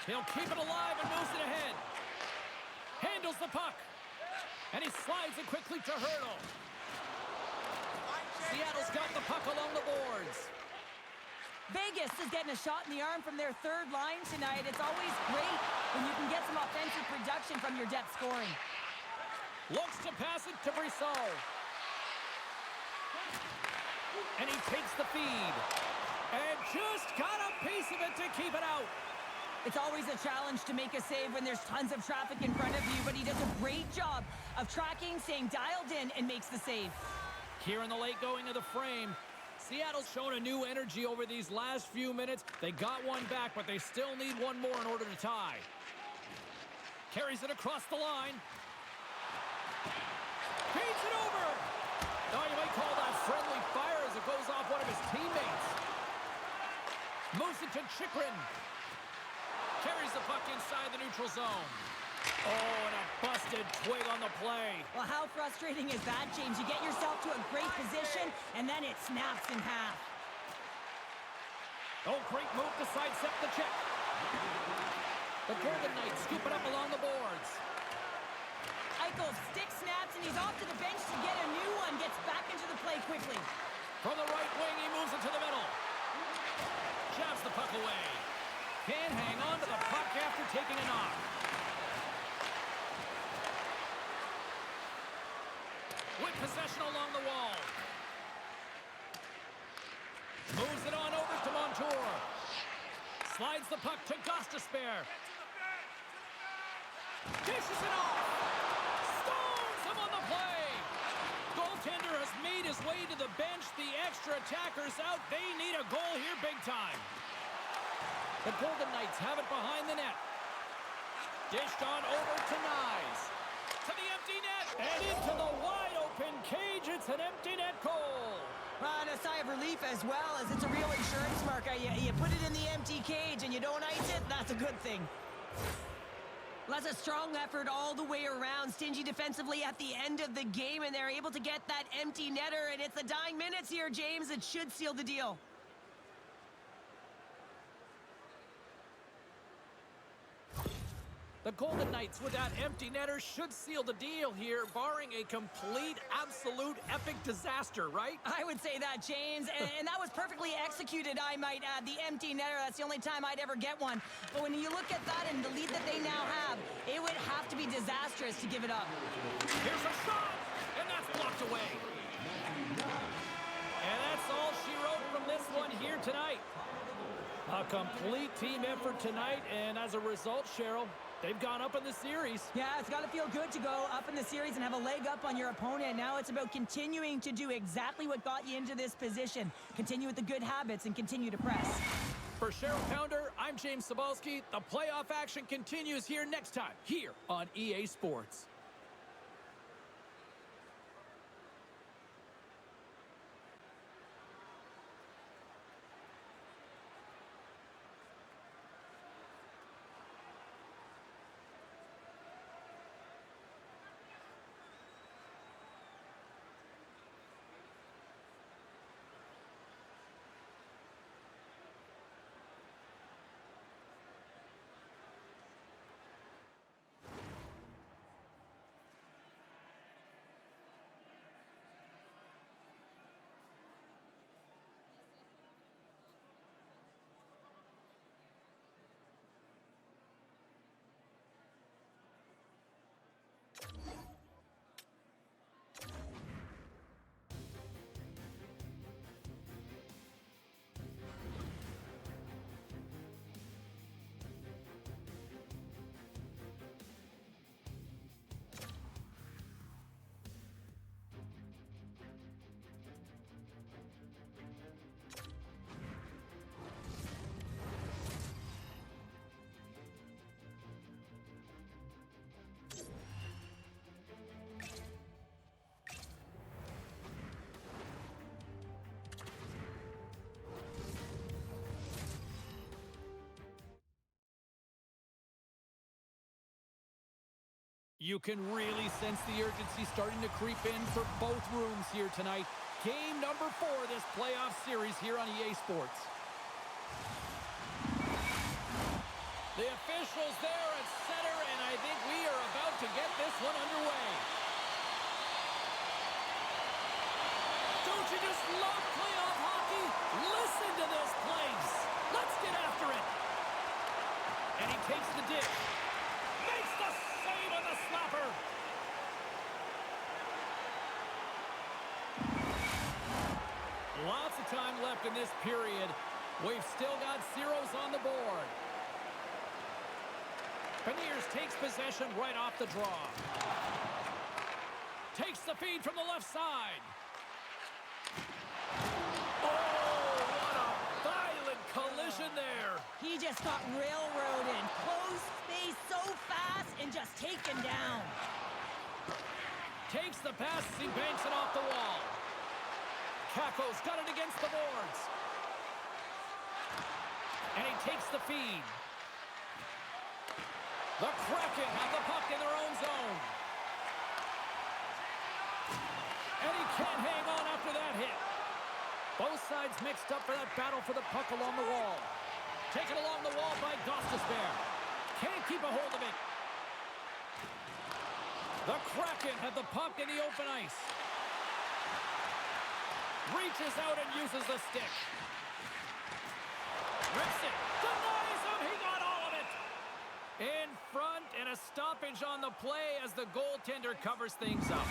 He'll keep it alive and moves it ahead. Handles the puck. And he slides it quickly to Hurdle. Seattle's got the puck along the boards. Vegas is getting a shot in the arm from their third line tonight. It's always great when you can get some offensive production from your depth scoring. Looks to pass it to Brissot. And he takes the feed. And just got a piece of it to keep it out. It's always a challenge to make a save when there's tons of traffic in front of you, but he does a great job of tracking, staying dialed in, and makes the save. Here in the late going of the frame, Seattle's shown a new energy over these last few minutes. They got one back, but they still need one more in order to tie. Carries it across the line. Feeds it over. Now you might call that friendly fire as it goes off one of his teammates. Moves it to Chychrun. Carries the puck inside the neutral zone. Oh, and a busted twig on the play. Well, how frustrating is that, James? You get yourself to a great position, and then it snaps in half. Oh, great move to sidestep the check. The Golden Knights scoop it up along the boards. Eichel stick snaps, and he's off to the bench to get a new one. Gets back into the play quickly. From the right wing, he moves it to the middle. Jabs the puck away. Can't hang on to the puck after taking a knock. With possession along the wall. Moves it on over to Montour. Slides the puck to Gostisbehere. Dishes it off. Stones him on the play. Goaltender has made his way to the bench. The extra attackers out. They need a goal here big time. The Golden Knights have it behind the net. Dished on over to Nyes. To the empty net. And into the wide open cage. It's an empty net goal. And a sigh of relief as well, as it's a real insurance marker. You put it in the empty cage and you don't ice it, that's a good thing. Well, that's a strong effort all the way around. Stingy defensively at the end of the game, and they're able to get that empty netter, and it's the dying minutes here, James. It should seal the deal. The Golden Knights with that empty netter should seal the deal here, barring a complete, absolute, epic disaster, right? I would say that, James, and that was perfectly executed, I might add. The empty netter, that's the only time I'd ever get one. But when you look at that and the lead that they now have, it would have to be disastrous to give it up. Here's a shot, and that's blocked away. And that's all she wrote from this one here tonight. A complete team effort tonight, and as a result, Cheryl, they've gone up in the series. Yeah, it's got to feel good to go up in the series and have a leg up on your opponent. Now it's about continuing to do exactly what got you into this position. Continue with the good habits and continue to press. For Cheryl Pounder, I'm James Cebulski. The playoff action continues here next time, here on EA Sports. You can really sense the urgency starting to creep in for both rooms here tonight. Game number 4 of this playoff series here on EA Sports. The officials there at center, and I think we are about to get this one underway. Don't you just love playoff hockey? Listen to this place. Let's get after it. And he takes the dish. Makes the save on the slapper. Lots of time left in this period. We've still got zeros on the board. Beniers takes possession right off the draw. Takes the feed from the left side. Oh, what a violent collision there. He just got railroaded. Closed space so fast and just taken down. Takes the pass as he banks it off the wall. Kako's got it against the boards. And he takes the feed. The Kraken have the puck in their own zone. And he can't hang on after that hit. Both sides mixed up for that battle for the puck along the wall. Taken along the wall by Gostisbehere. can't keep a hold of it. The Kraken have the puck in the open ice. Reaches out and uses the stick. Rips it. Denies him. He got all of it. In front, and a stoppage on the play as the goaltender covers things up.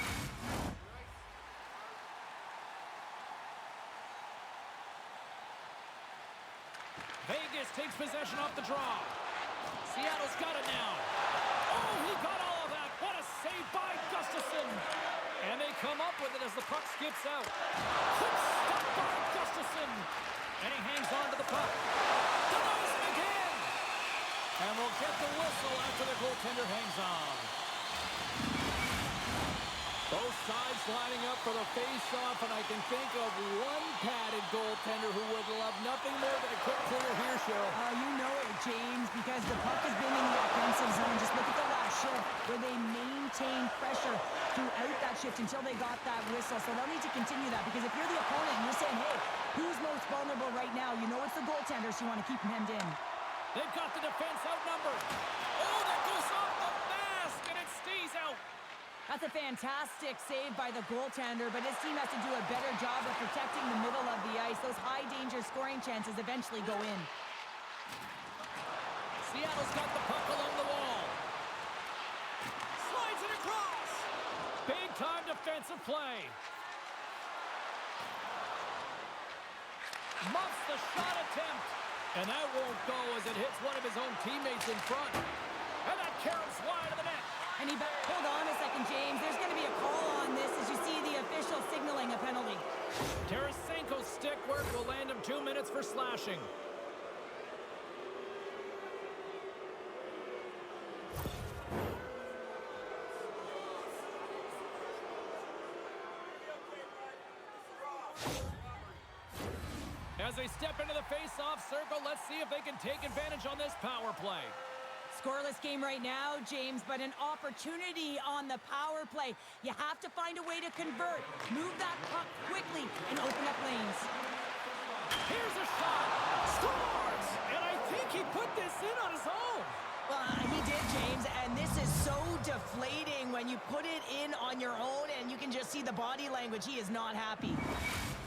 Vegas takes possession off the draw. Seattle's got it now. Oh, he got all of that. What a save by Gustafsson. And they come up with it as the puck skips out. Quick stop by Gustafsson. And he hangs on to the puck. Denies him again. And we'll get the whistle after the goaltender hangs on. Both sides lining up for the face-off, and I can think of one padded goaltender who would love nothing more than a quick clear here, Cheryl. You know it, James, because the puck has been in the offensive zone. Just look at the last shift where they maintained pressure throughout that shift until they got that whistle. So they'll need to continue that, because if you're the opponent and you're saying, hey, who's most vulnerable right now? You know it's the goaltender, so you want to keep him hemmed in. They've got the defense outnumbered. Oh, that goes off the mask, and it stays out. That's a fantastic save by the goaltender, but his team has to do a better job of protecting the middle of the ice. Those high-danger scoring chances eventually go in. Seattle's got the puck along the wall. Slides it across. Big-time defensive play. Muffs the shot attempt. And that won't go as it hits one of his own teammates in front. And that caroms wide of the net. And hold on a second, James. There's going to be a call on this as you see the official signaling a penalty. Tarasenko's stick work will land him 2 minutes for slashing. As they step into the face-off circle, let's see if they can take advantage on this power play. Scoreless game right now, James, but an opportunity on the power play. You have to find a way to convert. Move that puck quickly and open up lanes. Here's a shot. Scores! And I think he put this in on his own. Well, he did, James, and this is so deflating when you put it in on your own and you can just see the body language. He is not happy.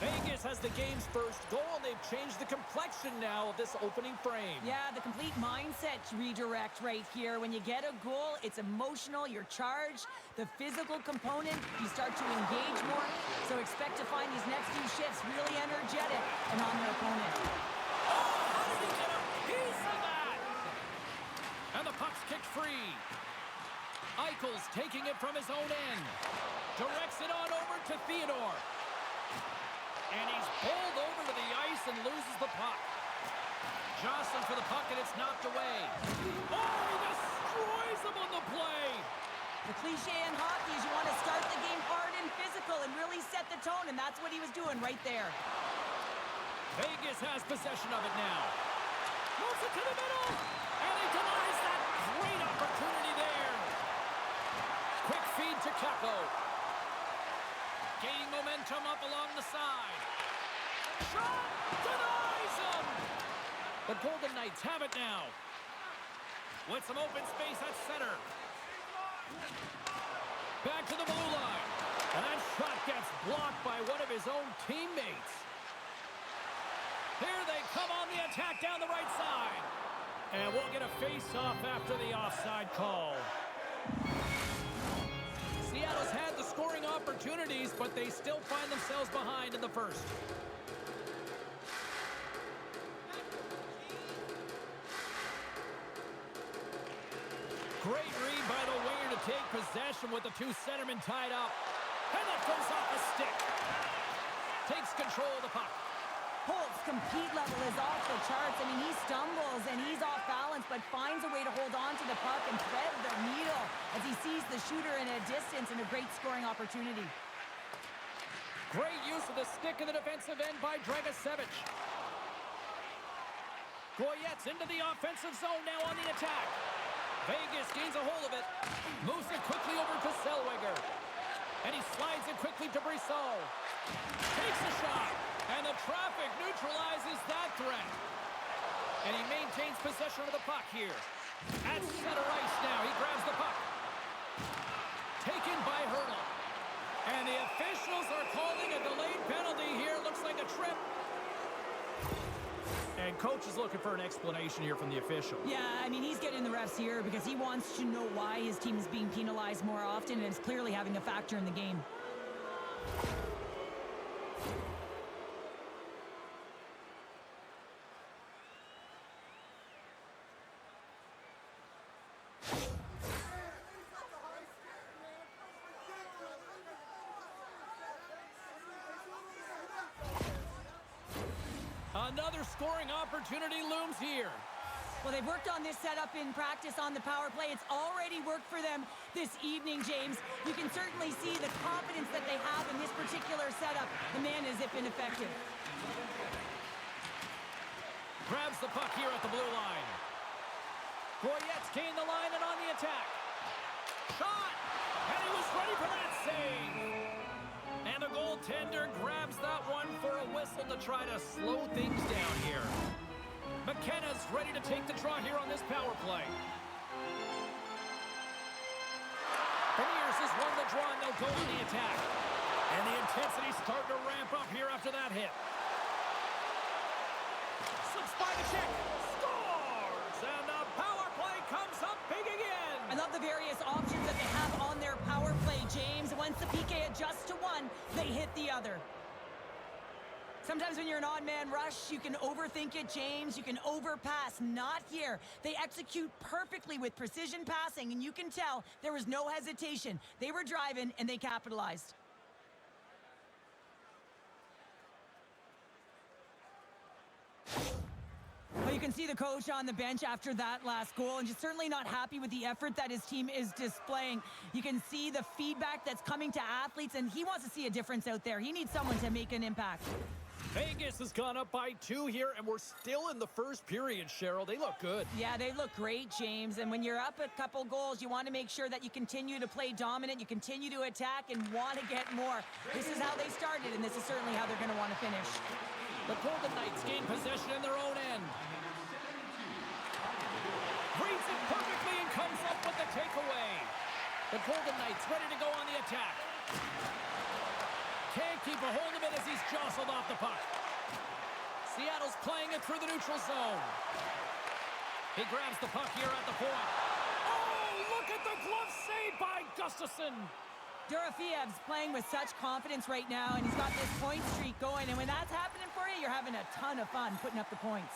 Vegas has the game's first goal, and they've changed the complexion now of this opening frame. Yeah, the complete mindset redirect right here. When you get a goal, it's emotional, you're charged. The physical component, you start to engage more. So expect to find these next few shifts really energetic and on their opponent. Oh, how did he get a piece of that? And the puck's kicked free. Eichel's taking it from his own end. Directs it on over to Theodore. And he's pulled over to the ice and loses the puck. Jocelyn for the puck, and it's knocked away. Oh, he destroys him on the play. The cliche in hockey is you want to start the game hard and physical and really set the tone, and that's what he was doing right there. Vegas has possession of it now. Moves it to the middle, and he denies that great opportunity there. Quick feed to Kakko. Gaining momentum up along the side. Shot! Denies him! The Golden Knights have it now. With some open space at center. Back to the blue line. And that shot gets blocked by one of his own teammates. Here they come on the attack down the right side. And we'll get a face-off after the offside call. Seattle's had the scoring opportunities, but they still find themselves behind in the first. Great read by the winger to take possession with the two centermen tied up. And that comes off the stick. Takes control of the puck. Holt's compete level is off the charts. I mean, he stumbles and he's off balance, but finds a way to hold on to the puck and thread the needle as he sees the shooter in a distance and a great scoring opportunity. Great use of the stick in the defensive end by Dragicevic. Goyette's into the offensive zone now on the attack. Vegas gains a hold of it. Moves it quickly over to Zellweger. And he slides it quickly to Brissot. Takes a shot. And the traffic neutralizes that threat. And he maintains possession of the puck here. At center ice now. He grabs the puck. Taken by Hurdle. And the officials are calling a delayed penalty here. Looks like a trip. And coach is looking for an explanation here from the official. Yeah, I mean, he's getting the refs here because he wants to know why his team is being penalized more often, and it's clearly having a factor in the game. Another scoring opportunity looms here. Well, they've worked on this setup in practice on the power play. It's already worked for them this evening, James. You can certainly see the confidence that they have in this particular setup. The man is ineffective. Grabs the puck here at the blue line. Goyette's gained the line and on the attack. Shot! And he was ready for that save. And the goaltender grabs that one for a whistle to try to slow things down here. McKenna's ready to take the draw here on this power play. Beniers has won the draw and they'll go on the attack. And the intensity's starting to ramp up here after that hit. Slips by the check. Scores! And the power play comes up big again. I love the various options that they have on their power play, James. Once the PK adjusts to one, they hit the other. Sometimes when you're an odd man rush, you can overthink it, James. You can overpass. Not here. They execute perfectly with precision passing, and you can tell there was no hesitation. They were driving, and they capitalized. Well, you can see the coach on the bench after that last goal, and just certainly not happy with the effort that his team is displaying. You can see the feedback that's coming to athletes, and he wants to see a difference out there. He needs someone to make an impact. Vegas has gone up by 2 here, and we're still in the first period, Cheryl. They look good. Yeah, they look great, James. And when you're up a couple goals, you want to make sure that you continue to play dominant, you continue to attack, and want to get more. This is how they started, and this is certainly how they're going to want to finish. The Golden Knights gain possession in their own end. Reads it perfectly and comes up with the takeaway. The Golden Knights ready to go on the attack. Can't keep a hold of it as he's jostled off the puck. Seattle's playing it through the neutral zone. He grabs the puck here at the point. Oh, look at the glove save by Gustafsson. Dorofiev's playing with such confidence right now, and he's got this point streak going. And when that's happening for you, you're having a ton of fun putting up the points.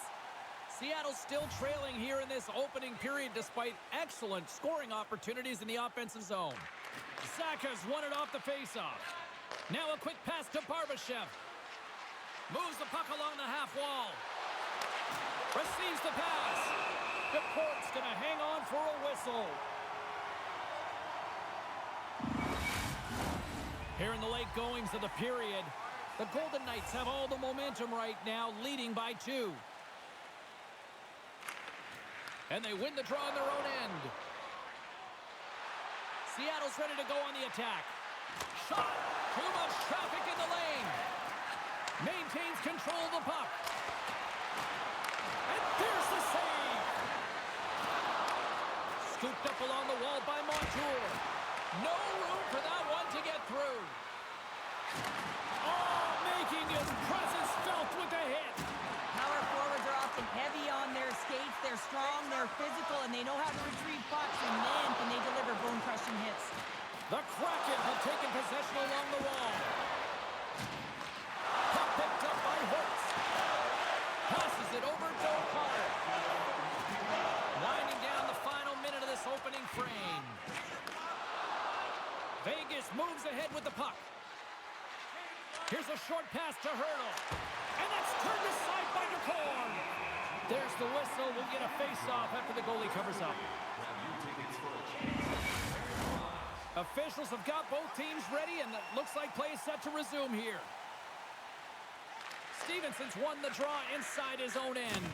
Seattle's still trailing here in this opening period despite excellent scoring opportunities in the offensive zone. Saka's won it off the faceoff. Now a quick pass to Barbashev. Moves the puck along the half wall. Receives the pass. DePort's going to hang on for a whistle. Here in the late goings of the period, the Golden Knights have all the momentum right now, leading by 2. And they win the draw in their own end. Seattle's ready to go on the attack. Shot! Too much traffic in the lane. Maintains control of the puck. And there's the save. Scooped up along the wall by Montour. No room for that one to get through. Oh, making his presence felt with the hit. Power forwards are often heavy on their skates. They're strong, they're physical, and they know how to retrieve pucks. And man, can they deliver bone-crushing hits. The Kraken have taken possession along the wall. Puck picked up by Holtz. Passes it over to O'Connor. Winding down the final minute of this opening frame. Vegas moves ahead with the puck. Here's a short pass to Hurdle. And that's turned aside by Ducor. There's the whistle. We'll get a face-off after the goalie covers up. Officials have got both teams ready, and it looks like play is set to resume here. Stevenson's won the draw inside his own end.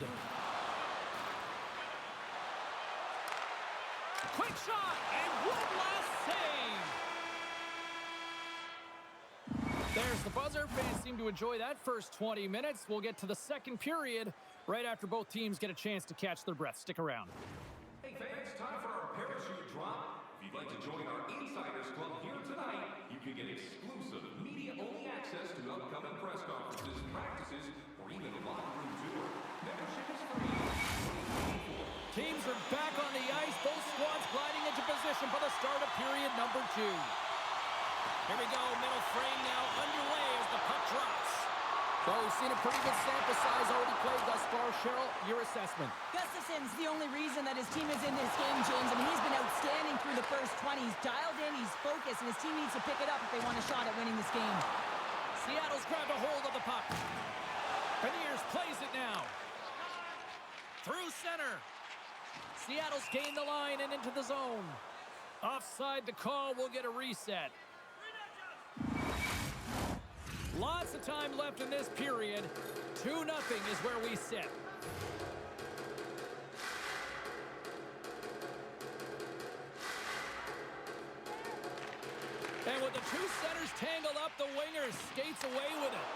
Quick shot, and one last save. There's the buzzer. Fans seem to enjoy that first 20 minutes. We'll get to the second period right after both teams get a chance to catch their breath. Stick around. Hey, fans. join our Insiders Club here tonight, you can get exclusive media-only access to upcoming press conferences, practices, or even a locker room tour. Membership is free. Teams are back on the ice. Both squads gliding into position for the start of period number 2. Here we go. Middle frame now underway as the puck drops. So we've seen a pretty good sample size already played thus far. Cheryl, your assessment. Gustafson's the only reason that his team is in this game, James. I mean, he's been outstanding through the first 20. He's dialed in, he's focused, and his team needs to pick it up if they want a shot at winning this game. Seattle's grabbed a hold of the puck. Beniers plays it now. Through center. Seattle's gained the line and into the zone. Offside the call, will get a reset. Lots of time left in this period. 2-0 is where we sit. And with the two centers tangled up, the winger skates away with it.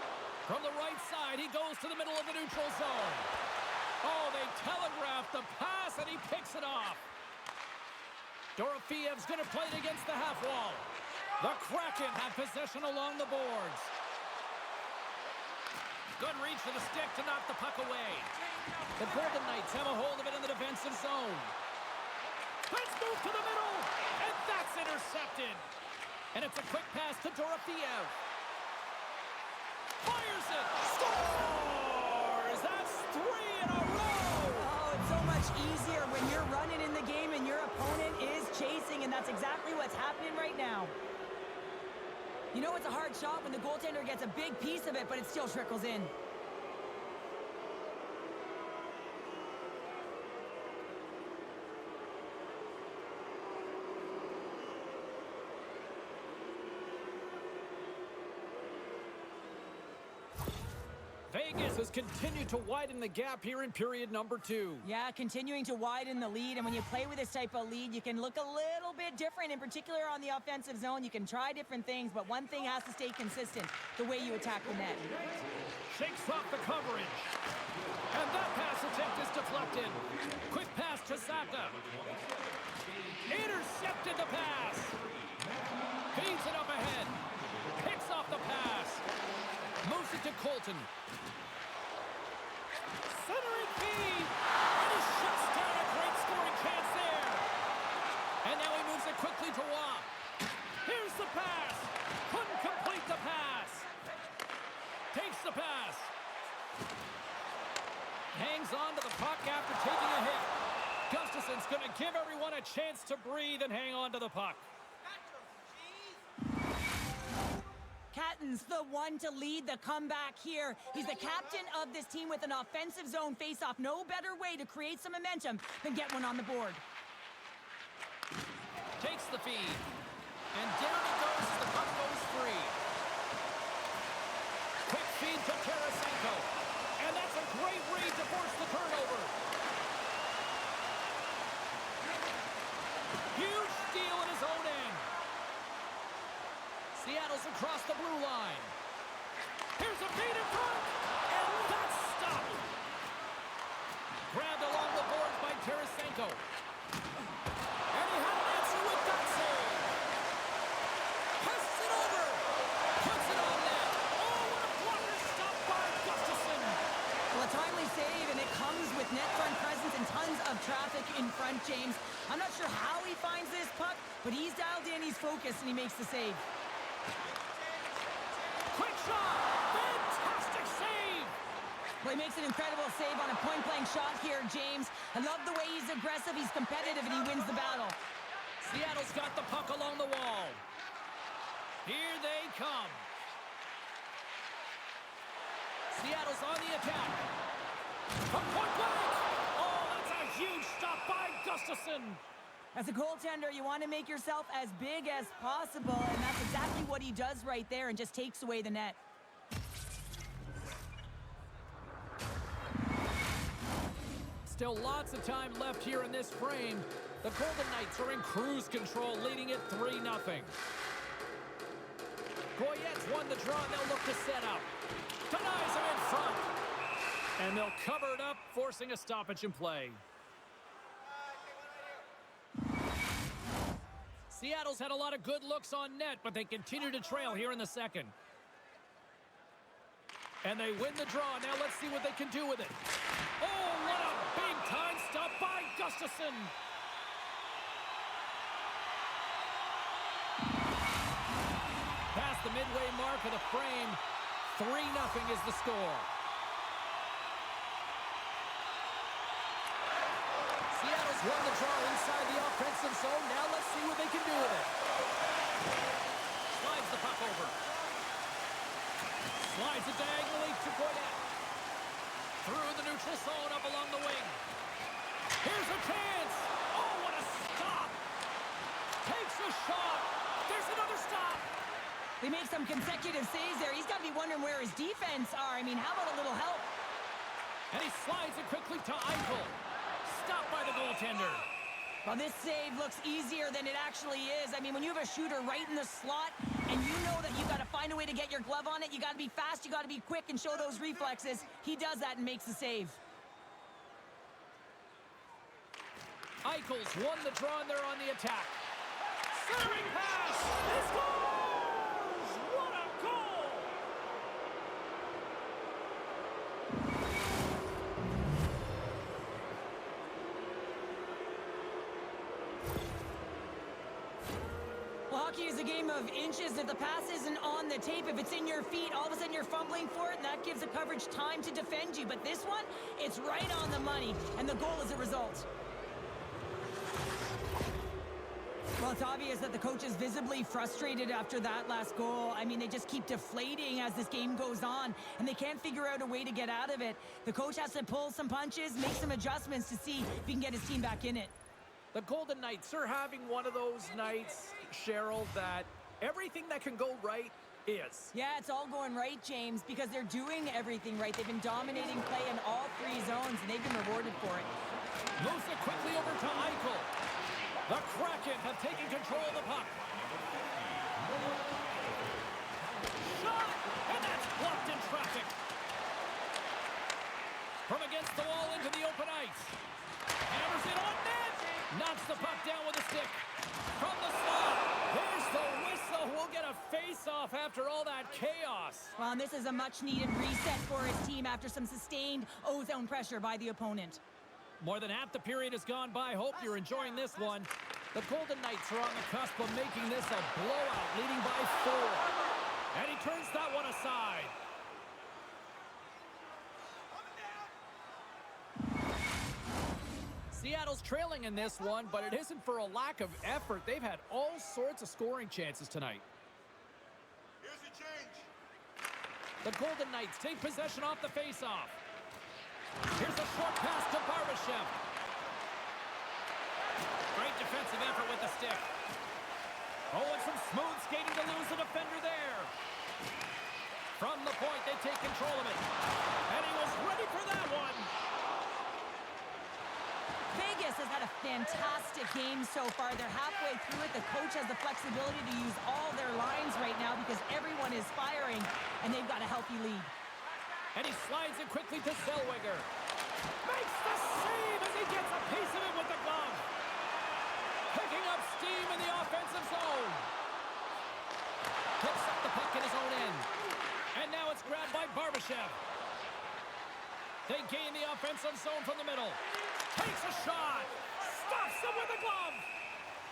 From the right side, he goes to the middle of the neutral zone. Oh, they telegraphed the pass, and he picks it off. Dorofiev's going to play it against the half wall. The Kraken have possession along the boards. Good reach for the stick to knock the puck away. The Golden Knights have a hold of it in the defensive zone. Let's move to the middle, and that's intercepted. And it's a quick pass to Dorofiev. Fires it, scores! That's 3 in a row! Oh, it's so much easier when you're running in the game and your opponent is chasing, and that's exactly what's happening right now. You know it's a hard shot when the goaltender gets a big piece of it, but it still trickles in. Vegas has continued to widen the gap here in period number 2. Yeah, continuing to widen the lead, and when you play with this type of lead, you can look a little bit different, in particular on the offensive zone. You can try different things, but one thing has to stay consistent, the way you attack the net. Shakes off the coverage. And that pass attempt is deflected. Quick pass to Saka. Intercepted the pass. Feeds it up ahead. Picks off the pass. Moves it to Colton. Centering feed. And he shuts down a great scoring chance there. And now he moves it quickly to Waugh. Here's the pass. Couldn't complete the pass. Takes the pass. Hangs on to the puck after taking a hit. Gustafson's going to give everyone a chance to breathe and hang on to the puck. Catton's the one to lead the comeback here. He's the captain of this team with an offensive zone face-off. No better way to create some momentum than get one on the board. Takes the feed. And down it goes as the puck goes free. Quick feed to Tarasenko. And that's a great read to force the turnover. Huge steal in his own end. Seattle's across the blue line. Here's a feed in front. And that's stopped. Grabbed along the boards by Tarasenko. And he had an answer with that save. Passes it over. Puts it on net. Oh, what a blocker stop by Gustafson. Well, a timely save, and it comes with net front presence and tons of traffic in front, James. I'm not sure how he finds this puck, but he's dialed in, he's focused, and he makes the save. Quick shot. Fantastic save. Well, he makes an incredible save on a point-blank shot here, James. I love the way he's aggressive, he's competitive, and he wins the battle. Seattle's got the puck along the wall. Here they come. Seattle's on the attack. From point blank. Oh, that's a huge stop by Gustafson. As a goaltender, you want to make yourself as big as possible, and that's exactly what he does right there and just takes away the net. Still lots of time left here in this frame. The Golden Knights are in cruise control, leading it 3-0. Goyette's won the draw, and they'll look to set up. Denies him in front. And they'll cover it up, forcing a stoppage in play. Seattle's had a lot of good looks on net, but they continue to trail here in the second. And they win the draw. Now let's see what they can do with it. Oh, what a big-time stop by Gustafsson. Past the midway mark of the frame, 3-0 is the score. Seattle's won the draw inside the offensive zone. Now let's see what they can do with it. Slides the puck over. Slides it diagonally to Goyette. Through the neutral zone up along the wing. Here's a chance. Oh, what a stop. Takes a shot. There's another stop. They made some consecutive saves there. He's got to be wondering where his defense are. I mean, how about a little help? And he slides it quickly to Eichel. Stopped by the goaltender. Well, this save looks easier than it actually is. I mean, when you have a shooter right in the slot and you know that you got to find a way to get your glove on it, you got to be fast, you got to be quick and show those reflexes. He does that and makes the save. Eichel's won the draw and they're on the attack. Centering pass. He scores! What a goal! Well, hockey is a game of inches. If the pass isn't on the tape, if it's in your feet, all of a sudden you're fumbling for it, and that gives the coverage time to defend you. But this one, it's right on the money, and the goal is a result. Well, it's obvious that the coach is visibly frustrated after that last goal. I mean, they just keep deflating as this game goes on, and they can't figure out a way to get out of it. The coach has to pull some punches, make some adjustments to see if he can get his team back in it. The Golden Knights are having one of those nights, Cheryl, that everything that can go right is. Yeah, it's all going right, James, because they're doing everything right. They've been dominating play in all three zones, and they've been rewarded for it. Moves it quickly over to Eichel. The Kraken have taken control of the puck. Shot! And that's blocked in traffic. From against the wall into the open ice. Hammers it on net. Knocks the puck down with a stick. From the slot. There's the whistle. We'll get a face-off after all that chaos. Well, and this is a much-needed reset for his team after some sustained ozone pressure by the opponent. More than half the period has gone by. Hope you're enjoying this one. The Golden Knights are on the cusp of making this a blowout, leading by 4. And he turns that one aside. Seattle's trailing in this one, but it isn't for a lack of effort. They've had all sorts of scoring chances tonight. Here's a change. The Golden Knights take possession off the faceoff. Here's a short pass to Barbashev. Great defensive effort with the stick. Oh, and some smooth skating to lose the defender there. From the point, they take control of it. And he was ready for that one. Vegas has had a fantastic game so far. They're halfway through it. The coach has the flexibility to use all their lines right now because everyone is firing, and they've got a healthy lead. And he slides it quickly to Zellweger. Makes the save as he gets a piece of it with the glove. Picking up steam in the offensive zone. Picks up the puck in his own end. And now it's grabbed by Barbashev. They gain the offensive zone from the middle. Takes a shot. Stops him with a glove.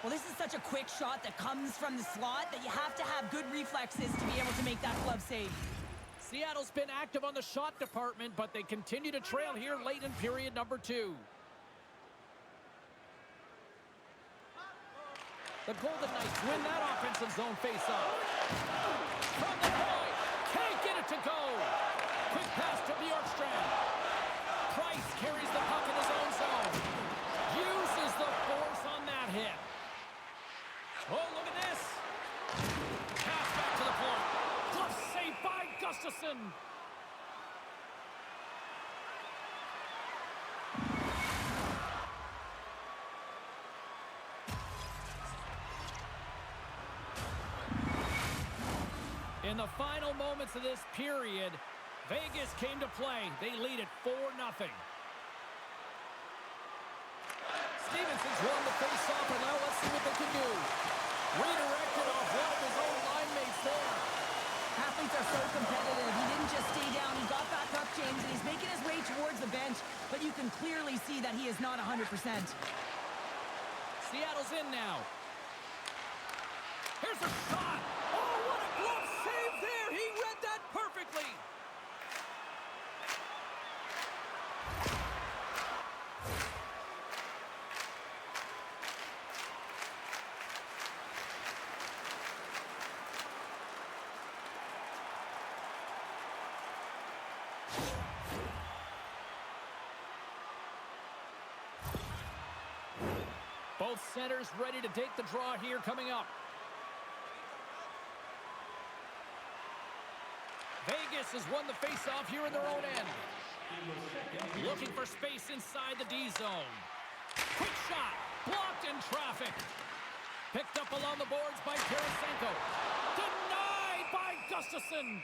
Well, this is such a quick shot that comes from the slot that you have to have good reflexes to be able to make that glove save. Seattle's been active on the shot department, but they continue to trail here late in period number 2. The Golden Knights win that offensive zone faceoff. From the point, can't get it to go. Quick pass to Bjorkstrand. Price carries the puck in his own zone. Uses the force on that hit. Oh, look at this. Pass back to the point. Glove saved by Gustafsson. In the final moments of this period, Vegas came to play. They lead it 4-0. Stevenson's won the face-off, and now let's see what they can do. Redirected off one of his own line mates there. Athletes are so competitive. He didn't just stay down. He got back up, James, and he's making his way towards the bench, but you can clearly see that he is not 100%. Seattle's in now. Here's a shot. Oh, what a glove save there. He read that perfectly. Both centers ready to take the draw here coming up. Vegas has won the face-off here in their own end. Looking for space inside the D zone. Quick shot. Blocked in traffic. Picked up along the boards by Tarasenko. Denied by Gustafsson.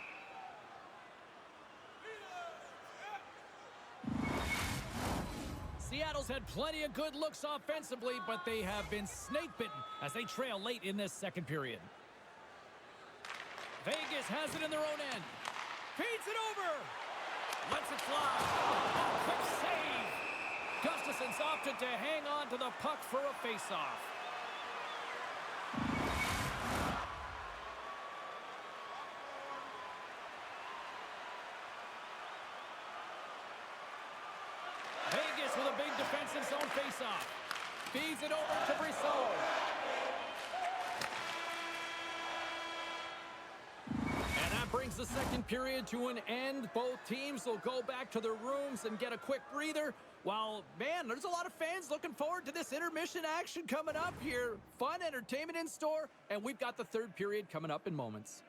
Seattle's had plenty of good looks offensively, but they have been snake-bitten as they trail late in this second period. Vegas has it in their own end. Feeds it over. Lets it fly. Oh, quick save. Gustafsson's opted to hang on to the puck for a face-off. Vegas with a big defensive zone face-off. Feeds it over to Brissot. And that brings the second period to an end. Both teams will go back to their rooms and get a quick breather. While, man, there's a lot of fans looking forward to this intermission action coming up here. Fun entertainment in store, and we've got the third period coming up in moments.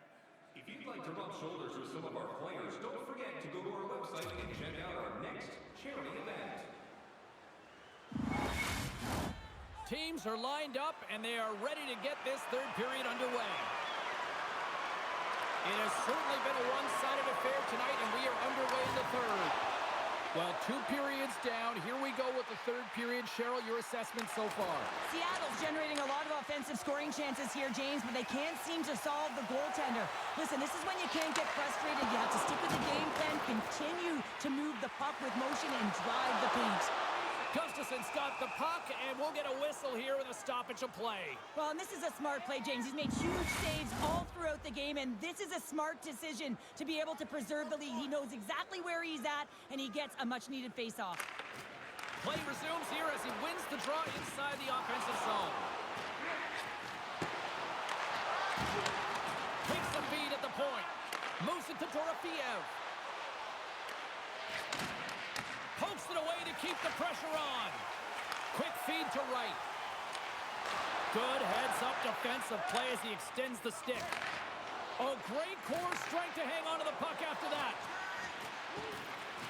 If you'd like to rub shoulders with some of our players, don't forget to go to our website and check out our next charity event. Teams are lined up, and they are ready to get this third period underway. It has certainly been a one-sided affair tonight, and we are underway in the third. Well, 2 periods down. Here we go with the third period. Cheryl, your assessment so far? Seattle's generating a lot of offensive scoring chances here, James, but they can't seem to solve the goaltender. Listen, this is when you can't get frustrated. You have to stick with the game plan, continue to move the puck with motion, and drive the paint. Gustafsson's got the puck, and we'll get a whistle here with a stoppage of play. Well, and this is a smart play, James. He's made huge saves all throughout the game, and this is a smart decision to be able to preserve the lead. He knows exactly where he's at, and he gets a much-needed face-off. Play resumes here as he wins the draw inside the offensive zone. Takes the feed at the point. Moves it to Dorofeev. Pokes it away to keep the pressure on. Quick feed to right. Good heads-up defensive play as he extends the stick. Oh, great core strength to hang on to the puck after that.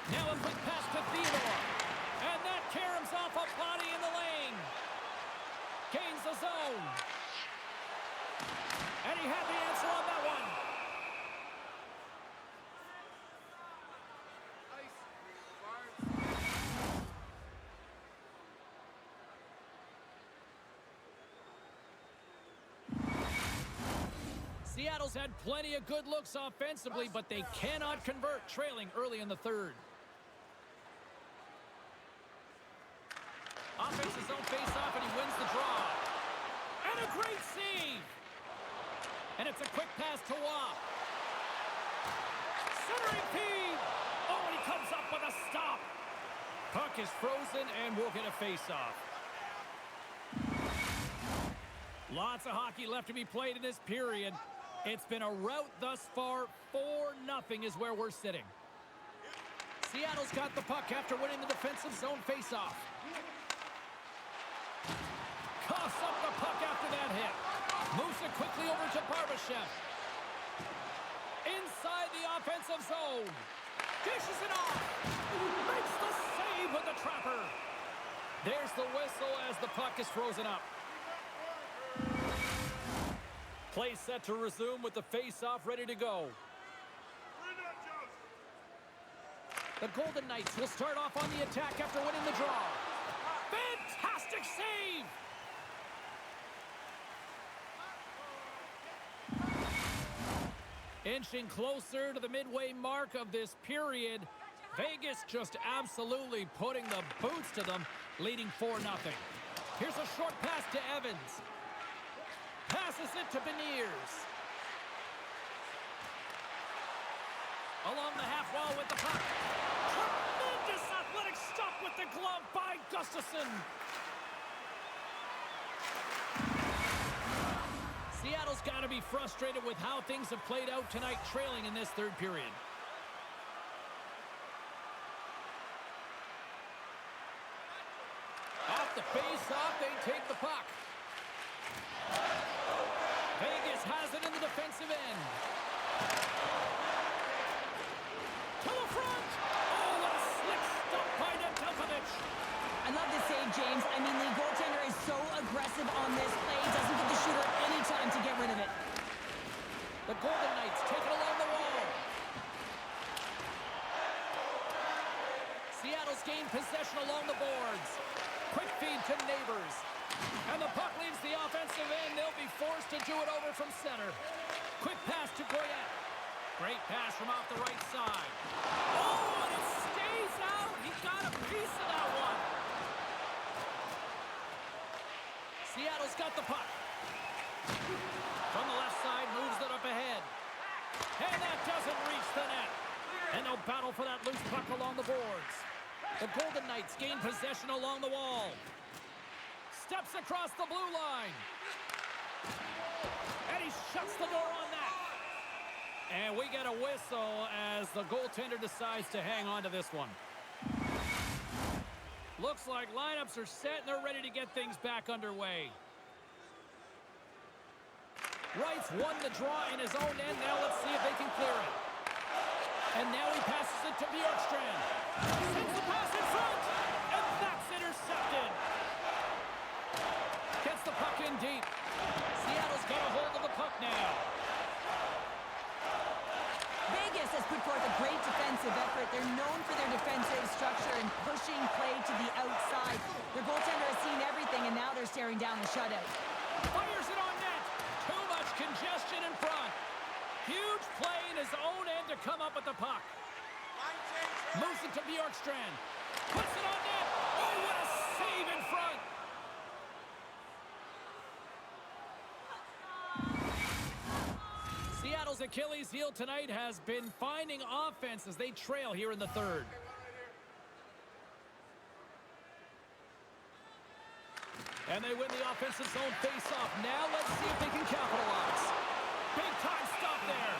Now a quick pass to Theodore. And that caroms off a body in the lane. Gains the zone. And he had the answer on that one. Seattle's had plenty of good looks offensively, but they cannot convert, trailing early in the third. Offensive zone face-off, and he wins the draw. And a great save! And it's a quick pass to Waugh. Centering feed! Oh, and he comes up with a stop. Puck is frozen, and we'll get a face-off. Lots of hockey left to be played in this period. It's been a rout thus far. 4-0 is where we're sitting. Seattle's got the puck after winning the defensive zone faceoff. Coughs up the puck after that hit. Moves it quickly over to Barbashev. Inside the offensive zone. Dishes it off. Makes the save with the trapper. There's the whistle as the puck is frozen up. Play set to resume with the face-off ready to go. The Golden Knights will start off on the attack after winning the draw. Fantastic save! Inching closer to the midway mark of this period. Vegas just absolutely putting the boots to them, leading 4-0. Here's a short pass to Evans. Passes it to Beniers. Along the half wall with the puck. Tremendous athletic stop with the glove by Gustafsson. Seattle's got to be frustrated with how things have played out tonight, trailing in this third period. Off the face-off, they take the puck. Vegas has it in the defensive end. To the front! Oh, what a slick stop by Nedeljkovic. I love this save, James. I mean, the goaltender is so aggressive on this play. He doesn't give the shooter any time to get rid of it. The Golden Knights take it along the wall. Seattle's gained possession along the boards. Quick feed to Neighbors. And the puck leaves the offensive end. They'll be forced to do it over from center. Quick pass to Goyette. Great pass from off the right side. Oh, and it stays out. He got a piece of that one. Seattle's got the puck. From the left side, moves it up ahead. And that doesn't reach the net. And they'll battle for that loose puck along the boards. The Golden Knights gain possession along the wall. Steps across the blue line. And he shuts the door on that. And we get a whistle as the goaltender decides to hang on to this one. Looks like lineups are set and they're ready to get things back underway. Wright's won the draw in his own end. Now let's see if they can clear it. And now he passes it to Bjorkstrand. Sends the pass in front. And that's intercepted. Gets the puck in deep. Seattle's got a hold of the puck now. Vegas has put forth a great defensive effort. They're known for their defensive structure and pushing play to the outside. Their goaltender has seen everything, and now they're staring down the shutout. Fires it on net. Too much congestion in front. Huge play in his own end to come up with the puck. Moves it to Bjorkstrand. Puts it on net. Oh, what a save in front. Seattle's Achilles heel tonight has been finding offense as they trail here in the third. And they win the offensive zone face-off. Now let's see if they can capitalize. Big time stop there.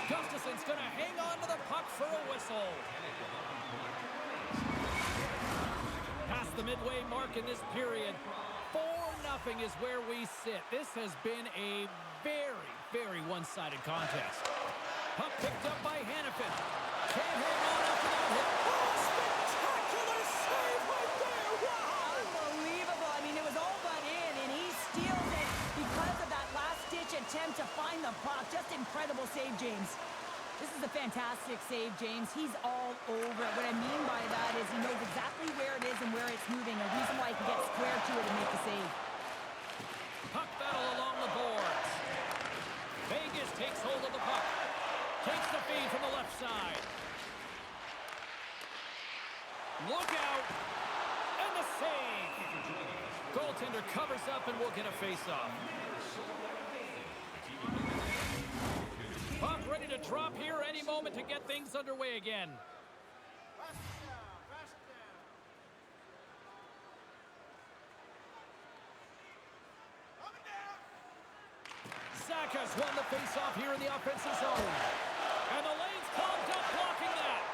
Gustafsson's going to hang on to the puck for a whistle. Past the midway mark in this period. 4-0 is where we sit. This has been a very, very one-sided contest. Puck picked up by Hannafin. Can't hang on after that hit. Oh, spectacular save right there. Wow! Unbelievable. I mean, it was all but in, and he steals it because of that last-ditch attempt to find the puck. Just incredible save, James. This is a fantastic save, James. He's all over it. What I mean by that is he knows exactly where it is and where it's moving. A reason why he can get square to it and make the save. Puck battle along the boards. Vegas takes hold of the puck. Takes the feed from the left side. Look out. And the save. Goaltender covers up and we'll get a face-off. Puck ready to drop here any moment to get things underway again. Saka's won the face-off here in the offensive zone. And the lane's clogged up, blocking that.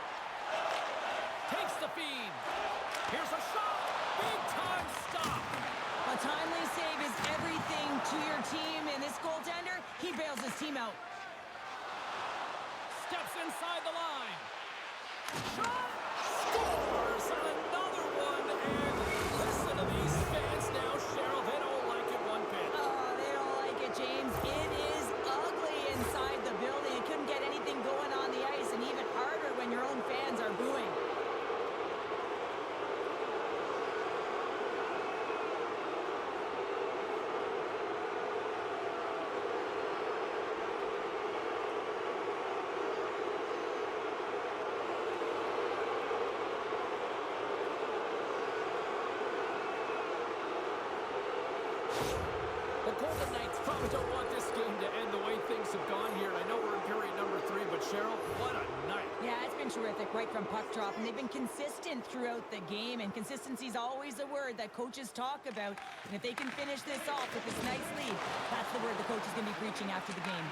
Takes the feed. Here's a shot. Big-time stop. A timely save is everything to your team, and this goaltender, he bails his team out. Steps inside the line. Shot. Scores another one. And listen to these fans now, Cheryl. They don't like it one bit. Oh, they don't like it, James. It is ugly inside the building. You couldn't get anything going on the ice, and even harder when your own fans are booing. innings have gone here. I know we're in period number 3, but Cheryl, what a night. Yeah, it's been terrific right from puck drop, and they've been consistent throughout the game, and consistency is always a word that coaches talk about. And if they can finish this off with this nice lead, that's the word the coach is going to be preaching after the game.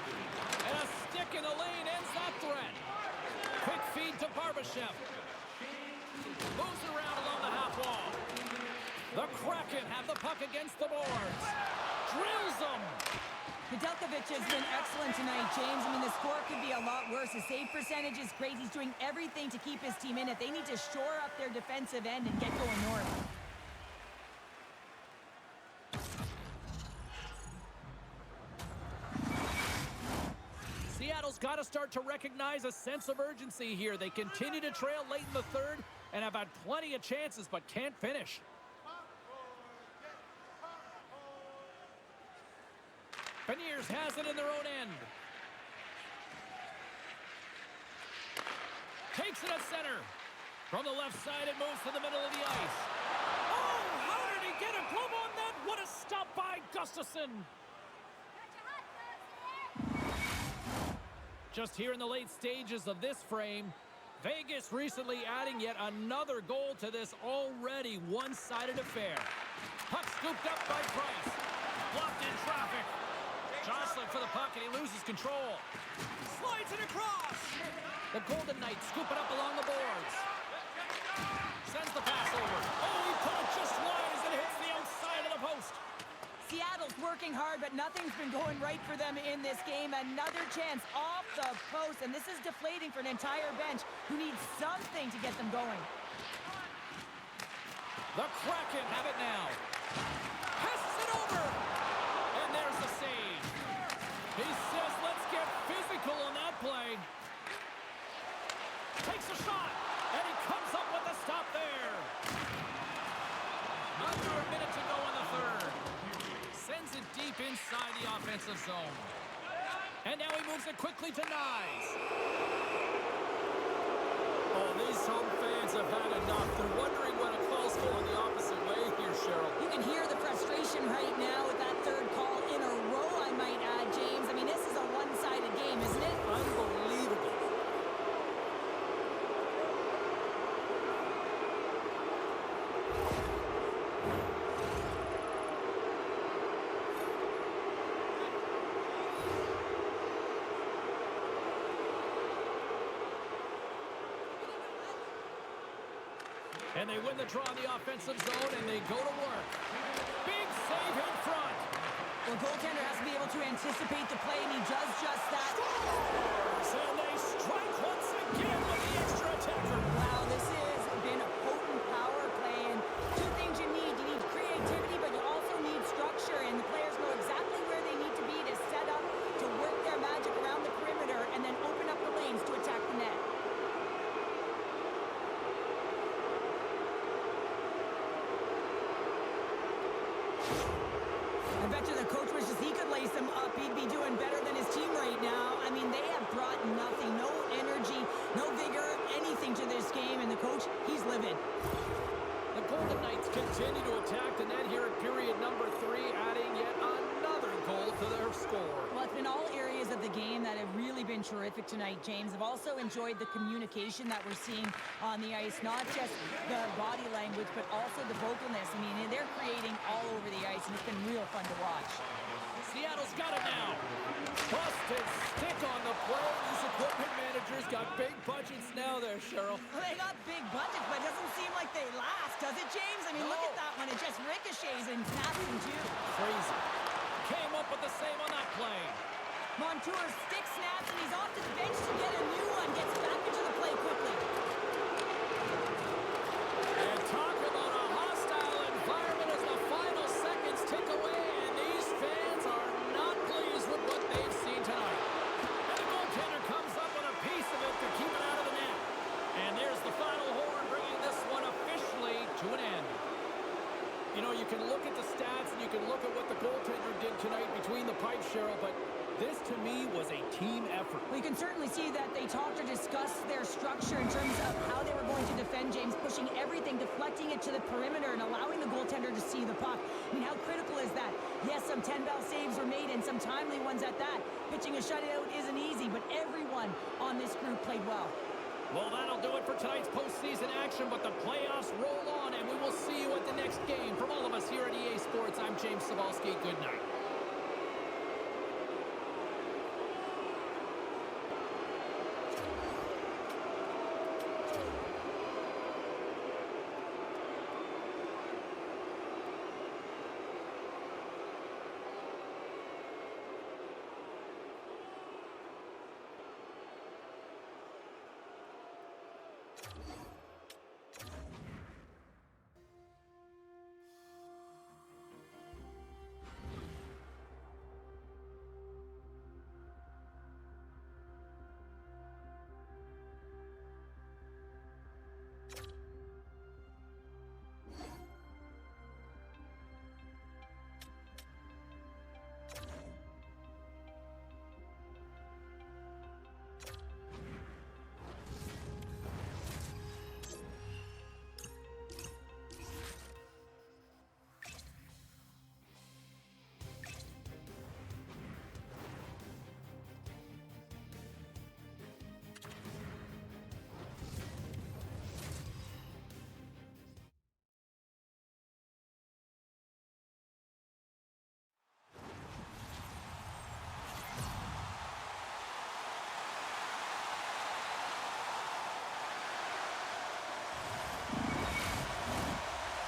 And a stick in the lane ends that threat. Quick feed to Barbashev. Moves around along the half wall. The Kraken have the puck against the boards. Drills them. Nedeljkovic has been excellent tonight, James. I mean, the score could be a lot worse. His save percentage is great. He's doing everything to keep his team in it. They need to shore up their defensive end and get going north. Seattle's got to start to recognize a sense of urgency here. They continue to trail late in the third and have had plenty of chances but can't finish. Beniers has it in their own end. Takes it at center. From the left side, it moves to the middle of the ice. Oh, how did he get a glove on that? What a stop by Gustafsson. Just here in the late stages of this frame, Vegas recently adding yet another goal to this already one-sided affair. Puck scooped up by Price. Blocked in traffic. Jostling for the puck, and he loses control. Slides it across. The Golden Knights scoop it up along the boards. Sends the pass over. Oh, he put it just wide as it hits the outside of the post. Seattle's working hard, but nothing's been going right for them in this game. Another chance off the post, and this is deflating for an entire bench who needs something to get them going. The Kraken have it now. Passes it over. And there's the save. He says, let's get physical on that play. Takes a shot, and he comes up with a stop there. Under a minute to go in the third. Sends it deep inside the offensive zone. And now he moves it quickly to Nyes. Oh, these home fans have had enough. They're wondering what it calls for in the opposite way here, Cheryl. You can hear the frustration right now with that third call in a row, I might add, James. I mean, this is a one-sided game, isn't it? Unbelievable. And they win the draw in the offensive zone, and they go to work. Big save in front. Well, goaltender has to be able to anticipate the play, and he does just that. Scores! And they strike once again with the extra attacker. Wow, this has been a potent power play, and two things you need. You need creativity, but you also need structure, and the players know exactly where they need to be to set up, to work their magic around the perimeter, and then open up the lanes to attack the net. I bet you the coach wishes he could lace them up. He'd be doing better than his team right now. I mean, they have brought nothing, no energy, no vigor, anything to this game, and the coach, he's livid. The Golden Knights continue to attack the net here at period number 3, adding yet another goal to their score. Well, it's been all areas of the game that have really been terrific tonight, James. I've also enjoyed the communication that we're seeing on the ice, not just the body language, but also the vocalness. I mean, they're creating all over the ice, and it's been real fun to watch. Seattle's got it now. Busted stick on the play. These equipment managers got big budgets now there, Cheryl. Well, they got big budgets, but it doesn't seem like they last, does it, James? I mean, look at that one. It just ricochets and snaps in two. Crazy. Came up with the same on that play. Montour's stick snaps, and he's off to the bench to get a new one. Gets back into the play quickly. And talk about a hostile environment as the final seconds tick away, and these fans are not pleased with what they've seen tonight. And the goaltender comes up with a piece of it to keep it out of the net. And there's the final horn, bringing this one officially to an end. You know, you can look at the stats and you can look at what the goaltender did tonight between the pipes, Cheryl, but this, to me, was a team effort. We can certainly see that they talked or discussed their structure in terms of how they were going to defend James, pushing everything, deflecting it to the perimeter, and allowing the goaltender to see the puck. I mean, how critical is that? Yes, some 10-bell saves were made and some timely ones at that. Pitching a shutout isn't easy, but everyone on this group played well. Well, that'll do it for tonight's postseason action, but the playoffs roll on, and we will see you at the next game. From all of us here at EA Sports, I'm James Cebulski. Good night.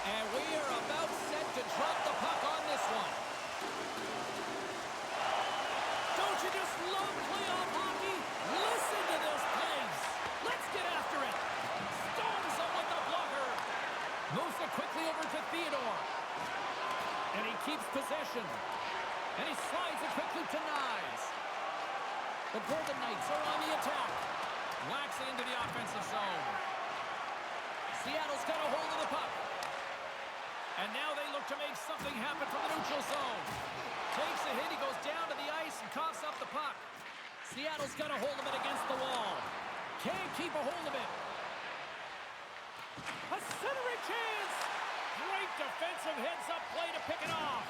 And we are about set to drop the puck on this one. Don't you just love playoff hockey? Listen to this pace. Let's get after it. Storms him with the blocker. Moves it quickly over to Theodore. And he keeps possession. And he slides it quickly to Nyes. The Golden Knights are on the attack. Whacks it into the offensive zone. Seattle's got a hold of the puck. And now they look to make something happen from the neutral zone. Takes a hit, he goes down to the ice and coughs up the puck. Seattle's got a hold of it against the wall. Can't keep a hold of it. A centering chance! Great defensive heads-up play to pick it off.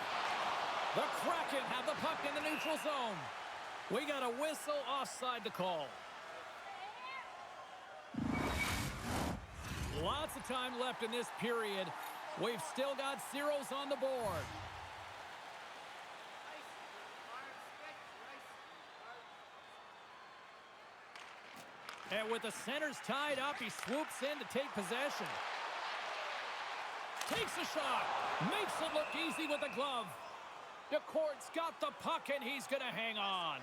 The Kraken have the puck in the neutral zone. We got a whistle offside to call. Lots of time left in this period. We've still got zeros on the board. And with the centers tied up, he swoops in to take possession. Takes a shot. Makes it look easy with the glove. DeCourt's got the puck, and he's going to hang on.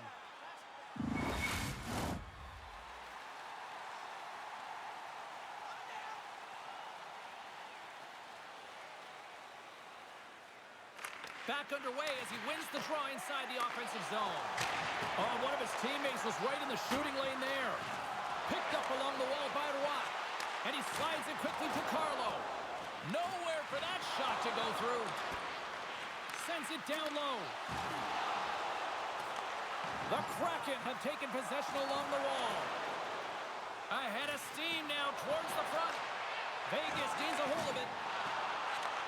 Back underway as he wins the draw inside the offensive zone. Oh, one of his teammates was right in the shooting lane there. Picked up along the wall by Roy. And he slides it quickly to Carlo. Nowhere for that shot to go through. Sends it down low. The Kraken have taken possession along the wall. Ahead of steam now towards the front. Vegas gains a hold of it.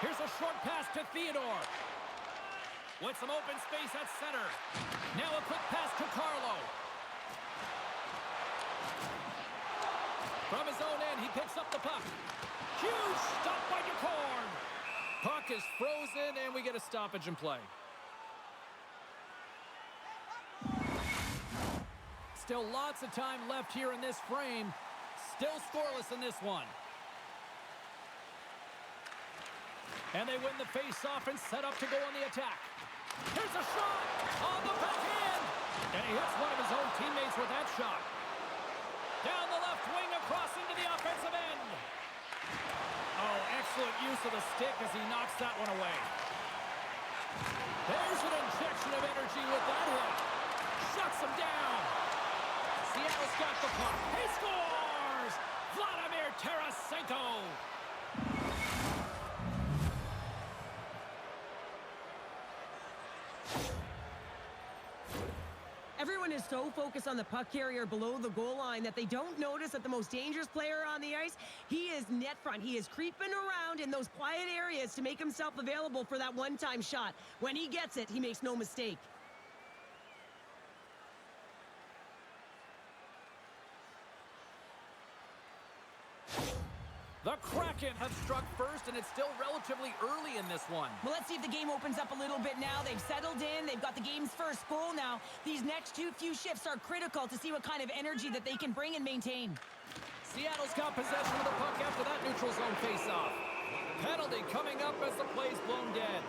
Here's a short pass to Theodore. With some open space at center. Now a quick pass to Carlo. From his own end, he picks up the puck. Huge stop by DeCourt. Puck is frozen, and we get a stoppage in play. Still lots of time left here in this frame. Still scoreless in this one. And they win the face-off and set up to go on the attack. Here's a shot on the backhand. And he hits one of his own teammates with that shot. Down the left wing across into the offensive end. Oh, excellent use of the stick as he knocks that one away. There's an injection of energy with that hit. Shuts him down. Seattle's got the puck. He scores! Vladimir Tarasenko. Everyone everyone is so focused on the puck carrier below the goal line that they don't notice that the most dangerous player on the ice, he is net front. He is creeping around in those quiet areas to make himself available for that one-time shot. When he gets it, he makes no mistake. The Kraken have struck first, and it's still relatively early in this one. Well, let's see if the game opens up a little bit now. They've settled in. They've got the game's first goal now. These next few shifts are critical to see what kind of energy that they can bring and maintain. Seattle's got possession of the puck after that neutral zone faceoff. Penalty coming up as the play's blown dead.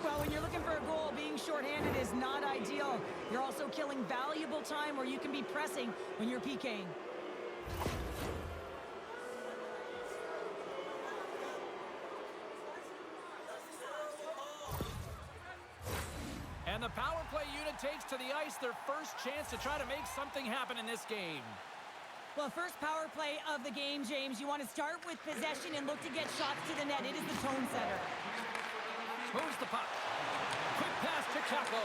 Well, when you're looking for a goal, being shorthanded is not ideal. You're also killing valuable time where you can be pressing when you're PKing. And the power play unit takes to the ice their first chance to try to make something happen in this game. Well, first power play of the game, James. You want to start with possession and look to get shots to the net. It is the tone setter. Moves the puck. Quick pass to Kako.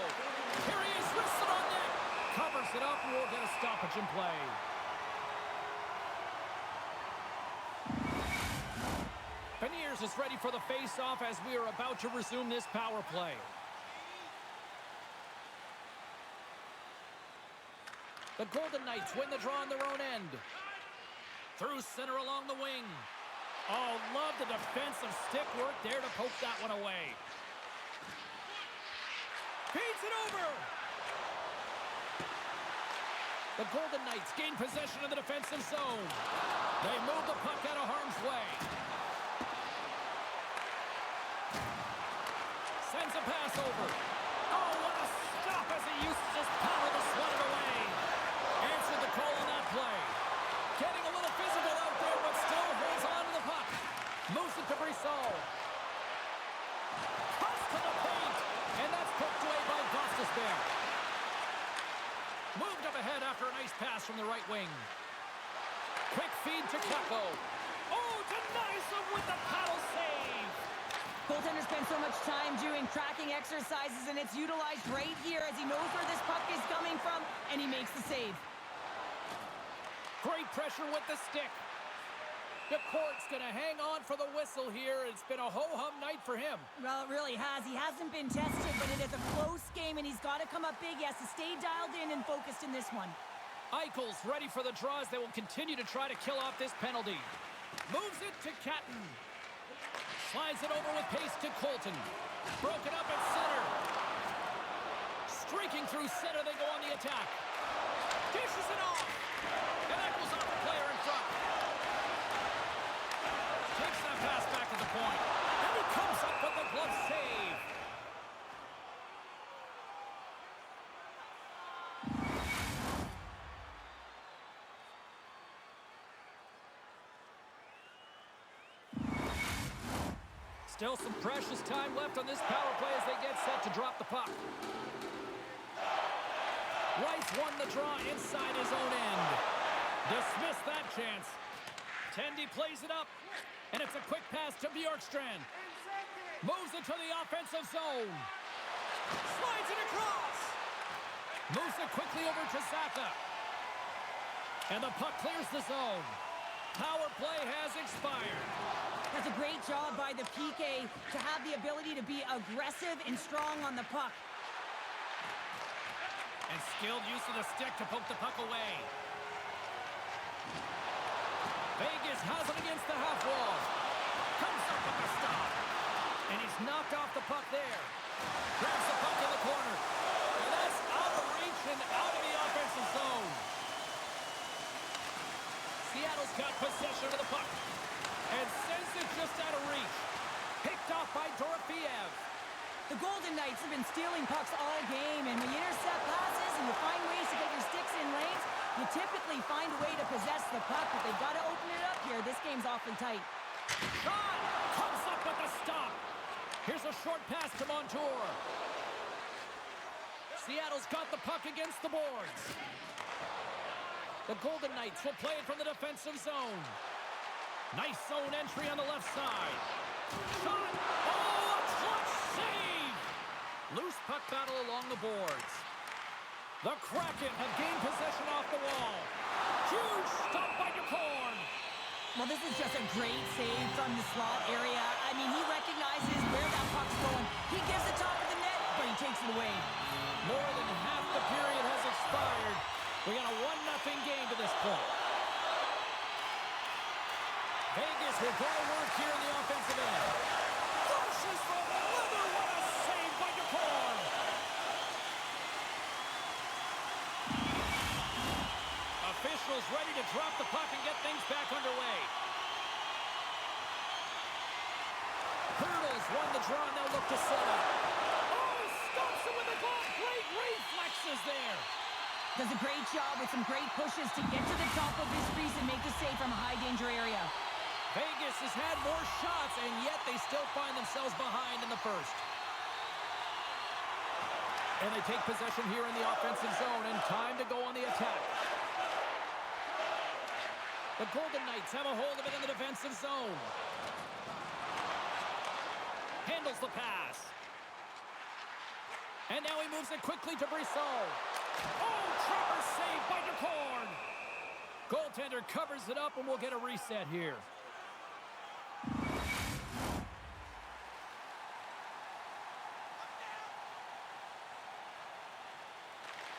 Here he is, wrists it on net. Covers it up, and we'll get a stoppage in play. Beniers is ready for the face-off as we are about to resume this power play. The Golden Knights win the draw on their own end. Through center along the wing. Oh, love the defensive stick work there to poke that one away. Feeds it over. The Golden Knights gain possession of the defensive zone. They move the puck out of harm's way. Sends a pass over. Oh, what a stop as he uses his power to swat it away. Answered the call on that play. Getting a little physical out there, but still holds on to the puck. Moves it to Brissot. Cuts to the paint, and that's poked away by Gostisbehere. Moved up ahead after a nice pass from the right wing. Quick feed to Kako. Oh, denies him with the paddle save. Goaltender spends so much time doing tracking exercises, and it's utilized right here as he knows where this puck is coming from, and he makes the save. Great pressure with the stick. The court's going to hang on for the whistle here. It's been a ho-hum night for him. Well, it really has. He hasn't been tested, but it is a close game, and he's got to come up big. He has to stay dialed in and focused in this one. Eichel's ready for the draws. They will continue to try to kill off this penalty. Moves it to Catton. Slides it over with pace to Colton. Broken up at center. Streaking through center, they go on the attack. Dishes it off. And that goes off the player in front. Takes that pass back to the point. And he comes up with the glove save. Still some precious time left on this power play as they get set to drop the puck. Rice won the draw inside his own end. Dismissed that chance. Tendy plays it up, and it's a quick pass to Bjorkstrand. Moves it to the offensive zone. Slides it across. Moves it quickly over to Saka. And the puck clears the zone. Power play has expired. That's a great job by the PK to have the ability to be aggressive and strong on the puck. And skilled use of the stick to poke the puck away. Vegas has it against the half wall. Comes up with a stop. And he's knocked off the puck there. Grabs the puck in the corner. And that's out of reach and out of the offensive zone. Seattle's got possession of the puck. And sends it just out of reach. Picked off by Dorofeev. The Golden Knights have been stealing pucks all game, and when you intercept passes and you find ways to get your sticks in lanes, you typically find a way to possess the puck, but they've got to open it up here. This game's awfully tight. Shot! Comes up with the stop. Here's a short pass to Montour. Seattle's got the puck against the boards. The Golden Knights will play it from the defensive zone. Nice zone entry on the left side. Shot! Oh, a clutch save! Loose puck battle along the boards. The Kraken have gained possession off the wall. Huge stop by DeCorn. Well, this is just a great save from the slot area. I mean, he recognizes where that puck's going. He gives the top of the net, but he takes it away. More than half the period has expired. We got a 1-0 game to this point. Vegas will go to work here in the offensive end. Flushes from Leather. What a save by DeCorn. Officials ready to drop the puck and get things back underway. Hurdles won the draw, now look to set up. Oh, he stops him with a glove. Great reflexes there. Does a great job with some great pushes to get to the top of his crease and make the save from a high-danger area. Vegas has had more shots, and yet they still find themselves behind in the first. And they take possession here in the offensive zone, and time to go on the attack. The Golden Knights have a hold of it in the defensive zone. Handles the pass. And now he moves it quickly to Brisson. Oh, trapper save by DeCorn. Goaltender covers it up, and we'll get a reset here.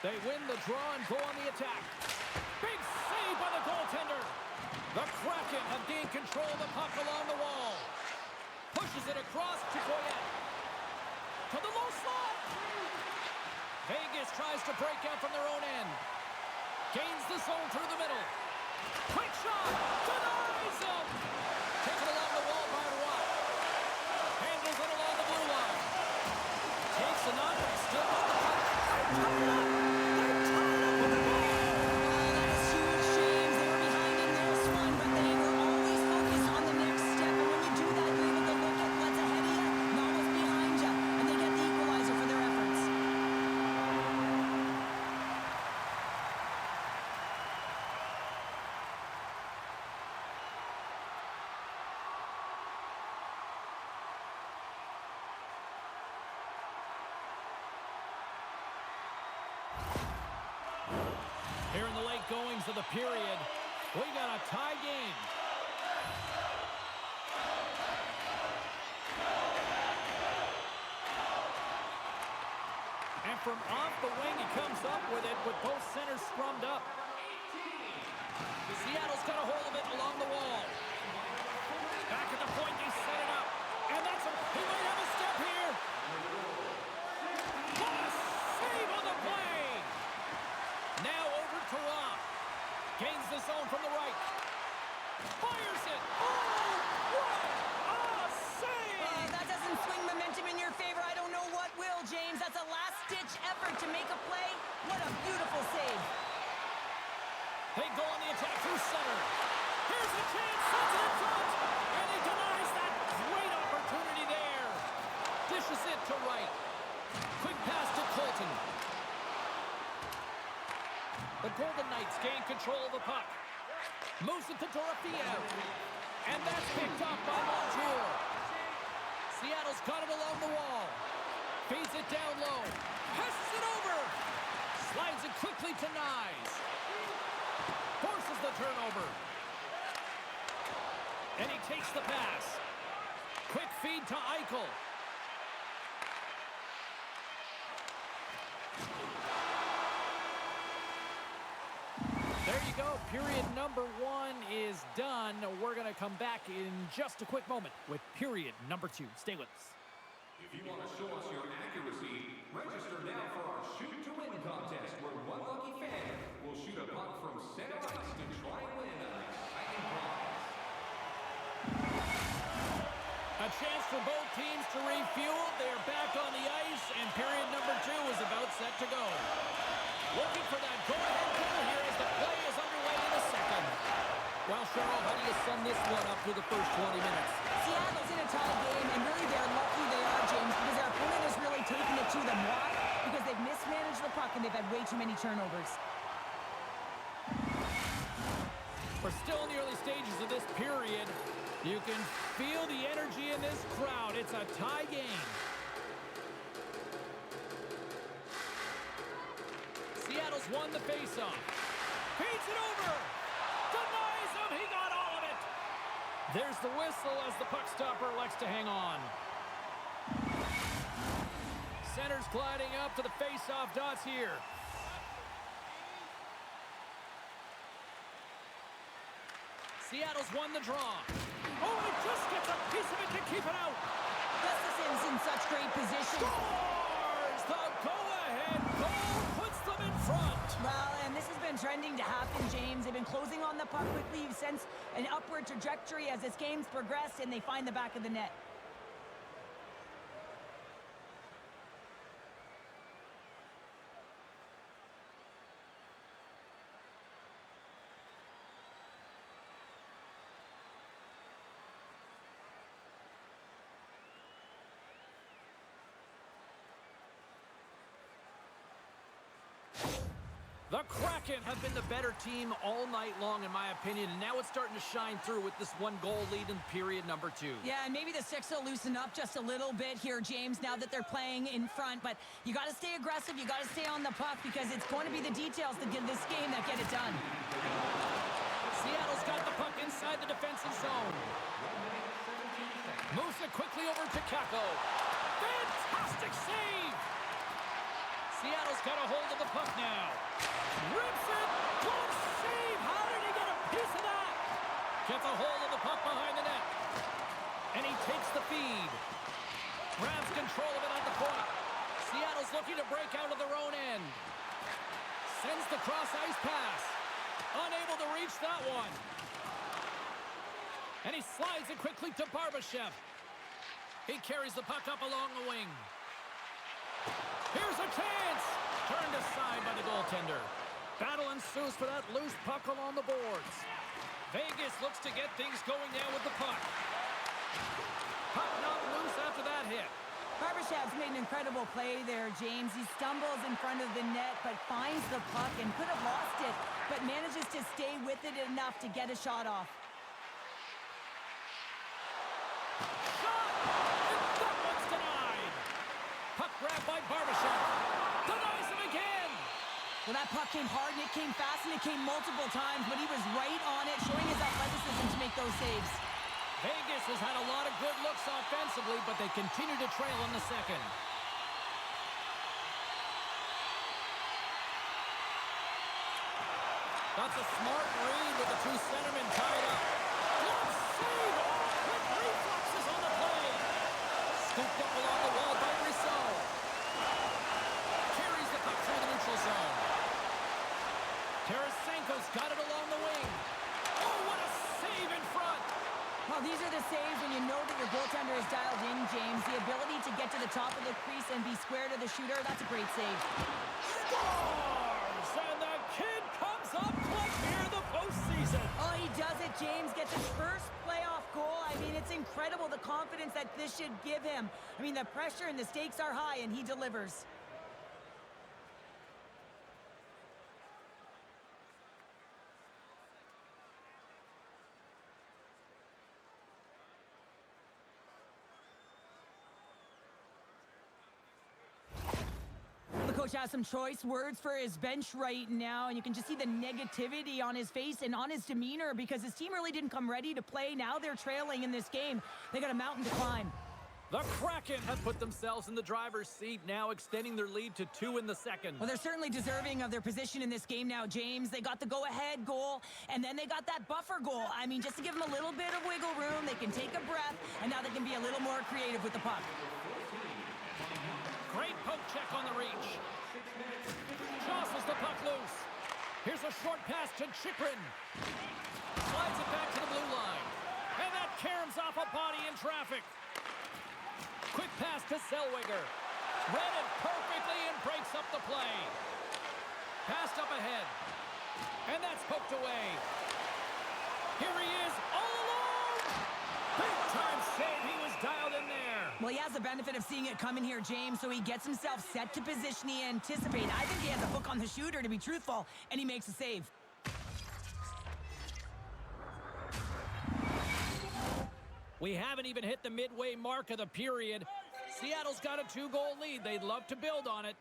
They win the draw and go on the attack. Big save by the goaltender. The Kraken have gained control of the puck along the wall. Pushes it across to Goyette. To the low slot. Vegas tries to break out from their own end. Gains the zone through the middle. Quick shot. Denies him. Taken along the wall by Watt. Handles it along the blue line. Takes the knock, but still on the puck. Here in the late goings of the period, we got a tie game. And from off the wing, he comes up with it with both centers scrummed up. Seattle's got a hold of it along the wall. Back at the point, they set it up. And that's a, he might have a step here. What a save on the play. Now over to Rob. Gains the zone from the right. Fires it. Oh, what a save! That doesn't swing momentum in your favor. I don't know what will, James. That's a last-ditch effort to make a play. What a beautiful save. They go on the attack through center. Here's a chance. Sets it in front. And he denies that great opportunity there. Dishes it to right. Quick pass to Colton. The Golden Knights gain control of the puck. Moves it to Dorofeev. And that's picked up by Montour. Seattle's got it along the wall. Feeds it down low. Passes it over. Slides it quickly to Nyes. Forces the turnover. And he takes the pass. Quick feed to Eichel. There you go. Period number 1 is done. We're going to come back in just a quick moment with period number 2. Stay with us. If you want to show us your accuracy, register now for our Shoot to Win contest, where one lucky fan will shoot a puck from center ice to try and win an exciting prize. A chance for both teams to refuel. They're back on the ice, and period number 2 is about set to go. Looking for that go-ahead goal here as the play is underway in the second. Well, Cheryl, how do you sum this one up through the first 20 minutes? Seattle's in a tie game, and really they're lucky they are, James, because their opponent has really taken it to them. Why? Because they've mismanaged the puck and they've had way too many turnovers. We're still in the early stages of this period. You can feel the energy in this crowd. It's a tie game. won the faceoff. Feeds it over. Denies him. He got all of it. There's the whistle as the puck stopper elects to hang on. Center's gliding up to the face-off dots here. Seattle's won the draw. Oh, he just gets a piece of it to keep it out. Gustafson's in such great position. Scores! The go-ahead goal puts them in front. Well, and this has been trending to happen, James. They've been closing on the puck quickly. You sense an upward trajectory as this game's progressed, and they find the back of the net. The Kraken have been the better team all night long, in my opinion, and now it's starting to shine through with this one-goal lead in period number 2. Yeah, and maybe the Six will loosen up just a little bit here, James, now that they're playing in front. But you got to stay aggressive. You got to stay on the puck because it's going to be the details that give this game that get it done. Seattle's got the puck inside the defensive zone. Moves it quickly over to Kako. Fantastic save! Seattle's got a hold of the puck now. Rips it! Good save! How did he get a piece of that? Gets a hold of the puck behind the net. And he takes the feed. Grabs control of it at the point. Seattle's looking to break out of their own end. Sends the cross-ice pass. Unable to reach that one. And he slides it quickly to Barbashev. He carries the puck up along the wing. Here's a chance! Turned aside by the goaltender. Battle ensues for that loose puck along the boards. Vegas looks to get things going now with the puck. Puck not loose after that hit. Barbashev's made an incredible play there, James. He stumbles in front of the net, but finds the puck and could have lost it, but manages to stay with it enough to get a shot off. Shot! And that one's denied! Puck grabbed by Barbashev. Denies him again! Well, that puck came hard, and it came fast, and it came multiple times, but he was right on it, showing his athleticism to make those saves. Vegas has had a lot of good looks offensively, but they continue to trail in the second. That's a smart read with the two centermen tied up. Glove save! Quick reflexes on the play. Scooped up along the wall by Rousseau. Carries the puck through the neutral zone. Tarasenko's got it along the wing. Oh, what a save in front! Well, these are the saves when you know that your goaltender is dialed in, James. The ability to get to the top of the crease and be square to the shooter, that's a great save. Scores! And the kid comes up clutch here in the postseason. Oh, he does it, James. Gets his first playoff goal. I mean, it's incredible the confidence that this should give him. I mean, the pressure and the stakes are high, and he delivers. The coach has some choice words for his bench right now, and you can just see the negativity on his face and on his demeanor because his team really didn't come ready to play. Now they're trailing in this game. They got a mountain to climb. The Kraken have put themselves in the driver's seat, now extending their lead to 2 in the second. Well, they're certainly deserving of their position in this game now, James. They got the go-ahead goal, and then they got that buffer goal. I mean, just to give them a little bit of wiggle room, they can take a breath, and now they can be a little more creative with the puck. Great poke check on the reach. Jostles the puck loose. Here's a short pass to Chikrin. Slides it back to the blue line. And that caroms off a body in traffic. Quick pass to Zellweger. Read it perfectly and breaks up the play. Passed up ahead. And that's poked away. Here he is all alone. Big time save. He was dialed in there. Well, he has the benefit of seeing it coming here, James, so he gets himself set to position he anticipated. I think he has a hook on the shooter, to be truthful, and he makes a save. We haven't even hit the midway mark of the period. Seattle's got a 2-goal lead. They'd love to build on it.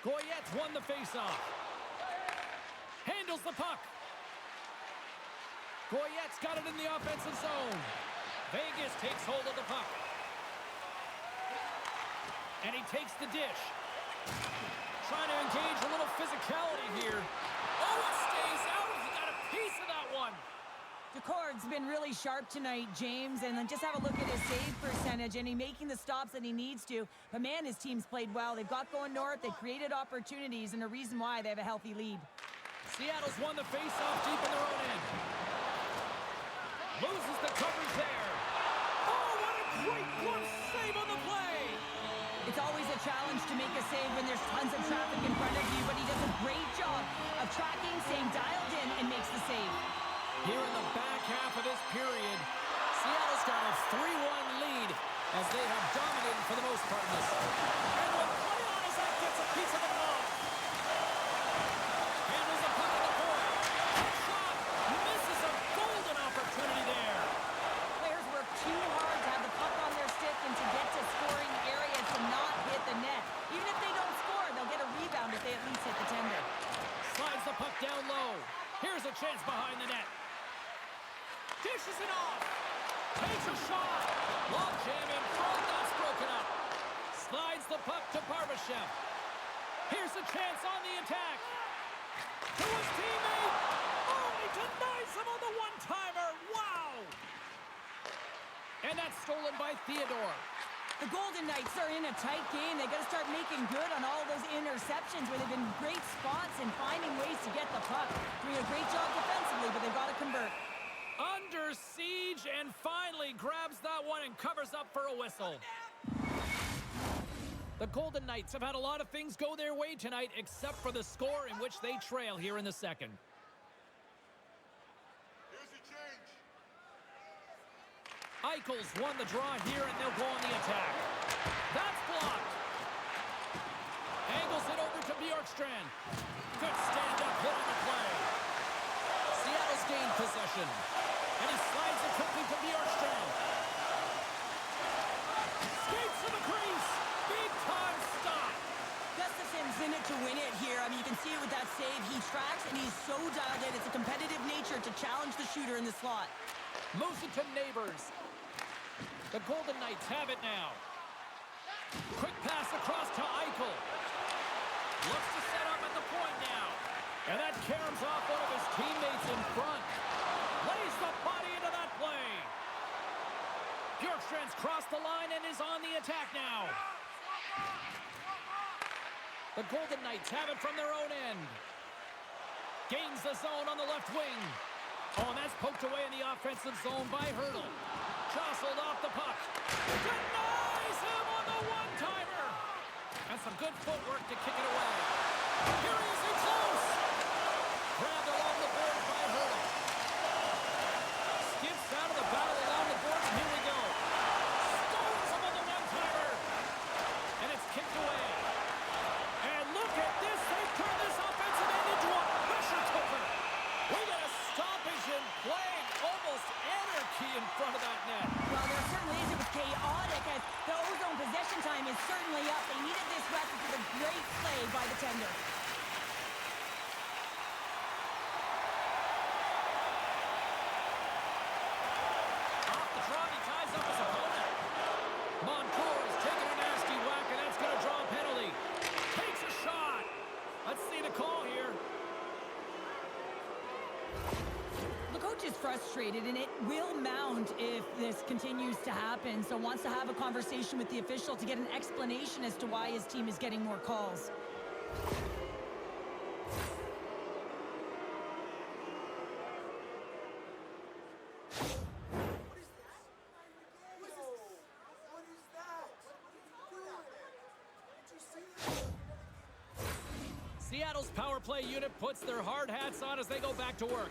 Goyette's won the faceoff. Handles the puck. Goyette's got it in the offensive zone. Vegas takes hold of the puck. And he takes the dish. Trying to engage a little physicality here. Oh, it stays out. He got a piece of that one. Decord's been really sharp tonight, James, and then just have a look at his save percentage, and he's making the stops that he needs to. But man, his team's played well. They've got going north. They've created opportunities, and a reason why they have a healthy lead. Seattle's won the faceoff deep in their own end. Loses the coverage there. Oh, what a great glove save on the play. It's always a challenge to make a save when there's tons of traffic in front of you, but he does a great job of tracking, staying dialed in, and makes the save. Here in the back half of this period, Seattle's got a 3-1 lead as they have dominated for the most part in this. And the play on his that gets a piece of it off. Handles the puck at the point. Shot misses a golden opportunity there. Players work too hard to have the puck on their stick and to get to scoring areas to not hit the net. Even if they don't score, they'll get a rebound if they at least hit the tender. Slides the puck down low. Here's a chance behind the net. Dishes it off. Takes a shot. Long jam in front. That's broken up. Slides the puck to Barbashev. Here's a chance on the attack. To his teammate. Oh, he denies him on the one-timer. Wow. And that's stolen by Theodore. The Golden Knights are in a tight game. They got to start making good on all those interceptions where they've been great spots and finding ways to get the puck. Doing a great job defensively, but they've got to convert. Under siege and finally grabs that one and covers up for a whistle. The Golden Knights have had a lot of things go their way tonight except for the score in which they trail here in the second. Here's your change. Eichel's won the draw here and they'll go on the attack. That's blocked. Angles it over to Bjorkstrand. Good stand-up hit on the play. Seattle's gained possession. And he slides it quickly to Bjorkstrand. Skates to the crease. Big time stop. Gustafson's in it to win it here. I mean, you can see it with that save. He tracks and he's so dialed in. It's a competitive nature to challenge the shooter in the slot. Moves it to Neighbors. The Golden Knights have it now. Quick pass across to Eichel. Looks to set up at the point now. And that caroms off one of his teammates in front. Lays the body into that play. Bjorkstrand's crossed the line and is on the attack now. The Golden Knights have it from their own end. Gains the zone on the left wing. Oh, and that's poked away in the offensive zone by Hurdle. Jostled off the puck. Denies him on the one-timer. And some good footwork to kick it away. Here he is in close. Grabbed along the boards by Hurdle. Skips out of the battle along the boards, and here we go. Stones him on the one-timer. And it's kicked away. And look at this. They've turned this offensive end into a pressure cooker. We got a stoppage in play. Almost anarchy in front of that net. Well, there certainly is. It was chaotic as the ozone possession time is certainly up. They needed this record for the great play by the tender. Off the draw, he ties up his opponent. Montour is taking a nasty whack, and that's going to draw a penalty. Takes a shot. Let's see the call here. The coach is frustrated, and it will mount if this continues to happen. So wants to have a conversation with the official to get an explanation as to why his team is getting more calls. Seattle's power play unit puts their hard hats on as they go back to work.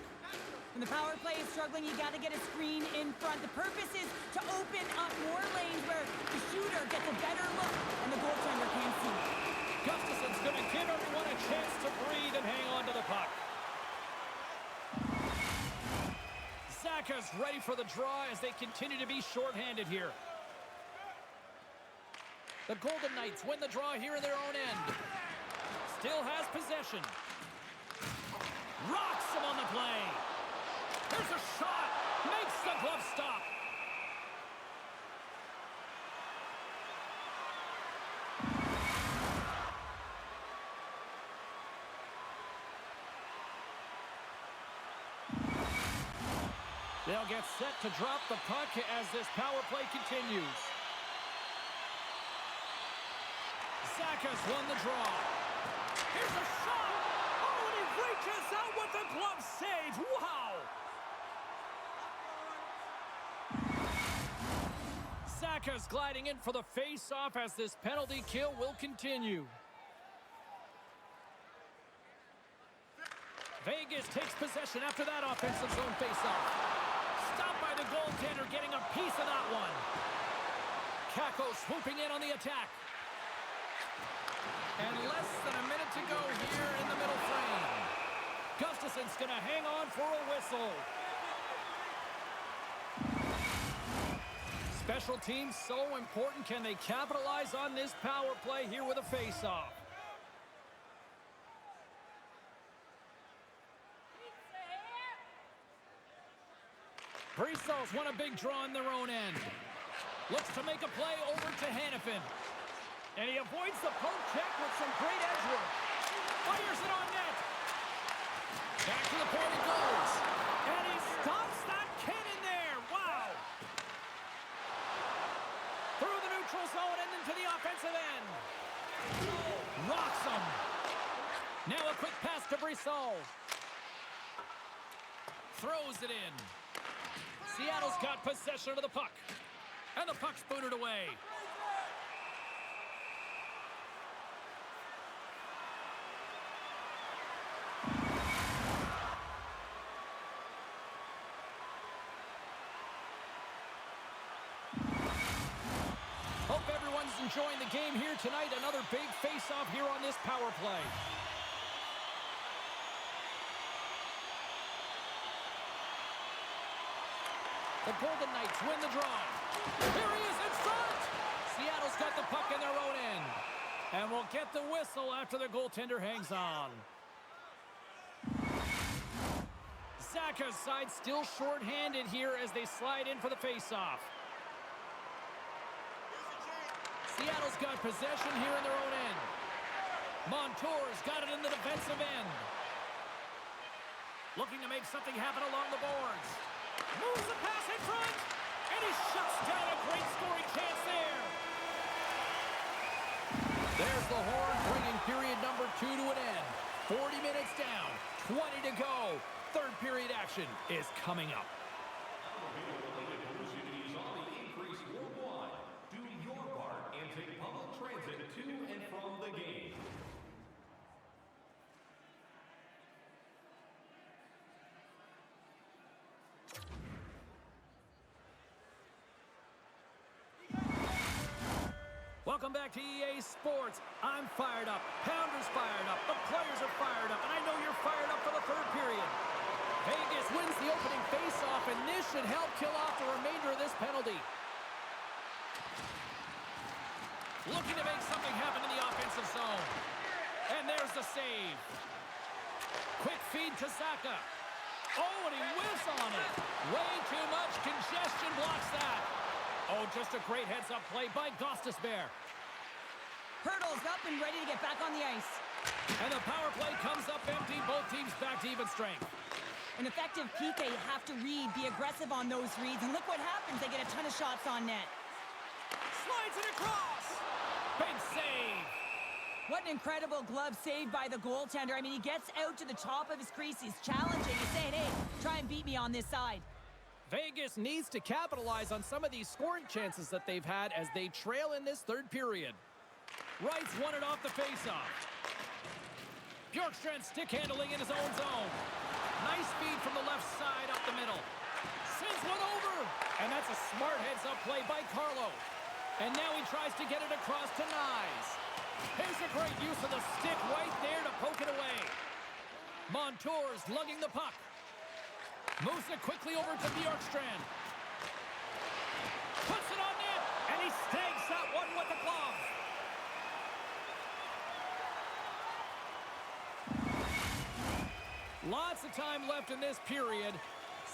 When the power play is struggling, you got to get a screen in front. The purpose is to open up more lanes where the shooter gets a better look and the goaltender can't see. Gustafson's going to give everyone a chance to breathe and hang on to the puck. Zacha's ready for the draw as they continue to be shorthanded here. The Golden Knights win the draw here in their own end. still has possession. Rocks him on the play. There's a shot. Makes the glove stop. They'll get set to drop the puck as this power play continues. Zacha's won the draw. Here's a shot. Oh, and he reaches out with the glove save. Wow. Zacha's gliding in for the face-off as this penalty kill will continue. Vegas takes possession after that offensive zone face-off. Stopped by the goaltender, getting a piece of that one. Kako swooping in on the attack. And less than a minute to go here in the middle frame. Gustafson's going to hang on for a whistle. Special teams so important. Can they capitalize on this power play here with a face-off? Brissell's won a big draw in their own end. Looks to make a play over to Hannafin. And he avoids the poke check with some great edge work. Fires it on net. Back to the point it goes. And he stops that cannon there. Wow. Through the neutral zone and into the offensive end. Rocks him. Now a quick pass to Brissell. Throws it in. Seattle's got possession of the puck. And the puck's booted away. Hope everyone's enjoying the game here tonight. Another big face-off here on this power play. The Golden Knights win the draw. Here he is in front. Seattle's got the puck in their own end. And will get the whistle after the goaltender hangs on. Zacha's side still short-handed here as they slide in for the face-off. Seattle's got possession here in their own end. Montour's got it in the defensive end. Looking to make something happen along the boards. Moves the pass in front, and he shuts down a great scoring chance there. There's the horn, bringing period number 2 to an end. 40 minutes down, 20 to go. Third period action is coming up. Is on the increase worldwide. Do your part and take public transit to and from the game. Welcome back to EA Sports. I'm fired up. Pounder's fired up. The players are fired up. And I know you're fired up for the third period. Vegas wins the opening faceoff, and this should help kill off the remainder of this penalty. Looking to make something happen in the offensive zone. And there's the save. Quick feed to Zacha. Oh, and he whiffs on it. Way too much congestion blocks that. Oh, just a great heads-up play by Gostisbehere. Hurdles up and ready to get back on the ice. And the power play comes up empty. Both teams back to even strength. An effective PK, you have to read, be aggressive on those reads, and look what happens. They get a ton of shots on net. Slides it across. Big save. What an incredible glove save by the goaltender. I mean, he gets out to the top of his crease. He's challenging. He's saying, hey, try and beat me on this side. Vegas needs to capitalize on some of these scoring chances that they've had as they trail in this third period. Wright's won it off the faceoff. Bjorkstrand stick handling in his own zone. Nice feed from the left side up the middle. Sends one over. And that's a smart heads-up play by Carlo. And now he tries to get it across to Nyes. Here's a great use of the stick right there to poke it away. Montour's lugging the puck. Moves it quickly over to Bjorkstrand. Puts it on net, and he snags that one with the glove. Lots of time left in this period.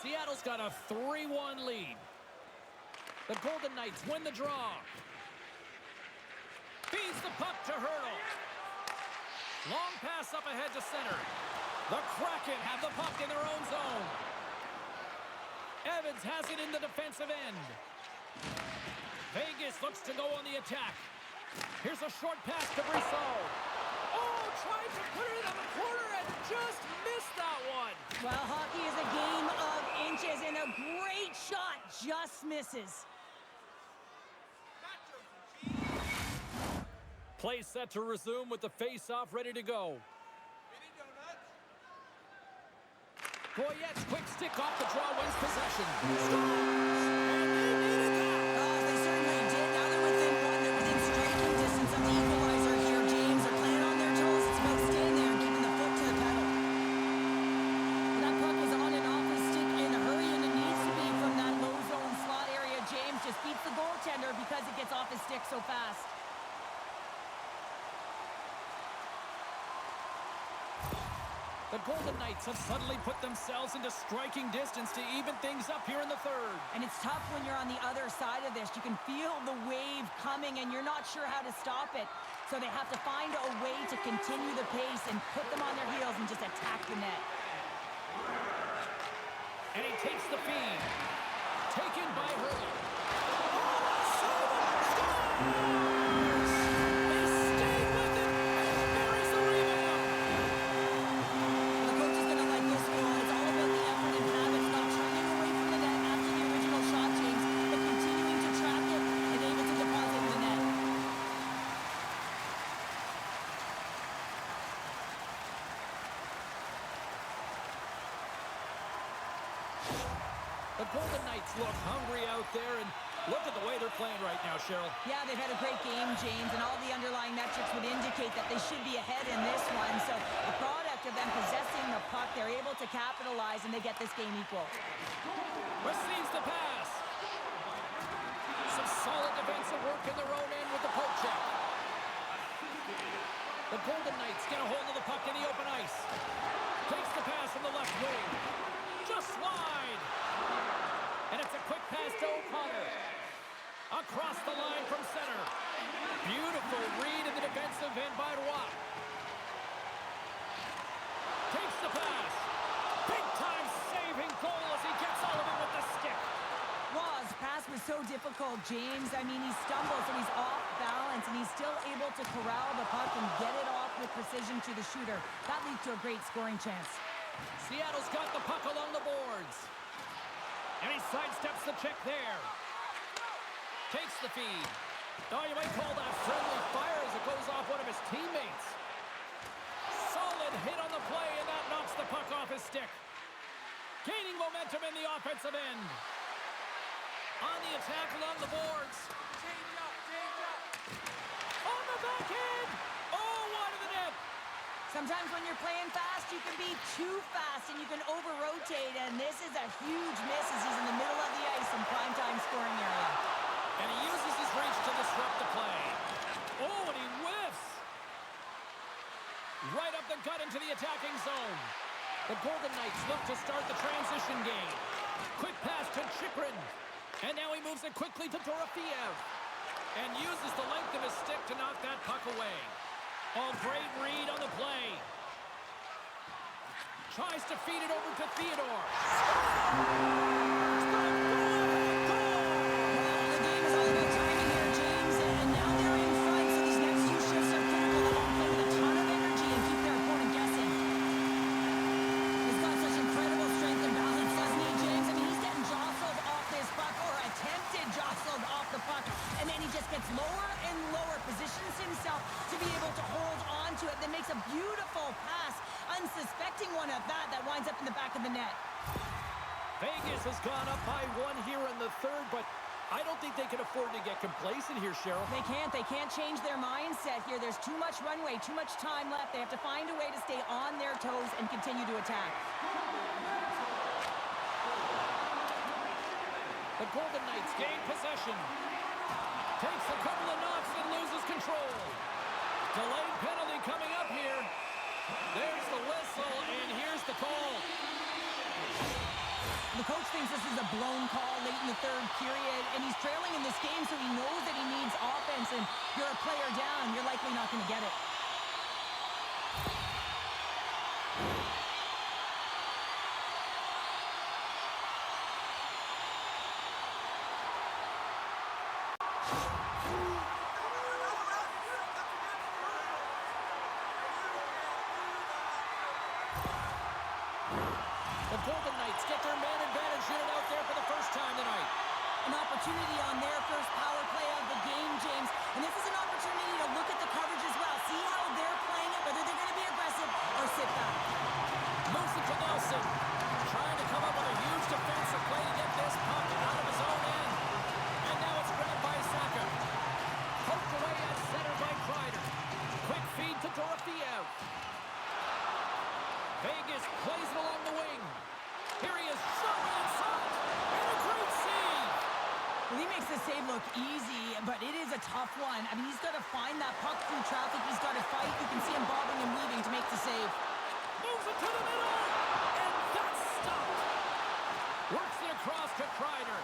Seattle's got a 3-1 lead. The Golden Knights win the draw. Feeds the puck to Hurdle. Long pass up ahead to center. The Kraken have the puck in their own zone. Evans has it in the defensive end. Vegas looks to go on the attack. Here's a short pass to Brissot. Oh, tried to put it in the corner and just missed that one. Well, hockey is a game of inches, and a great shot just misses. Play set to resume with the face-off ready to go. Goyette's quick stick off the draw wins possession. They certainly did. Now they're within one. They're within striking distance of the equalizer here, James. They're playing on their toes. It's about staying there and keeping the foot to the pedal. That puck is on and off his stick in a hurry, and it needs to be from that low zone slot area. James just beats the goaltender because it gets off his stick so fast. The Golden Knights have suddenly put themselves into striking distance to even things up here in the third. And it's tough when you're on the other side of this. You can feel the wave coming, and you're not sure how to stop it. So they have to find a way to continue the pace and put them on their heels and just attack the net. And he takes the feed. Taken by Hurley. The Golden Knights look hungry out there, and look at the way they're playing right now, Cheryl. Yeah, they've had a great game, James, and all the underlying metrics would indicate that they should be ahead in this one. So the product of them possessing the puck, they're able to capitalize, and they get this game equal. Receives the pass. Some solid defensive work in their own end with the poke check. The Golden Knights get a hold of the puck in the open ice. Takes the pass from the left wing. Just wide. And it's a quick pass to O'Connor. Across the line from center. Beautiful read in the defensive end by Roy. Takes the pass. Big time saving goal as he gets all of it with the stick. Roy's pass was so difficult, James. I mean, he stumbles, so he's off balance, and he's still able to corral the puck and get it off with precision to the shooter. That leads to a great scoring chance. Seattle's got the puck along the boards. And he sidesteps the check there. Takes the feed. Oh, you might call that friendly fire as it goes off one of his teammates. Solid hit on the play, and that knocks the puck off his stick. Gaining momentum in the offensive end. On the attack along the boards. On the backhand. Oh, wide of the net. Sometimes when you're playing fast, you can be too fast and you can over-rotate, and this is a huge miss as he's in the middle of the ice in primetime scoring area. And he uses his reach to disrupt the play. Oh, and he whiffs. Right up the gut into the attacking zone. The Golden Knights look to start the transition game. Quick pass to Chychrun. And now he moves it quickly to Dorofeev. And uses the length of his stick to knock that puck away. Oh, great read on the play. Tries to feed it over to Theodore. The game is all about timing here, James, and now they're in front, so these next few shifts are critical. They don't play with a ton of energy and keep their opponent guessing. He's got such incredible strength and balance, doesn't he, James? I mean, he's getting jostled off this puck, or attempted jostled off the puck, and then he just gets lower and lower, positions himself to be able to hold on to it, then makes a beautiful pass, unsuspecting one at that winds up in the back of the net. Vegas has gone up by one here in the third, but I don't think they can afford to get complacent here, Cheryl. They can't change their mindset here. There's too much runway, too much time left. They have to find a way to stay on their toes and continue to attack. The Golden Knights gain possession. Takes a couple of knocks and loses control. Delayed penalty coming up here. There's the whistle, and here's the call. The coach thinks this is a blown call late in the third period, and he's trailing in this game, so he knows that he needs offense, and you're a player down, you're likely not going to get it. The Golden Knights get their man advantage unit out there for the first time tonight. An opportunity on their first power play of the game, James. And this is an opportunity to look at the coverage as well. See how they're playing it, whether they're going to be aggressive or sit back. Moves it to Nelson. Trying to come up with a huge defensive play to get this puck out of his own end. And now it's grabbed by Saka. Poked away at center by Kreider. Quick feed to Dorofeev. Vegas plays it along the wing. Here he is, shot inside. And a great save. Well, he makes the save look easy, but it is a tough one. I mean, he's got to find that puck through traffic. He's got to fight. You can see him bobbing and weaving to make the save. Moves it to the middle. And that's stopped. Works it across to Kreider.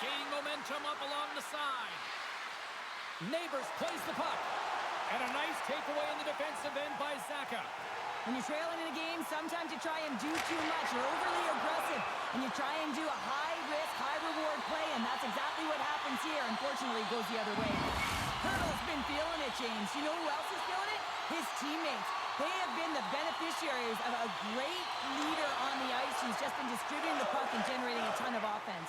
Gaining momentum up along the side. Neighbors plays the puck. And a nice takeaway in the defensive end by Saka. When you're trailing in a game, sometimes you try and do too much. You're overly aggressive, and you try and do a high-risk, high-reward play, and that's exactly what happens here. Unfortunately, it goes the other way. Hurdle's been feeling it, James. You know who else is feeling it? His teammates. They have been the beneficiaries of a great leader on the ice who's just been distributing the puck and generating a ton of offense.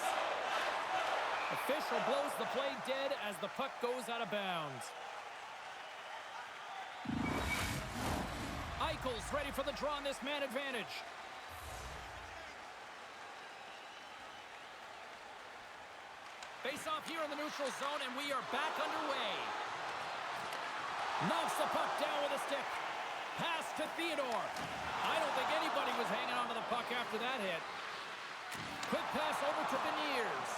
Official blows the play dead as the puck goes out of bounds. Eichel's ready for the draw on this man advantage. Face off here in the neutral zone, and we are back underway. Knocks the puck down with a stick. Pass to Theodore. I don't think anybody was hanging onto the puck after that hit. Quick pass over to Beniers.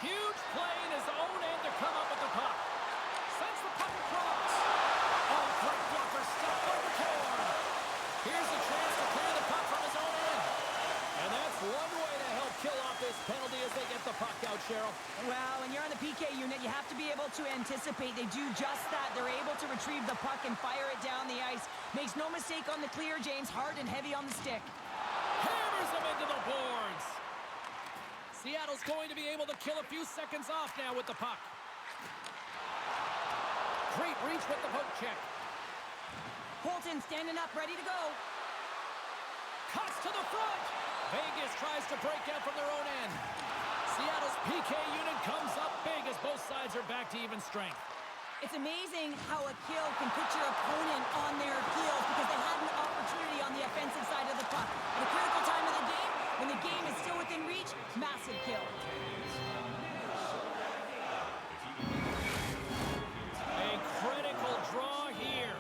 Huge play in his own end to come up with the puck. Sends the puck across. Oh, great blocker, stopped by the corner. Here's a chance to clear the puck from his own end. And that's one way to help kill off this penalty as they get the puck out, Cheryl. Well, when you're on the PK unit, you have to be able to anticipate. They do just that. They're able to retrieve the puck and fire it down the ice. Makes no mistake on the clear, James. Hard and heavy on the stick. Hammers him into the boards. Seattle's going to be able to kill a few seconds off now with the puck. Great reach with the poke check. Holton standing up, ready to go. Cuts to the front. Vegas tries to break out from their own end. Seattle's PK unit comes up big as both sides are back to even strength. It's amazing how a kill can put your opponent on their heels because they had an opportunity on the offensive side of the puck. At a critical time of the game, when the game is still within reach, massive kill. A critical draw here.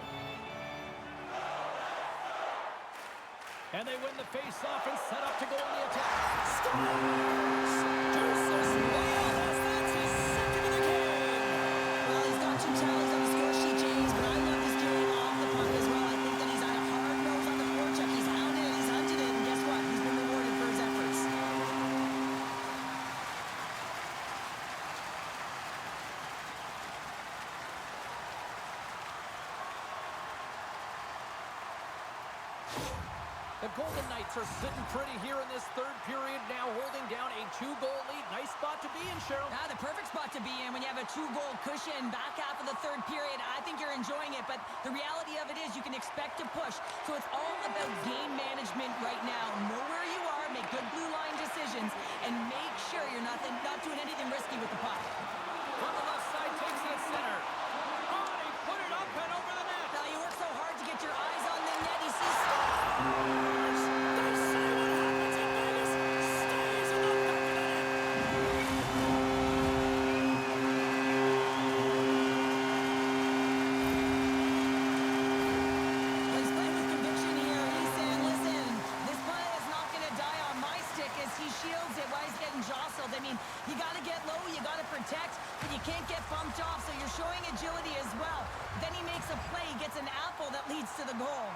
And they win the face-off and set up to go on the attack. Scores! Deuces Miles, that's his second of the game. Well, he's got 2 tallies on the score sheet, James, but I love his game off the puck as well. I think that he's had a hard nose on the forecheck. He's hounded it, he's hunted it, and guess what? He's been rewarded for his efforts. The Golden Knights are sitting pretty here in this third period now, holding down a 2-goal lead. Nice spot to be in, Cheryl. The perfect spot to be in when you have a 2-goal cushion back half of the third period. I think you're enjoying it, but the reality of it is you can expect to push. So it's all about game management right now. Know where you are, make good blue line decisions, and make sure you're not doing anything risky with the puck. From the left side, takes it at center. Oh, he put it up and over the net. Now you work so hard to get your eyes on the net. He sees stars. They say what happens in Vegas stays in the back of the net. He's playing with conviction here. He's saying, listen, this play is not going to die on my stick as he shields it while he's getting jostled. I mean, you got to get low, you got to protect, but you can't get bumped off, so you're showing agility as well. Then he makes a play, he gets an apple that leads to the goal.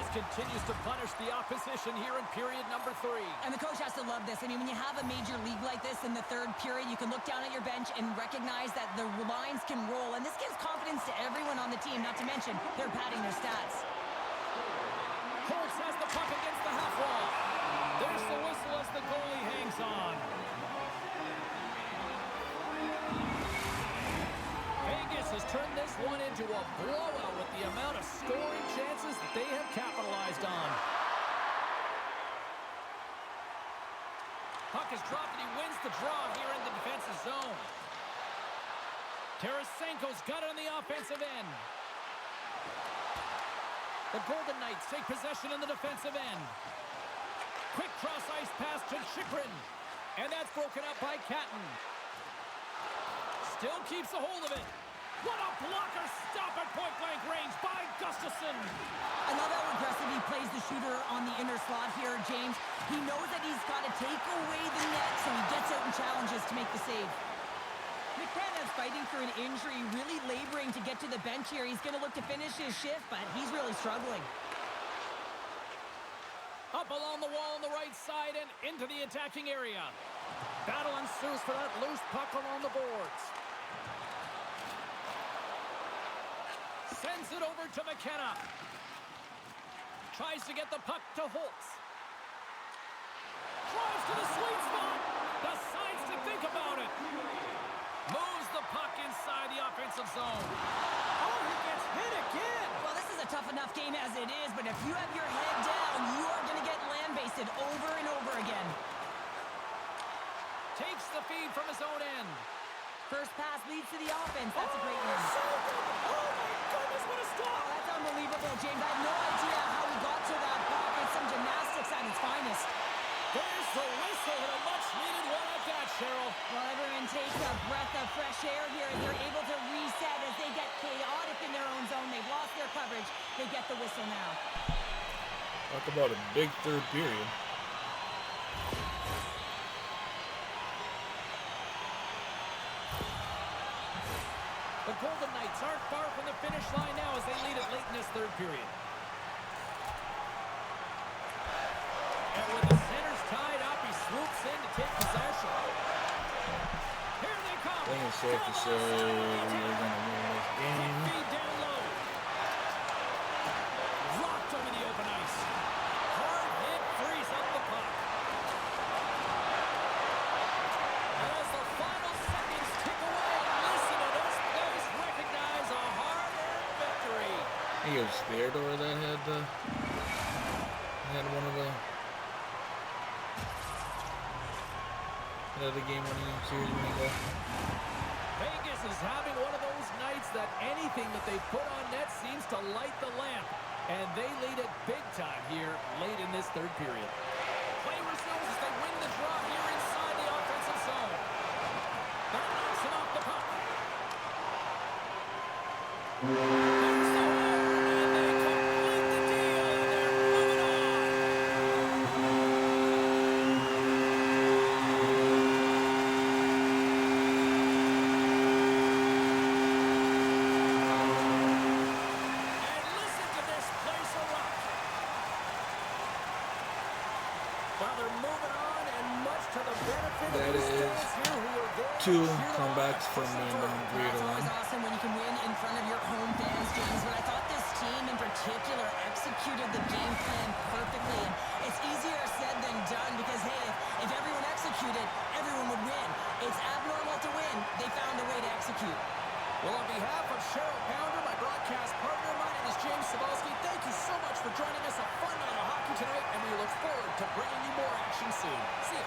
just continues to punish the opposition here in period number 3. And the coach has to love this. I mean, when you have a major league like this in the third period, you can look down at your bench and recognize that the lines can roll. And this gives confidence to everyone on the team, not to mention they're padding their stats. Holtz has the puck against the half wall. There's the whistle as the goalie hangs on. Vegas has turned this one into a blowout with the amount of scoring chances that they have capitalized on. Puck is dropped and he wins the draw here in the defensive zone. Tarasenko's got it on the offensive end. The Golden Knights take possession in the defensive end. Quick cross-ice pass to Chychrun. And that's broken up by Catton. Still keeps a hold of it. What a blocker stop at point-blank range by Gustafsson. I love how aggressive he plays the shooter on the inner slot here, James. He knows that he's got to take away the net, so he gets out and challenges to make the save. McKenna's fighting for an injury, really laboring to get to the bench here. He's going to look to finish his shift, but he's really struggling. Up along the wall on the right side and into the attacking area. Battle ensues for that loose puck along the boards. Sends it over to McKenna. Tries to get the puck to Holtz. Drives to the sweet spot. Decides to think about it. Moves the puck inside the offensive zone. Oh, he gets hit again. Well, this is a tough enough game as it is, but if you have your head down, you are going to get land-basted over and over again. Takes the feed from his own end. First pass leads to the offense. That's a great one. Oh, my goodness, what a Oh, stop. that's unbelievable, James. I have no idea how he got to that puck. It's some gymnastics at its finest. There's the whistle and a much-needed one at that, Cheryl. Well, everyone takes a breath of fresh air here, and they're able to reset as they get chaotic in their own zone. They've lost their coverage. They get the whistle now. Talk about a big third period. The Golden Knights aren't far from the finish line now as they lead it late in this third period. And with the centers tied up, he swoops in to take possession. Here they come. I think it's safe to say we are going to win this game. Feed down low. Rocked over the open ice. Hard hit frees up the puck. And as the final seconds tick away, listen to this place recognize a hard-earned victory. He was Theodore that had one of the game-winning series winning goal. Vegas is having one of those nights that anything that they put on net seems to light the lamp. And they lead it big time here late in this third period. Play resumes as they win the draw here inside the offensive zone. That knocks him off the puck. There's the hole, and they complete the deal, and they're moving on. And listen to this place erupt. Well, they're moving on, and much to the benefit That of these is fans here who are there to 2 cheer them on comebacks and from push them being through. down 3 That's to 1. always awesome when you can win in front of your home fans, James. But I thought this team in particular executed the game plan perfectly. And it's easier said than done because, hey, if everyone executed, everyone would win. It's abnormal to win. They found a way to execute. Well, on behalf of Cheryl Pounder, my broadcast partner, my name is James Cebulski. Thank you so much for joining us. A fun night of hockey tonight, and we look forward to bringing you more action soon. See you.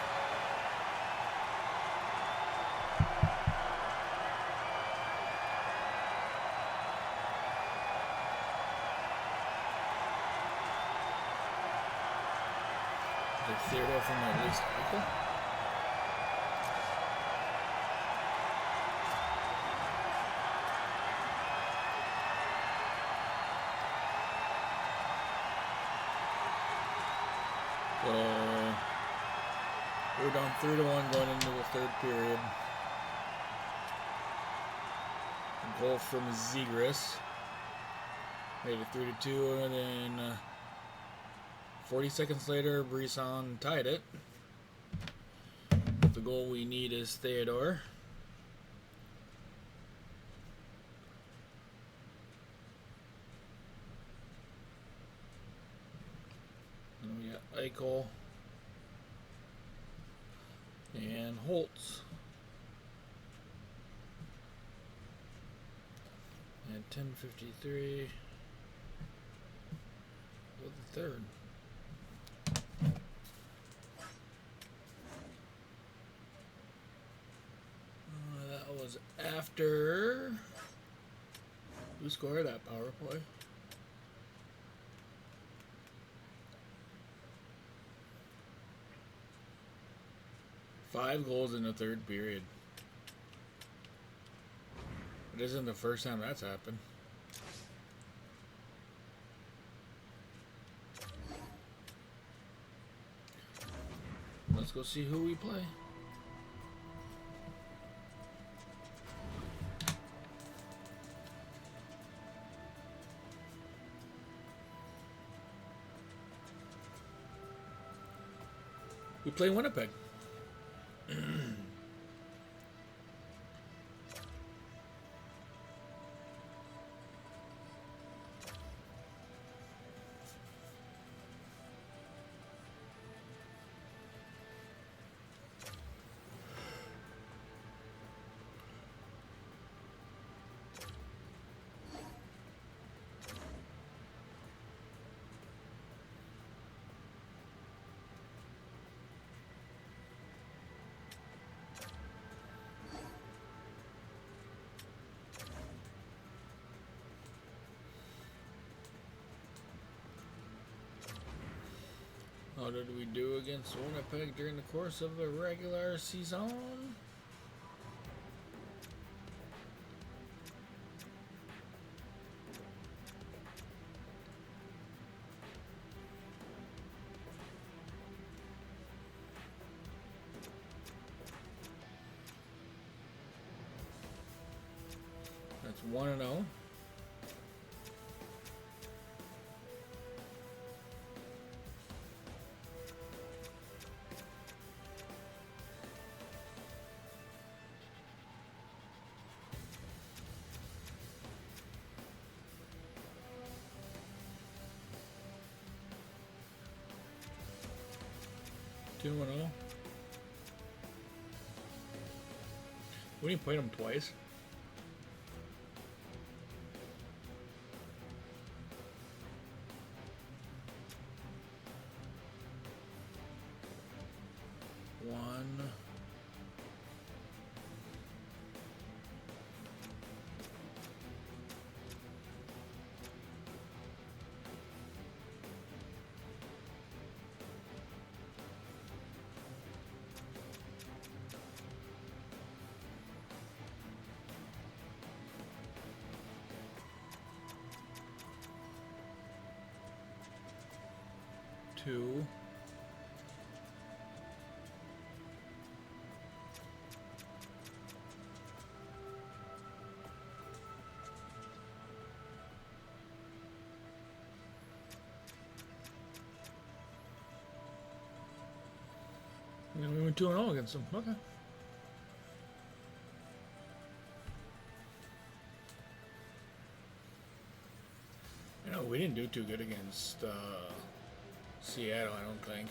The Theodore from my least uncle. So we're down 3 to 1 going into the third period. A goal from Zegras made it 3 to 2, and then 40 seconds later, Brisson tied it. The goal we need is Theodore. And we got Eichel and Holtz. And 10:53 with the third. That was after. Who scored that power play? Five goals in the third period. It isn't the first time that's happened. Let's go see who we play. We play Winnipeg. How did we do against Winnipeg during the course of the regular season? That's 1-0. Two and 0. We didn't play them twice. One. Two. And we went 2-0 against them. Okay. You know, we didn't do too good against Seattle, I don't think.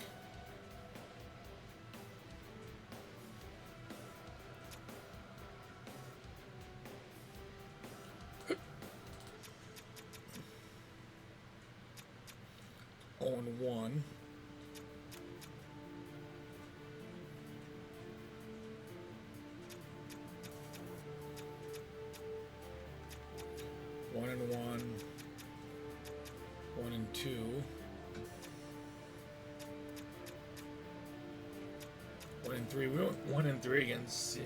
On 1. One and 2. One and 3. We went 1 and 3 against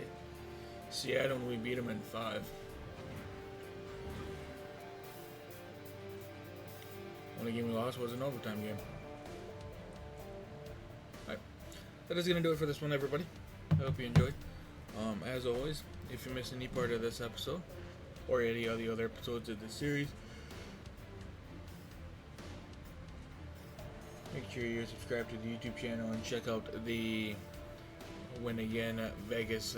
Seattle, and we beat them in 5. Only game we lost was an overtime game. Alright. That is going to do it for this one, everybody. I hope you enjoyed. As always, if you missed any part of this episode, or any of the other episodes of this series, Make sure you subscribe to the YouTube channel and check out the Win Again Vegas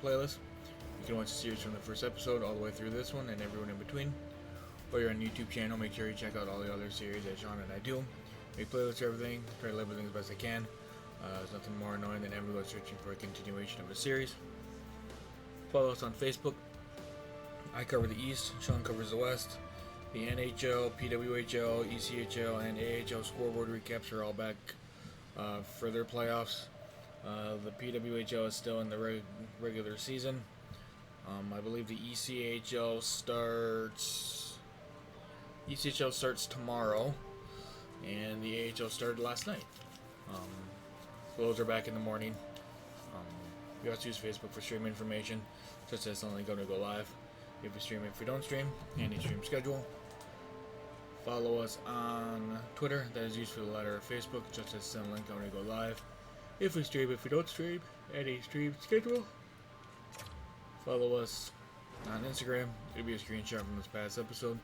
playlist. You can watch the series from the first episode all the way through this one and everyone in between. While you're on the YouTube channel, make sure you check out all the other series that Sean and I do. Make playlists for everything, try to live everything as best I can. There's nothing more annoying than everyone searching for a continuation of a series. Follow us on Facebook. I cover the East, Sean covers the West. The NHL, PWHL, ECHL, and AHL scoreboard recaps are all back for their playoffs. The PWHL is still in the regular season. I believe the ECHL starts tomorrow, and the AHL started last night. So those are back in the morning. You also use Facebook for stream information, such as only going to go live. If you stream, if we don't stream, any stream schedule. Follow us on Twitter, that is used for the latter of Facebook, just as send link going to go live. If we stream, if we don't stream, any stream schedule. Follow us on Instagram. It'll be a screenshot from this past episode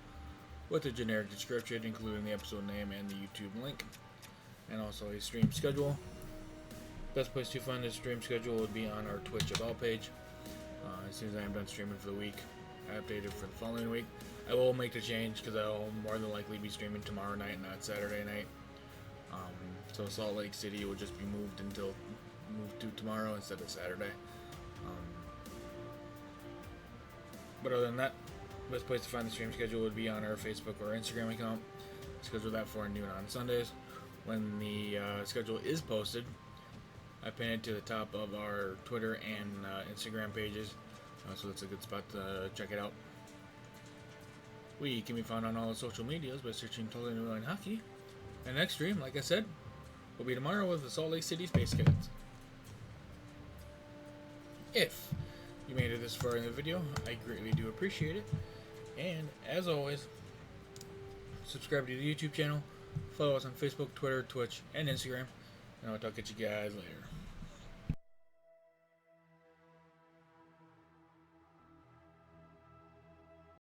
with a generic description, including the episode name and the YouTube link, and also a stream schedule. Best place to find the stream schedule would be on our Twitch About page. As soon as I am done streaming for the week, I update it for the following week. I will make the change because I will more than likely be streaming tomorrow night, not Saturday night. So Salt Lake City will just be moved to tomorrow instead of Saturday. But other than that, the best place to find the stream schedule would be on our Facebook or Instagram account. Schedule that for noon on Sundays. When the schedule is posted, I pin it to the top of our Twitter and Instagram pages, so that's a good spot to check it out. We can be found on all the social medias by searching Totally New Line Hockey. And next stream, like I said, will be tomorrow with the Salt Lake City Space Cadets. If you made it this far in the video, I greatly do appreciate it. And as always, subscribe to the YouTube channel, follow us on Facebook, Twitter, Twitch, and Instagram, and I'll talk to you guys later.